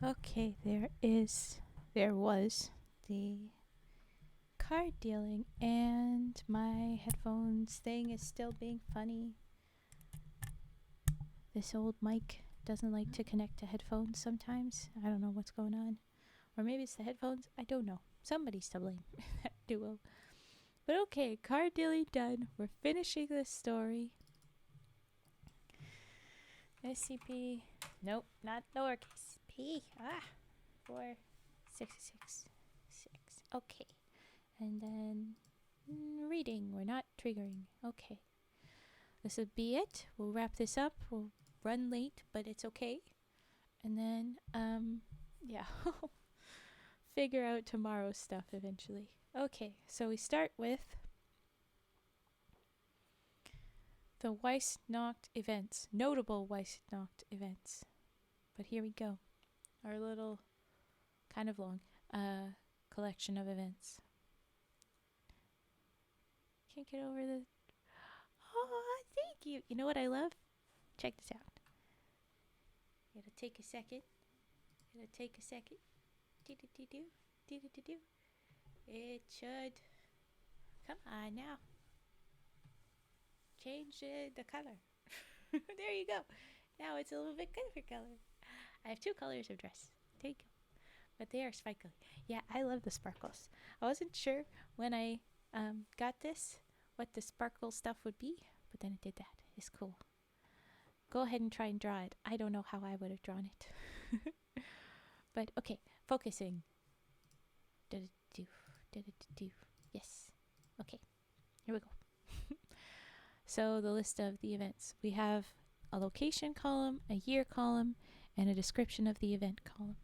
Okay, there was the card dealing, and my headphones thing is still being funny. This old mic doesn't like to connect to headphones sometimes. I don't know what's going on. Or maybe it's the headphones. I don't know. Somebody's to blame. That duo. But okay, card dealing done. We're finishing this story. SCP. Nope, not lowercase. P. 4666. Okay. And then reading. We're not triggering. Okay. this will be it. We'll wrap this up. We'll run late, but it's okay. And then, yeah, figure out tomorrow's stuff eventually. Okay, so we start with the Weissnacht events, notable Weissnacht events. But here we go. Our little, kind of long, collection of events. Can't get over the... Oh, thank you. You know what I love? Check this out. It'll take a second. Do-do-do-do. Do-do-do-do. It should... Come on now. Change the color. There you go. Now it's a little bit different color. I have 2 colors of dress. There you go. But they are sparkly. Yeah, I love the sparkles. I wasn't sure when I got this what the sparkle stuff would be, but then it did that. It's cool. Go ahead and try and draw it. I don't know how I would have drawn it. But okay, focusing. Do-do-do. Yes. Okay, here we go. So the list of the events. We have a location column, a year column, and a description of the event column.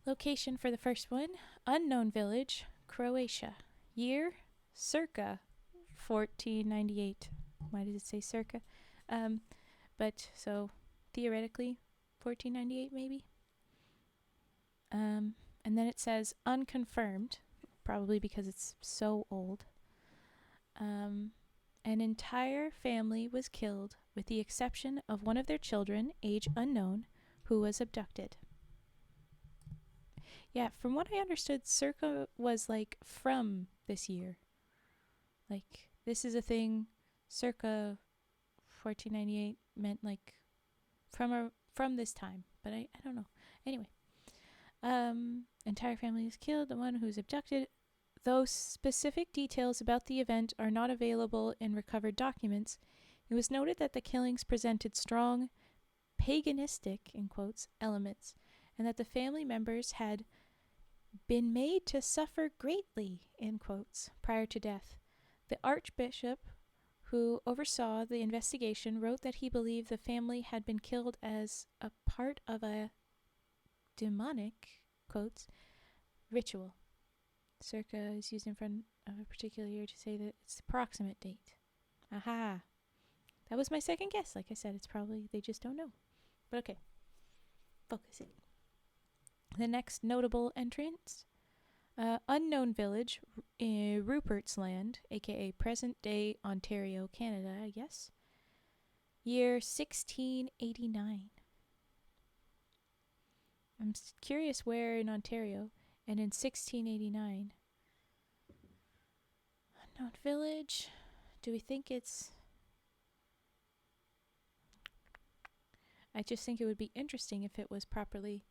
Location for the first one, unknown village, Croatia. Year, circa 1498. Why did it say circa? But so theoretically 1498 maybe. And then it says unconfirmed, probably because it's so old. An entire family was killed with the exception of one of their children, age unknown, who was abducted. Yeah, from what I understood, circa was like from this year. Like, this is a thing, circa 1498 meant like from this time, but I don't know. Anyway, entire family is killed, the one who's abducted. Though specific details about the event are not available in recovered documents, it was noted that the killings presented strong paganistic, in quotes, elements, and that the family members had been made to suffer greatly, in quotes, prior to death. The archbishop who oversaw the investigation wrote that he believed the family had been killed as a part of a demonic, quotes, ritual. Circa is used in front of a particular year to say that it's the approximate date. Aha. That was my second guess. Like I said, it's probably, they just don't know. But okay. Focusing. The next notable entrance, unknown village, Rupert's Land, aka present-day Ontario, Canada, I guess. Year 1689. I'm curious where in Ontario. And in 1689, unknown village, do we think it's... I just think it would be interesting if it was properly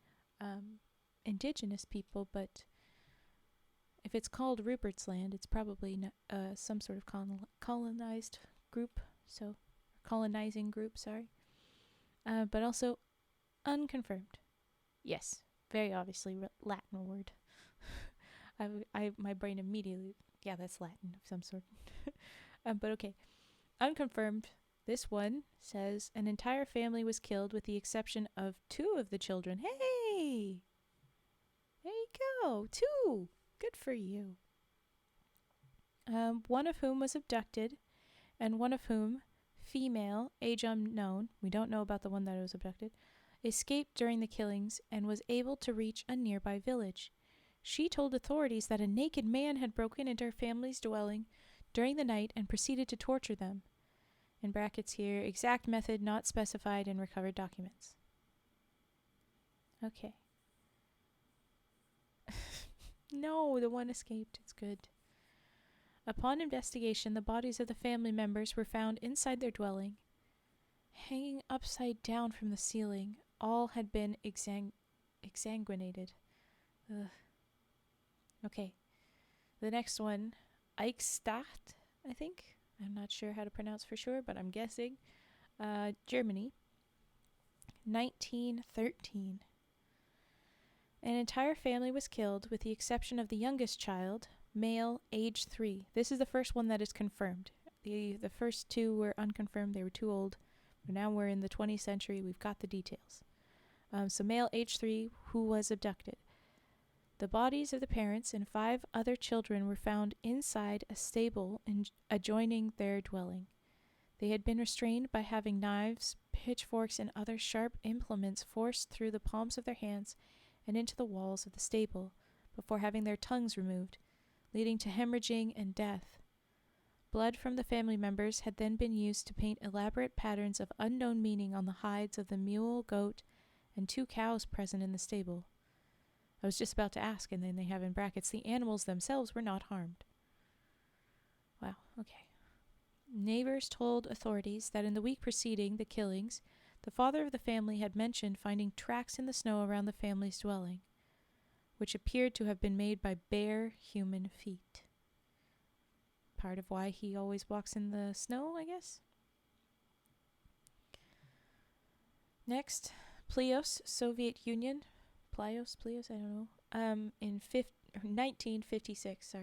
indigenous people, but if it's called Rupert's Land, it's probably some sort of colonized group, so colonizing group, sorry. But also unconfirmed. Yes, very obviously Latin word. My brain immediately, yeah, that's Latin of some sort. But okay, unconfirmed. This one says an entire family was killed with the exception of 2 of the children. Hey, there you go, 2. Good for you. One of whom was abducted, and one of whom, female, age unknown, we don't know about the one that was abducted, escaped during the killings and was able to reach a nearby village. She told authorities that a naked man had broken into her family's dwelling during the night and proceeded to torture them. In brackets here, exact method not specified in recovered documents. Okay. No, the one escaped. It's good. Upon investigation, the bodies of the family members were found inside their dwelling, hanging upside down from the ceiling. All had been exsanguinated. Ugh. Okay. The next one, Eichstätt, I think. I'm not sure how to pronounce for sure, but I'm guessing. Germany. 1913. An entire family was killed with the exception of the youngest child, male, age 3. This is the first one that is confirmed. The first two were unconfirmed. They were too old. But now we're in the 20th century. We've got the details. So male, age 3, who was abducted. The bodies of the parents and 5 other children were found inside a stable adjoining their dwelling. They had been restrained by having knives, pitchforks, and other sharp implements forced through the palms of their hands and into the walls of the stable, before having their tongues removed, leading to hemorrhaging and death. Blood from the family members had then been used to paint elaborate patterns of unknown meaning on the hides of the mule, goat, and 2 cows present in the stable. I was just about to ask, and then they have in brackets, the animals themselves were not harmed. Wow, okay. Neighbors told authorities that in the week preceding the killings, the father of the family had mentioned finding tracks in the snow around the family's dwelling, which appeared to have been made by bare human feet. Part of why he always walks in the snow, I guess. Next, Plios, Soviet Union. Plios, I don't know. In 1956,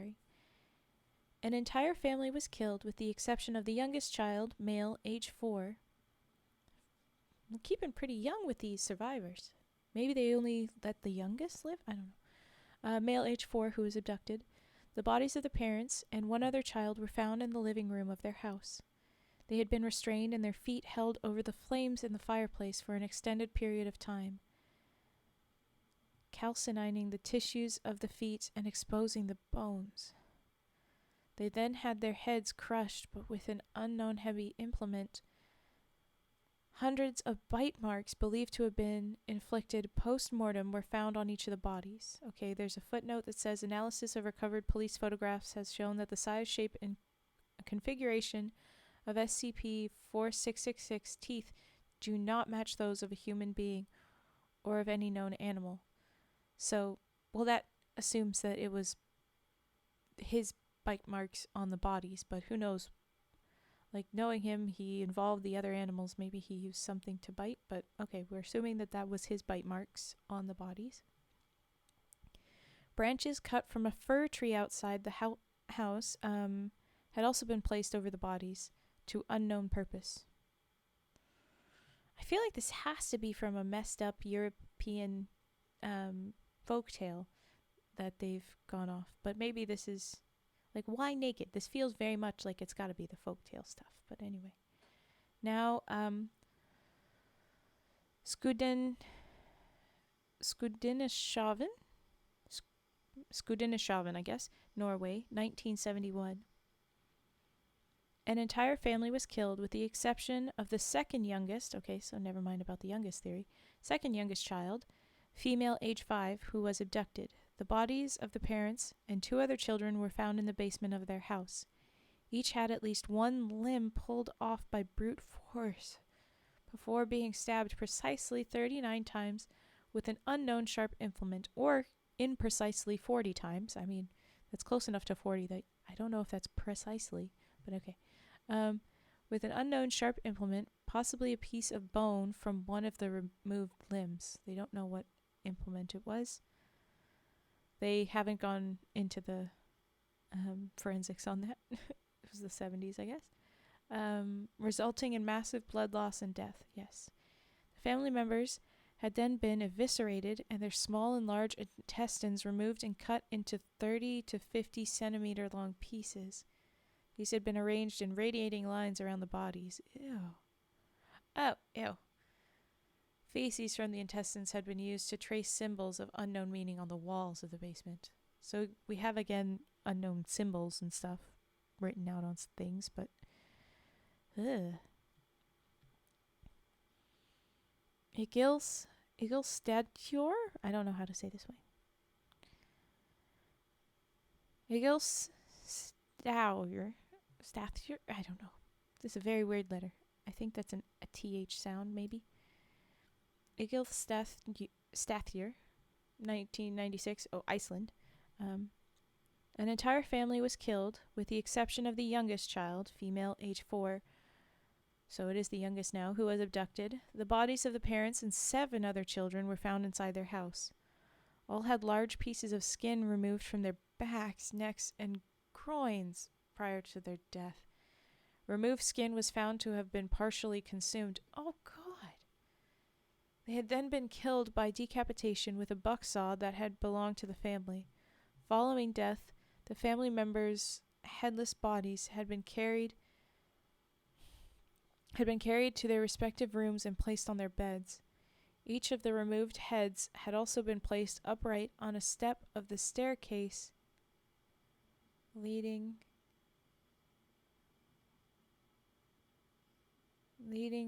An entire family was killed with the exception of the youngest child, male, age 4. We're keeping pretty young with these survivors. Maybe they only let the youngest live? I don't know. Male, age 4, who was abducted. The bodies of the parents and 1 other child were found in the living room of their house. They had been restrained and their feet held over the flames in the fireplace for an extended period of time, calcining the tissues of the feet and exposing the bones. They then had their heads crushed, but with an unknown heavy implement. Hundreds of bite marks believed to have been inflicted post-mortem were found on each of the bodies. Okay, there's a footnote that says analysis of recovered police photographs has shown that the size, shape, and configuration of SCP-4666 teeth do not match those of a human being or of any known animal. So, well, that assumes that it was his bite marks on the bodies, but who knows? Like, knowing him, he involved the other animals. Maybe he used something to bite, but okay, we're assuming that that was his bite marks on the bodies. Branches cut from a fir tree outside the house had also been placed over the bodies to unknown purpose. I feel like this has to be from a messed up European folktale that they've gone off, but maybe this is like, why naked? This feels very much like it's got to be the folktale stuff. But anyway, now Skudineshaven, I guess, Norway, 1971. An entire family was killed with the exception of the second youngest, okay, so never mind about the youngest theory, second youngest child, female age 5, who was abducted. The bodies of the parents and 2 other children were found in the basement of their house. Each had at least 1 limb pulled off by brute force before being stabbed precisely 39 times with an unknown sharp implement, or in precisely 40 times. I mean, that's close enough to 40 that I don't know if that's precisely, but okay. With an unknown sharp implement, possibly a piece of bone from one of the removed limbs. They don't know what implement it was. They haven't gone into the forensics on that. It was the 70s, I guess. Resulting in massive blood loss and death, yes. The family members had then been eviscerated and their small and large intestines removed and cut into 30 to 50 centimeter long pieces. These had been arranged in radiating lines around the bodies. Ew. Oh, ew. Feces from the intestines had been used to trace symbols of unknown meaning on the walls of the basement. So we have, again, unknown symbols and stuff written out on things, but... Ugh. Igilstadjor? I don't know how to say this way. Igilstadjor? I don't know. This is a very weird letter. I think that's a TH sound, maybe. Igilstadjor, 1996. Oh, Iceland. An entire family was killed, with the exception of the youngest child, female, age 4. So it is the youngest now, who was abducted. The bodies of the parents and 7 other children were found inside their house. All had large pieces of skin removed from their backs, necks, and groins prior to their death. Removed skin was found to have been partially consumed. Oh, God. They had then been killed by decapitation with a bucksaw that had belonged to the family. Following death, the family members' headless bodies had been carried to their respective rooms and placed on their beds. Each of the removed heads had also been placed upright on a step of the staircase leading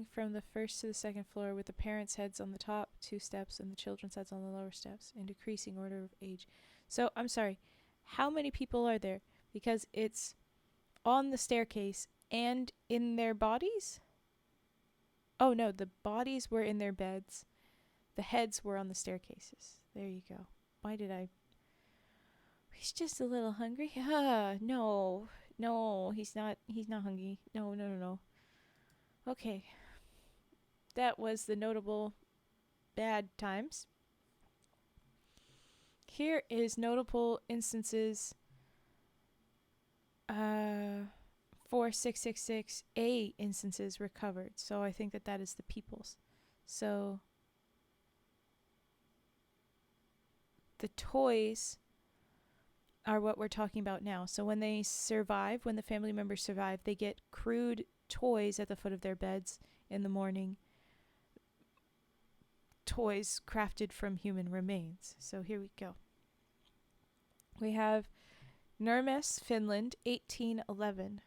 from the first to the second floor, with the parents' heads on the top 2 steps and the children's heads on the lower steps in decreasing order of age. So, I'm sorry, how many people are there? Because it's on the staircase and in their bodies? Oh no, the bodies were in their beds. The heads were on the staircases. There you go. Why did I... He's just a little hungry. No, he's not hungry. No. Okay. That was the notable bad times. Here is notable instances 4666A instances recovered. So I think that is the people's. So the toys are what we're talking about now. So when they survive, when the family members survive, they get crude toys at the foot of their beds in the morning. Toys crafted from human remains. So here we go. We have Nurmes, Finland, 1811.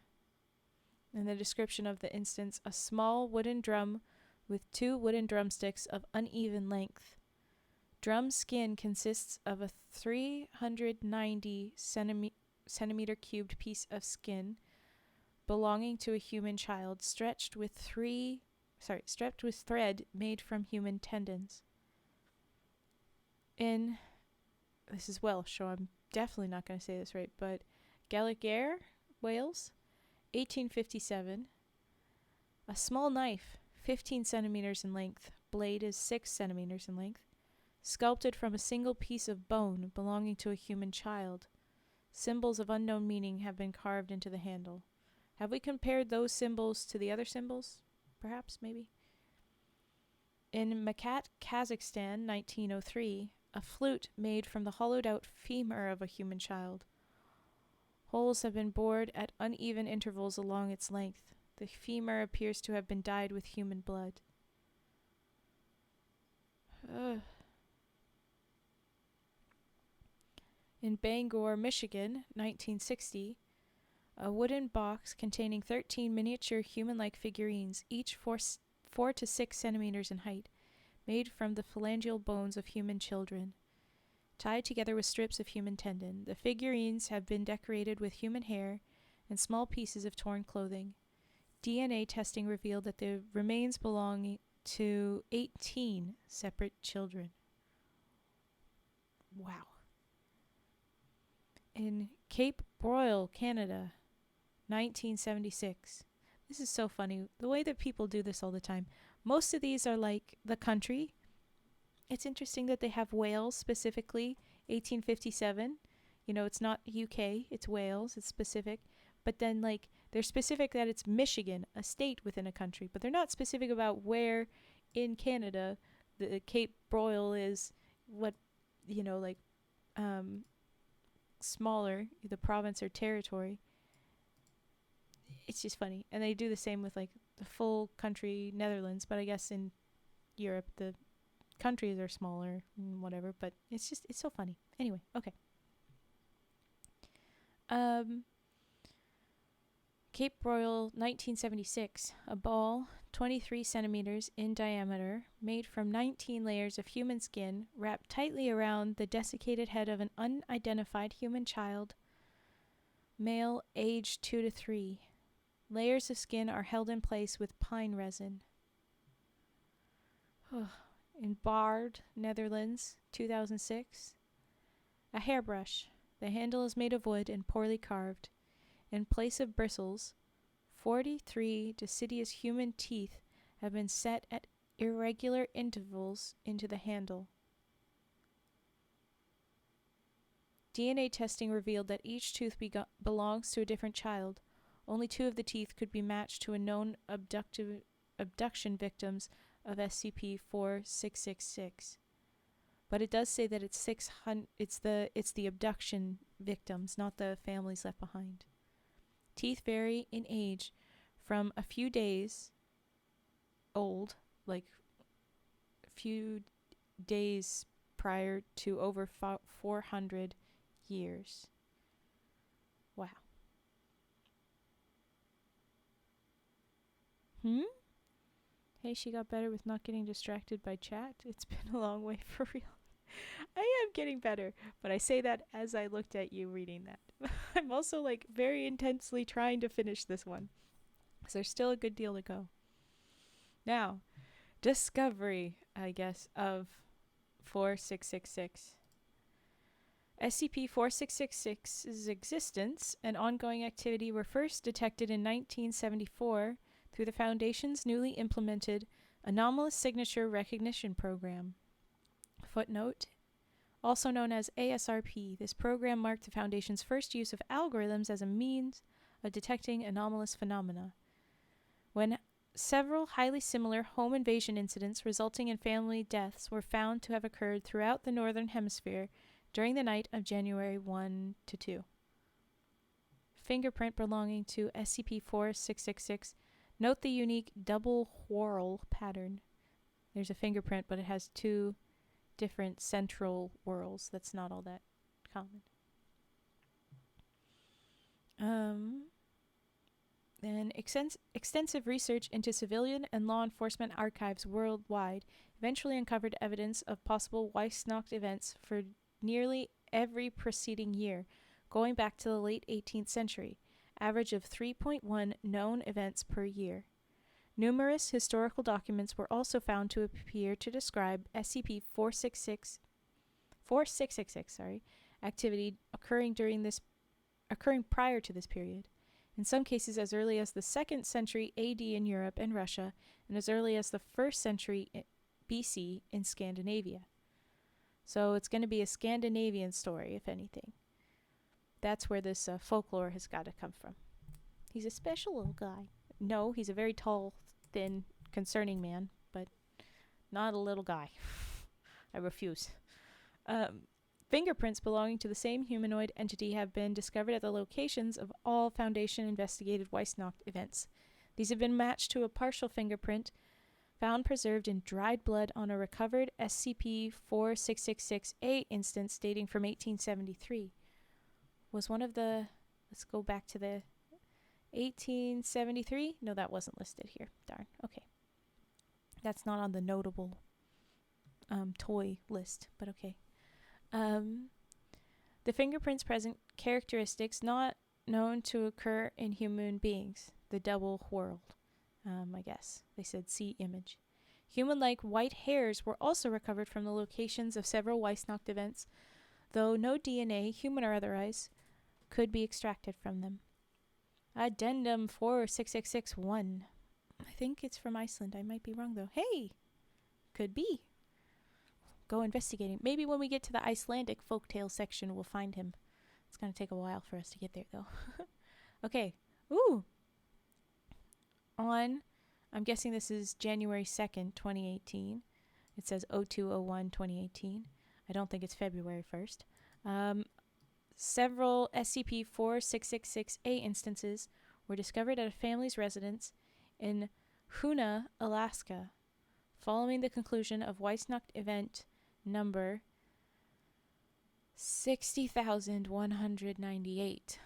In the description of the instance, a small wooden drum with 2 wooden drumsticks of uneven length. Drum skin consists of a 390 centimeter cubed piece of skin belonging to a human child, stretched with thread made from human tendons. This is Welsh, so I'm definitely not going to say this right, but Gallager, Wales, 1857. A small knife, 15 centimeters in length. Blade is 6 centimeters in length. Sculpted from a single piece of bone belonging to a human child. Symbols of unknown meaning have been carved into the handle. Have we compared those symbols to the other symbols? Perhaps, maybe. In Makat, Kazakhstan, 1903, a flute made from the hollowed-out femur of a human child. Holes have been bored at uneven intervals along its length. The femur appears to have been dyed with human blood. In Bangor, Michigan, 1960, a wooden box containing 13 miniature human-like figurines, each 4 to 6 centimeters in height, made from the phalangeal bones of human children, tied together with strips of human tendon. The figurines have been decorated with human hair and small pieces of torn clothing. DNA testing revealed that the remains belong to 18 separate children. Wow. In Cape Broyle, Canada, 1976. This is so funny. The way that people do this all the time. Most of these are like the country. It's interesting that they have Wales specifically, 1857. You know, it's not UK, it's Wales, it's specific. But then, like, they're specific that it's Michigan, a state within a country. But they're not specific about where in Canada the Cape Broyle is, what, you know, like, smaller, the province or territory. It's just funny. And they do the same with, like, the full country Netherlands. But I guess in Europe, the countries are smaller and whatever. But it's so funny. Anyway, okay. Cape Broyle, 1976. A ball, 23 centimeters in diameter, made from 19 layers of human skin, wrapped tightly around the desiccated head of an unidentified human child, male, aged 2 to 3. Layers of skin are held in place with pine resin. In Baard, Netherlands, 2006. A hairbrush. The handle is made of wood and poorly carved. In place of bristles, 43 deciduous human teeth have been set at irregular intervals into the handle. DNA testing revealed that each tooth belongs to a different child. Only 2 of the teeth could be matched to a known abduction victims of SCP-4666. But it does say that it's 600. It's the abduction victims, not the families left behind. Teeth vary in age from a few days old, like a few days prior, to over 400 years. Wow. Hey, she got better with not getting distracted by chat. It's been a long way for real. I am getting better, but I say that as I looked at you reading that. I'm also like very intensely trying to finish this one, so there's still a good deal to go. Now, discovery, I guess, of 4666. SCP-4666's existence and ongoing activity were first detected in 1974 through the Foundation's newly implemented Anomalous Signature Recognition Program. Footnote: also known as ASRP, this program marked the Foundation's first use of algorithms as a means of detecting anomalous phenomena. When several highly similar home invasion incidents resulting in family deaths were found to have occurred throughout the Northern Hemisphere during the night of January 1 to 2. Fingerprint belonging to SCP-4666. Note the unique double whorl pattern. There's a fingerprint, but it has 2 different central whorls. That's not all that common. Then extensive research into civilian and law enforcement archives worldwide eventually uncovered evidence of possible Weissnacht events for nearly every preceding year, going back to the late 18th century, average of 3.1 known events per year. Numerous historical documents were also found to appear to describe SCP-4666 activity occurring prior to this period, in some cases as early as the 2nd century AD in Europe and Russia, and as early as the 1st century BC in Scandinavia. So it's going to be a Scandinavian story, if anything. That's where this folklore has got to come from. He's a special little guy. No, he's a very tall, thin, concerning man, but not a little guy. I refuse. Fingerprints belonging to the same humanoid entity have been discovered at the locations of all Foundation-investigated Weissnacht events. These have been matched to a partial fingerprint found preserved in dried blood on a recovered SCP-4666-A instance dating from 1873. Was one of the... Let's go back to the 1873? No, that wasn't listed here. Darn. Okay. That's not on the notable toy list, but okay. The fingerprints present characteristics not known to occur in human beings. The double whorled. I guess. They said see image. Human-like white hairs were also recovered from the locations of several Weissnacht events, though no DNA, human or otherwise, could be extracted from them. Addendum 46661. I think it's from Iceland. I might be wrong, though. Hey! Could be. Go investigating. Maybe when we get to the Icelandic folktale section, we'll find him. It's going to take a while for us to get there, though. Okay. Ooh! I'm guessing this is January 2nd, 2018. It says 02/01/2018. I don't think it's February 1st. Several SCP-4666-A instances were discovered at a family's residence in Hoona, Alaska, following the conclusion of Weissnacht event number 60,198.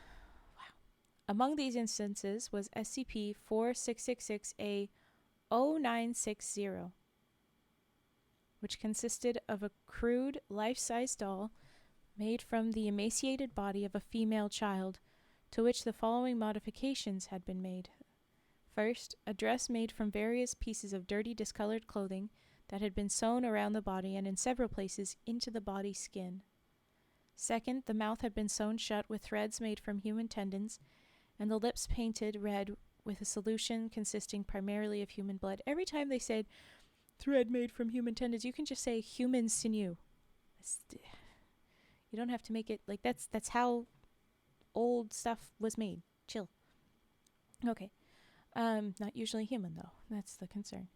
Among these instances was SCP-4666-A-0960, which consisted of a crude, life-size doll made from the emaciated body of a female child, to which the following modifications had been made. First, a dress made from various pieces of dirty, discolored clothing that had been sewn around the body and in several places into the body skin. Second, the mouth had been sewn shut with threads made from human tendons, and the lips painted red with a solution consisting primarily of human blood. Every time they said thread made from human tendons, you can just say human sinew. You You don't have to make it like that's how old stuff was made. Chill. Okay. Not usually human though. That's the concern.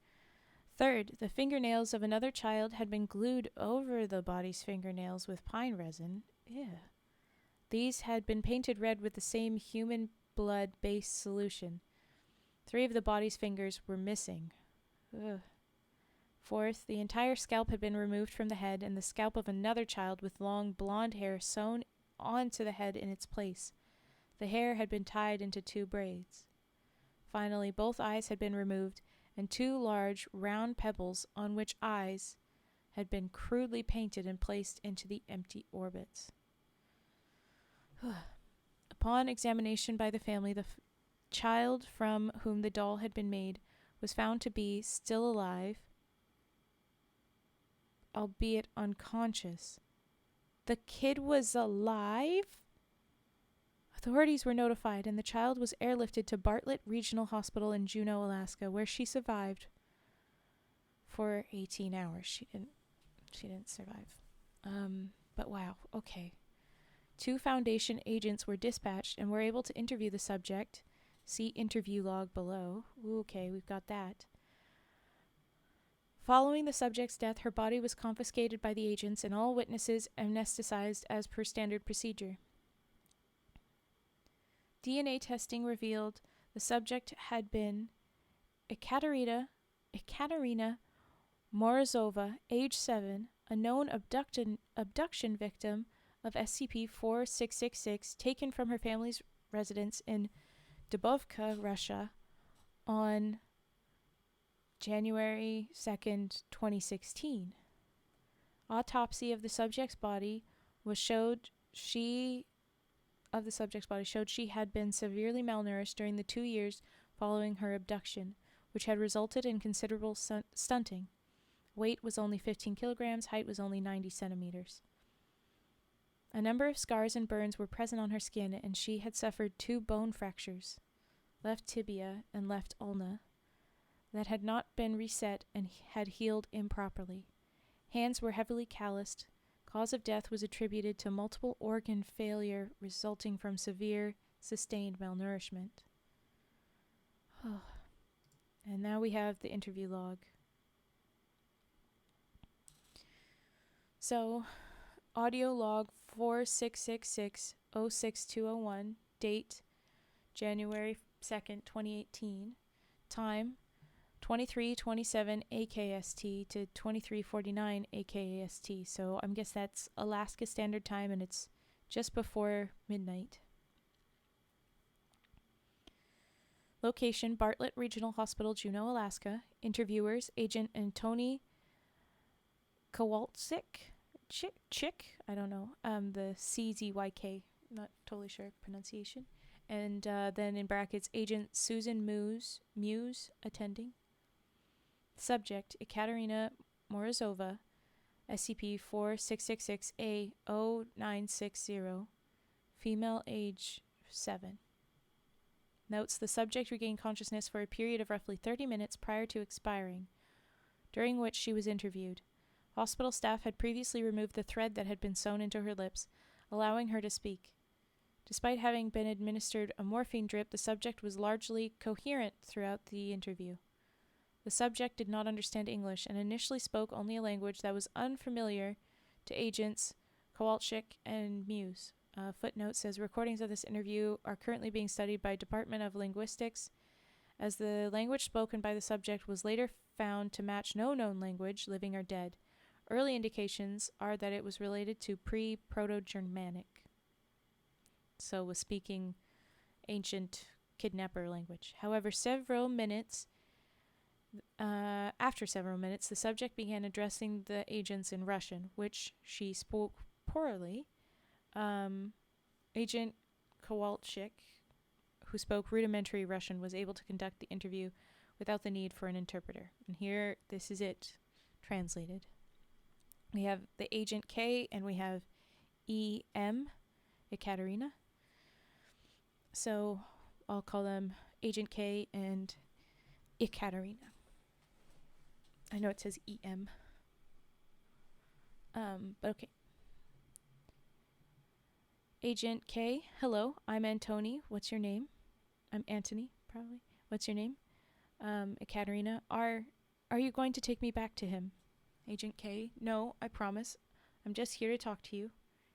Third, the fingernails of another child had been glued over the body's fingernails with pine resin. Ew. These had been painted red with the same human blood-based solution. 3 of the body's fingers were missing. Ugh. Fourth, the entire scalp had been removed from the head, and the scalp of another child with long blonde hair sewn onto the head in its place. The hair had been tied into 2 braids. Finally, both eyes had been removed, and 2 large, round pebbles on which eyes had been crudely painted and placed into the empty orbits. Upon examination by the family, the child from whom the doll had been made was found to be still alive, albeit unconscious. The kid was alive? Authorities were notified, and the child was airlifted to Bartlett Regional Hospital in Juneau, Alaska, where she survived for 18 hours. She didn't survive. But wow, okay. 2 Foundation agents were dispatched and were able to interview the subject. See interview log below. Okay, we've got that. Following the subject's death, her body was confiscated by the agents and all witnesses amnesticized as per standard procedure. DNA testing revealed the subject had been Ekaterina Morozova, age 7, a known abduction victim of SCP-4666, taken from her family's residence in Dubovka, Russia, on January 2nd, 2016. Autopsy of the subject's body showed she had been severely malnourished during the 2 years following her abduction, which had resulted in considerable stunting. Weight was only 15 kilograms, height was only 90 centimeters. A number of scars and burns were present on her skin, and she had suffered 2 bone fractures, left tibia and left ulna, that had not been reset and had healed improperly. Hands were heavily calloused. Cause of death was attributed to multiple organ failure resulting from severe, sustained malnourishment. And now we have the interview log. So, audio log 4666-06201, date January 2nd, 2018, time 23:27 AKST to 23:49 AKST. So I guess that's Alaska Standard Time, and it's just before midnight. Location: Bartlett Regional Hospital, Juneau, Alaska. Interviewers: Agent Antoni Kowalczyk. I don't know. The CZYK. Not totally sure pronunciation. And then in brackets, Agent Susan Muse attending. Subject: Ekaterina Morozova, SCP-4666-A-0960, female, age 7. Notes: the subject regained consciousness for a period of roughly 30 minutes prior to expiring, during which she was interviewed. Hospital staff had previously removed the thread that had been sewn into her lips, allowing her to speak. Despite having been administered a morphine drip, the subject was largely coherent throughout the interview. The subject did not understand English and initially spoke only a language that was unfamiliar to agents Kowalczyk and Muse. Footnote says recordings of this interview are currently being studied by Department of Linguistics, as the language spoken by the subject was later found to match no known language, living or dead. Early indications are that it was related to pre-Proto-Germanic, so was speaking ancient kidnapper language. However, after several minutes, the subject began addressing the agents in Russian, which she spoke poorly. Agent Kowalczyk, who spoke rudimentary Russian, was able to conduct the interview without the need for an interpreter. And here, this is it, translated. We have the Agent K and we have E.M., Ekaterina. So I'll call them Agent K and Ekaterina. I know it says E.M. But okay. Agent K, hello, I'm Antony. What's your name? I'm Antony, probably. What's your name? Ekaterina, are you going to take me back to him? Agent K, no, I promise. I'm just here to talk to you.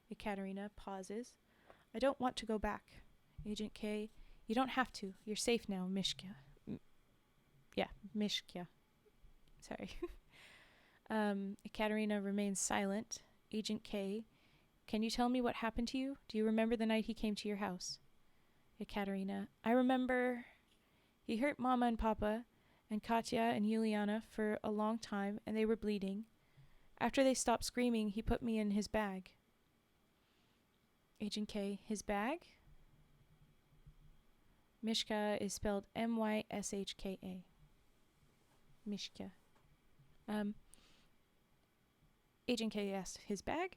Ekaterina pauses. I don't want to go back. Agent K, you don't have to. You're safe now, Mishka. Mishka. Sorry. Ekaterina remains silent. Agent K, can you tell me what happened to you? Do you remember the night he came to your house? Ekaterina, I remember he hurt Mama and Papa and Katya and Yuliana for a long time, and they were bleeding. After they stopped screaming, he put me in his bag. Agent K, his bag? Mishka is spelled Myshka. Mishka. Agent K asked, his bag?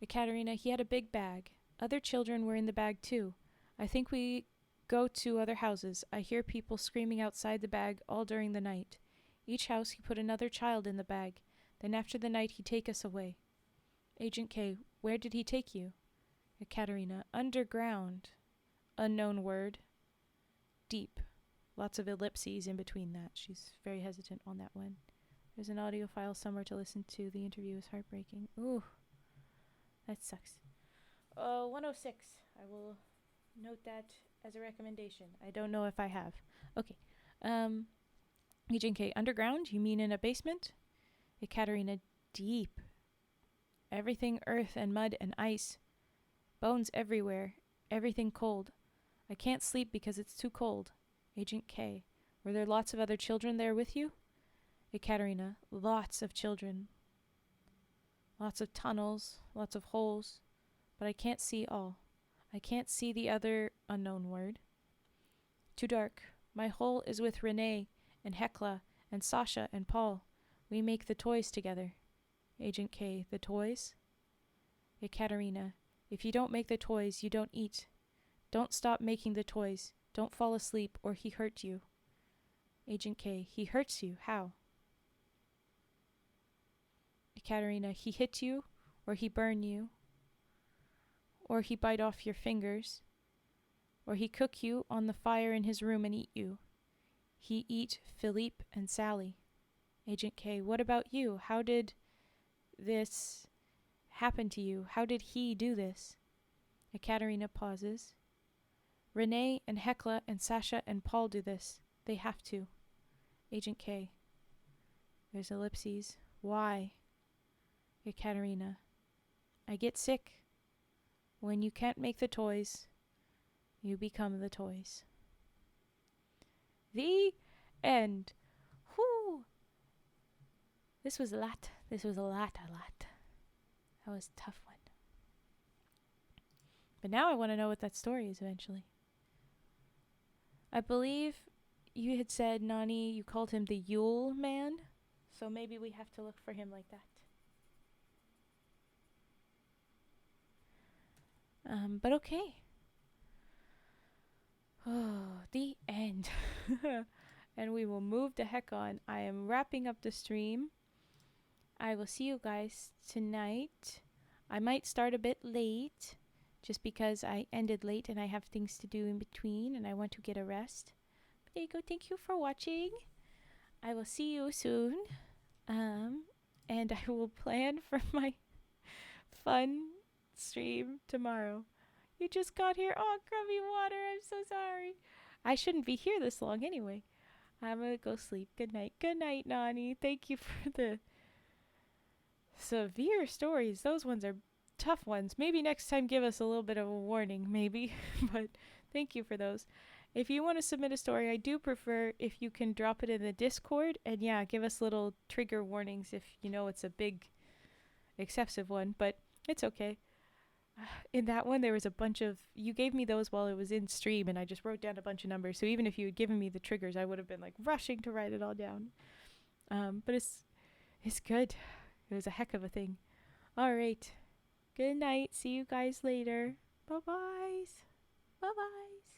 Ekaterina, he had a big bag. Other children were in the bag too. I think we go to other houses. I hear people screaming outside the bag all during the night. Each house he put another child in the bag. Then after the night he'd take us away. Agent K, where did he take you? Ekaterina, underground. Unknown word. Deep. Lots of ellipses in between that. She's very hesitant on that one. There's an audio file somewhere to listen to. The interview is heartbreaking. Ooh. That sucks. 106. I will note that as a recommendation. I don't know if I have. Okay. Agent K, underground? You mean in a basement? Ekaterina, deep. Everything earth and mud and ice. Bones everywhere. Everything cold. I can't sleep because it's too cold. Agent K, were there lots of other children there with you? Ekaterina, lots of children. Lots of tunnels, lots of holes, but I can't see all. I can't see the other unknown word. Too dark. My hole is with Renee and Hekla and Sasha and Paul. We make the toys together. Agent K, the toys? Ekaterina, if you don't make the toys, you don't eat. Don't stop making the toys. Don't fall asleep or he hurt you. Agent K, he hurts you. How? Ekaterina, he hit you, or he burn you, or he bite off your fingers, or he cook you on the fire in his room and eat you. He eat Philippe and Sally. Agent K, what about you? How did this happen to you? How did he do this? Ekaterina pauses. Renee and Hekla and Sasha and Paul do this. They have to. Agent K. There's ellipses. Why? Ekaterina, I get sick. When you can't make the toys, you become the toys. The end. Whew. This was a lot. That was a tough one. But now I want to know what that story is eventually. I believe you had said, Nani, you called him the Yule Man. So maybe we have to look for him like that. But okay. Oh, the end. And we will move the heck on. I am wrapping up the stream. I will see you guys tonight. I might start a bit late, just because I ended late and I have things to do in between and I want to get a rest. But there you go. Thank you for watching. I will see you soon. And I will plan for my fun stream tomorrow. You just got here. Oh, crummy water. I'm so sorry. I shouldn't be here this long anyway. I'm gonna go sleep. Good night. Good night, Nani. Thank you for the severe stories. Those ones are tough ones. Maybe next time give us a little bit of a warning, maybe. But thank you for those. If you want to submit a story, I do prefer if you can drop it in the Discord. And yeah, give us little trigger warnings if you know it's a big, excessive one. But it's okay. In that one, there was a bunch of... You gave me those while it was in stream, and I just wrote down a bunch of numbers. So even if you had given me the triggers, I would have been, like, rushing to write it all down. But it's good. It was a heck of a thing. All right. Good night. See you guys later. Bye-byes. Bye-byes.